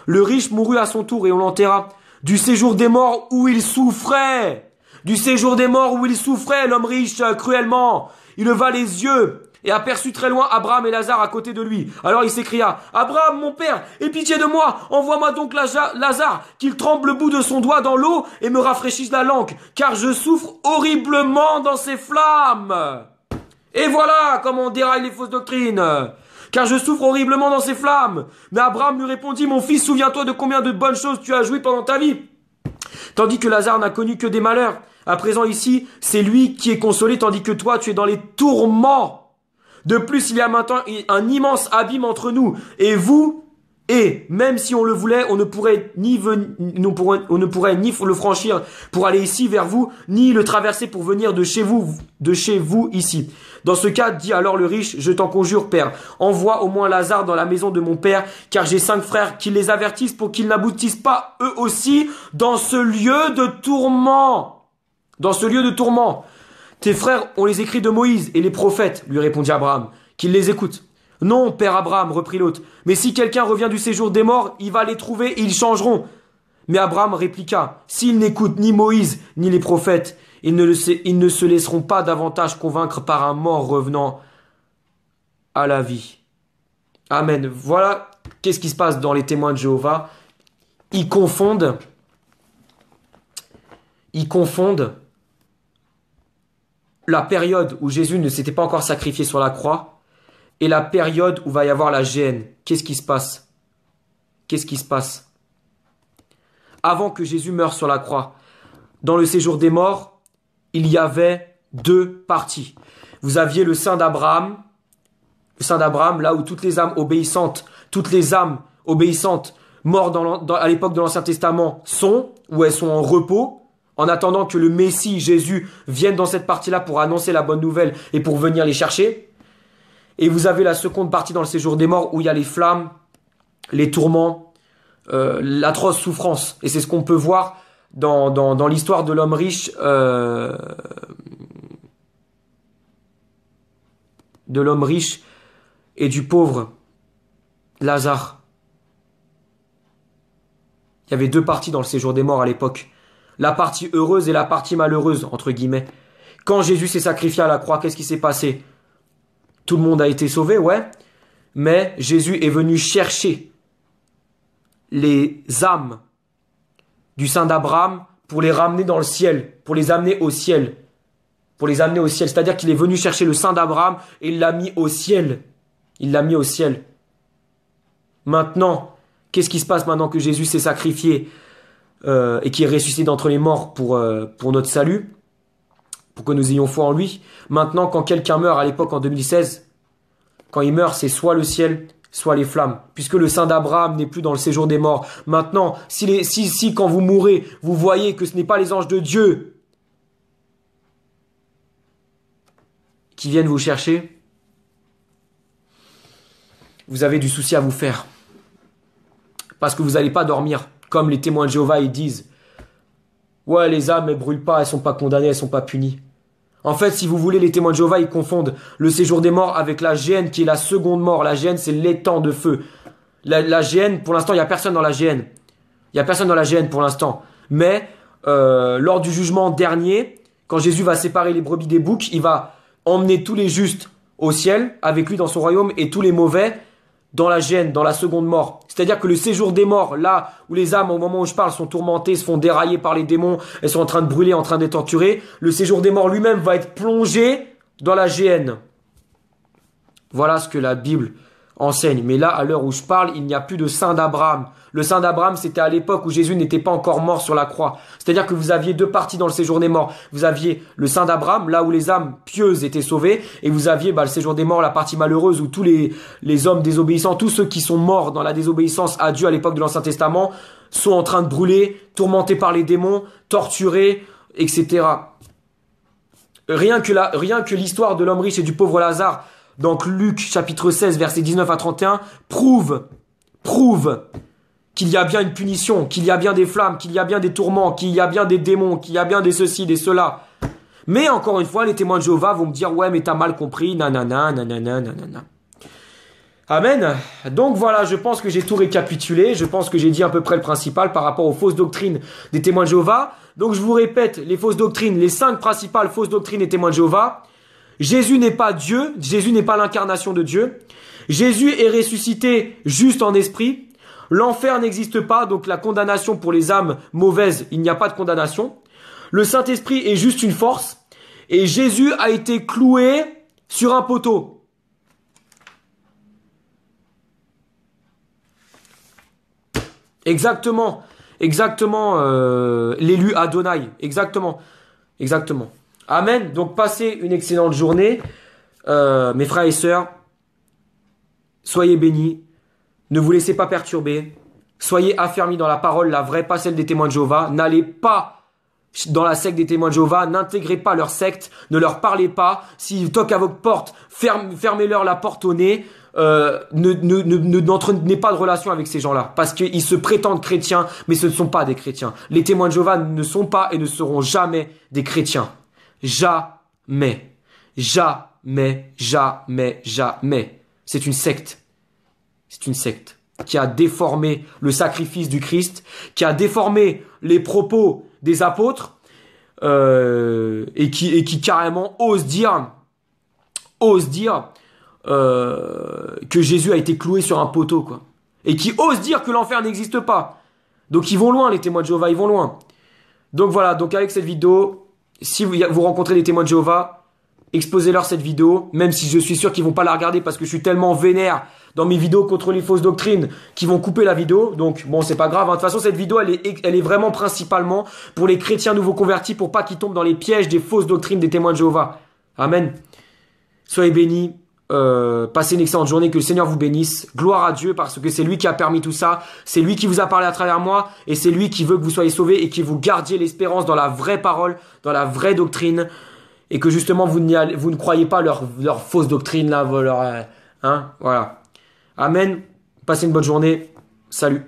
Le riche mourut à son tour et on l'enterra. Du séjour des morts où il souffrait. Du séjour des morts où il souffrait, l'homme riche, cruellement. Il leva les yeux et aperçut très loin Abraham et Lazare à côté de lui. Alors il s'écria, « Abraham, mon père, aie pitié de moi. Envoie-moi donc Lazare, qu'il trempe le bout de son doigt dans l'eau et me rafraîchisse la langue, car je souffre horriblement dans ces flammes. » Et voilà comment on déraille les fausses doctrines. Car je souffre horriblement dans ces flammes. Mais Abraham lui répondit, mon fils, souviens-toi de combien de bonnes choses tu as joui pendant ta vie. Tandis que Lazare n'a connu que des malheurs. À présent ici, c'est lui qui est consolé, tandis que toi, tu es dans les tourments. De plus, il y a maintenant un immense abîme entre nous et vous. Et même si on le voulait, on ne pourrait ni le franchir pour aller ici vers vous, ni le traverser pour venir de chez vous ici. Dans ce cas, dit alors le riche, je t'en conjure, père, envoie au moins Lazare dans la maison de mon père, car j'ai 5 frères, qui les avertissent pour qu'ils n'aboutissent pas eux aussi dans ce lieu de tourment. Dans ce lieu de tourment. Tes frères ont les écrits de Moïse et les prophètes, lui répondit Abraham, qu'ils les écoutent. Non, père Abraham, reprit l'autre, mais si quelqu'un revient du séjour des morts, il va les trouver et ils changeront. Mais Abraham répliqua, s'ils n'écoutent ni Moïse ni les prophètes, ils ne se laisseront pas davantage convaincre par un mort revenant à la vie. Amen. Voilà qu'est-ce qui se passe dans les témoins de Jéhovah. Ils confondent la période où Jésus ne s'était pas encore sacrifié sur la croix et la période où va y avoir la géhenne. Qu'est-ce qui se passe? Qu'est-ce qui se passe? Avant que Jésus meure sur la croix, dans le séjour des morts, il y avait 2 parties. Vous aviez le sein d'Abraham, là où toutes les âmes obéissantes mortes à l'époque de l'Ancien Testament où elles sont en repos, en attendant que le Messie, Jésus, vienne dans cette partie-là pour annoncer la bonne nouvelle et pour venir les chercher. Et vous avez la seconde partie dans le séjour des morts où il y a les flammes, les tourments, l'atroce souffrance. Et c'est ce qu'on peut voir dans l'histoire de l'homme riche, et du pauvre Lazare. Il y avait 2 parties dans le séjour des morts à l'époque. La partie heureuse et la partie malheureuse, entre guillemets. Quand Jésus s'est sacrifié à la croix, qu'est-ce qui s'est passé? Tout le monde a été sauvé, ouais. Mais Jésus est venu chercher les âmes du sein d'Abraham pour les ramener dans le ciel, pour les amener au ciel. C'est-à-dire qu'il est venu chercher le sein d'Abraham et il l'a mis au ciel. Maintenant, qu'est-ce qui se passe maintenant que Jésus s'est sacrifié? et qui est ressuscité d'entre les morts pour notre salut, pour que nous ayons foi en lui. Maintenant, quand quelqu'un meurt à l'époque en 2016, quand il meurt, c'est soit le ciel, soit les flammes, puisque le sein d'Abraham n'est plus dans le séjour des morts. Maintenant, si quand vous mourrez, vous voyez que ce n'est pas les anges de Dieu qui viennent vous chercher, vous avez du souci à vous faire. Parce que vous n'allez pas dormir, comme les témoins de Jéhovah, ils disent. Ouais, les âmes, elles brûlent pas, elles sont pas condamnées, elles sont pas punies. En fait, si vous voulez, les témoins de Jéhovah, ils confondent le séjour des morts avec la géhenne, qui est la seconde mort. La géhenne, c'est l'étang de feu. La géhenne, pour l'instant, il n'y a personne dans la géhenne. Il n'y a personne dans la géhenne pour l'instant. Mais, lors du jugement dernier, quand Jésus va séparer les brebis des boucs, il va emmener tous les justes au ciel, avec lui dans son royaume, et tous les mauvais dans la géhenne, dans la seconde mort. C'est-à-dire que le séjour des morts, là où les âmes, au moment où je parle, sont tourmentées, se font dérailler par les démons, elles sont en train de brûler, en train d'être torturées, le séjour des morts lui-même va être plongé dans la géhenne. Voilà ce que la Bible enseigne. Mais là, à l'heure où je parle, il n'y a plus de sein d'Abraham. Le sein d'Abraham, c'était à l'époque où Jésus n'était pas encore mort sur la croix. C'est-à-dire que vous aviez deux parties dans le séjour des morts. Vous aviez le sein d'Abraham, là où les âmes pieuses étaient sauvées, et vous aviez le séjour des morts, la partie malheureuse, où tous les hommes désobéissants, tous ceux qui sont morts dans la désobéissance à Dieu à l'époque de l'Ancien Testament, sont en train de brûler, tourmentés par les démons, torturés, etc. Rien que l'histoire de l'homme riche et du pauvre Lazare, donc Luc chapitre 16, versets 19 à 31, prouve qu'il y a bien une punition, qu'il y a bien des flammes, qu'il y a bien des tourments, qu'il y a bien des démons, qu'il y a bien des ceci, des cela. Mais encore une fois, les témoins de Jéhovah vont me dire, ouais, mais t'as mal compris, nanana, nanana, nanana. Amen. Donc voilà, je pense que j'ai tout récapitulé, je pense que j'ai dit à peu près le principal par rapport aux fausses doctrines des témoins de Jéhovah. Donc je vous répète, les fausses doctrines, les 5 principales fausses doctrines des témoins de Jéhovah. Jésus n'est pas Dieu, Jésus n'est pas l'incarnation de Dieu. Jésus est ressuscité juste en esprit. L'enfer n'existe pas, donc la condamnation pour les âmes mauvaises, il n'y a pas de condamnation. Le Saint-Esprit est juste une force. Et Jésus a été cloué sur un poteau. Exactement, l'élu Adonai, exactement. Amen. Donc passez une excellente journée, mes frères et sœurs. Soyez bénis. Ne vous laissez pas perturber. Soyez affermis dans la parole, la vraie, pas celle des témoins de Jéhovah. N'allez pas dans la secte des témoins de Jéhovah. N'intégrez pas leur secte. Ne leur parlez pas. S'ils toquent à votre porte, fermez-leur la porte au nez. N'entretenez pas de relation avec ces gens-là. Parce qu'ils se prétendent chrétiens, mais ce ne sont pas des chrétiens. Les témoins de Jéhovah ne sont pas et ne seront jamais des chrétiens. Jamais. C'est une secte. C'est une secte qui a déformé le sacrifice du Christ, qui a déformé les propos des apôtres, et qui carrément ose dire que Jésus a été cloué sur un poteau, quoi. Et qui ose dire que l'enfer n'existe pas. Donc ils vont loin, les témoins de Jéhovah, ils vont loin. Donc voilà, donc avec cette vidéo, si vous rencontrez des témoins de Jéhovah, exposez-leur cette vidéo, même si je suis sûr qu'ils vont pas la regarder parce que je suis tellement vénère dans mes vidéos contre les fausses doctrines qu'ils vont couper la vidéo. Donc bon, c'est pas grave, hein. De toute façon, cette vidéo, elle est vraiment principalement pour les chrétiens nouveaux convertis, pour pas qu'ils tombent dans les pièges des fausses doctrines des témoins de Jéhovah. Amen. Soyez bénis. Passez une excellente journée, que le Seigneur vous bénisse. Gloire à Dieu, parce que c'est lui qui a permis tout ça, c'est lui qui vous a parlé à travers moi, et c'est lui qui veut que vous soyez sauvés et que vous gardiez l'espérance dans la vraie parole, dans la vraie doctrine, et que justement vous ne croyez pas leur fausse doctrine là, voilà. Amen. Passez une bonne journée. Salut.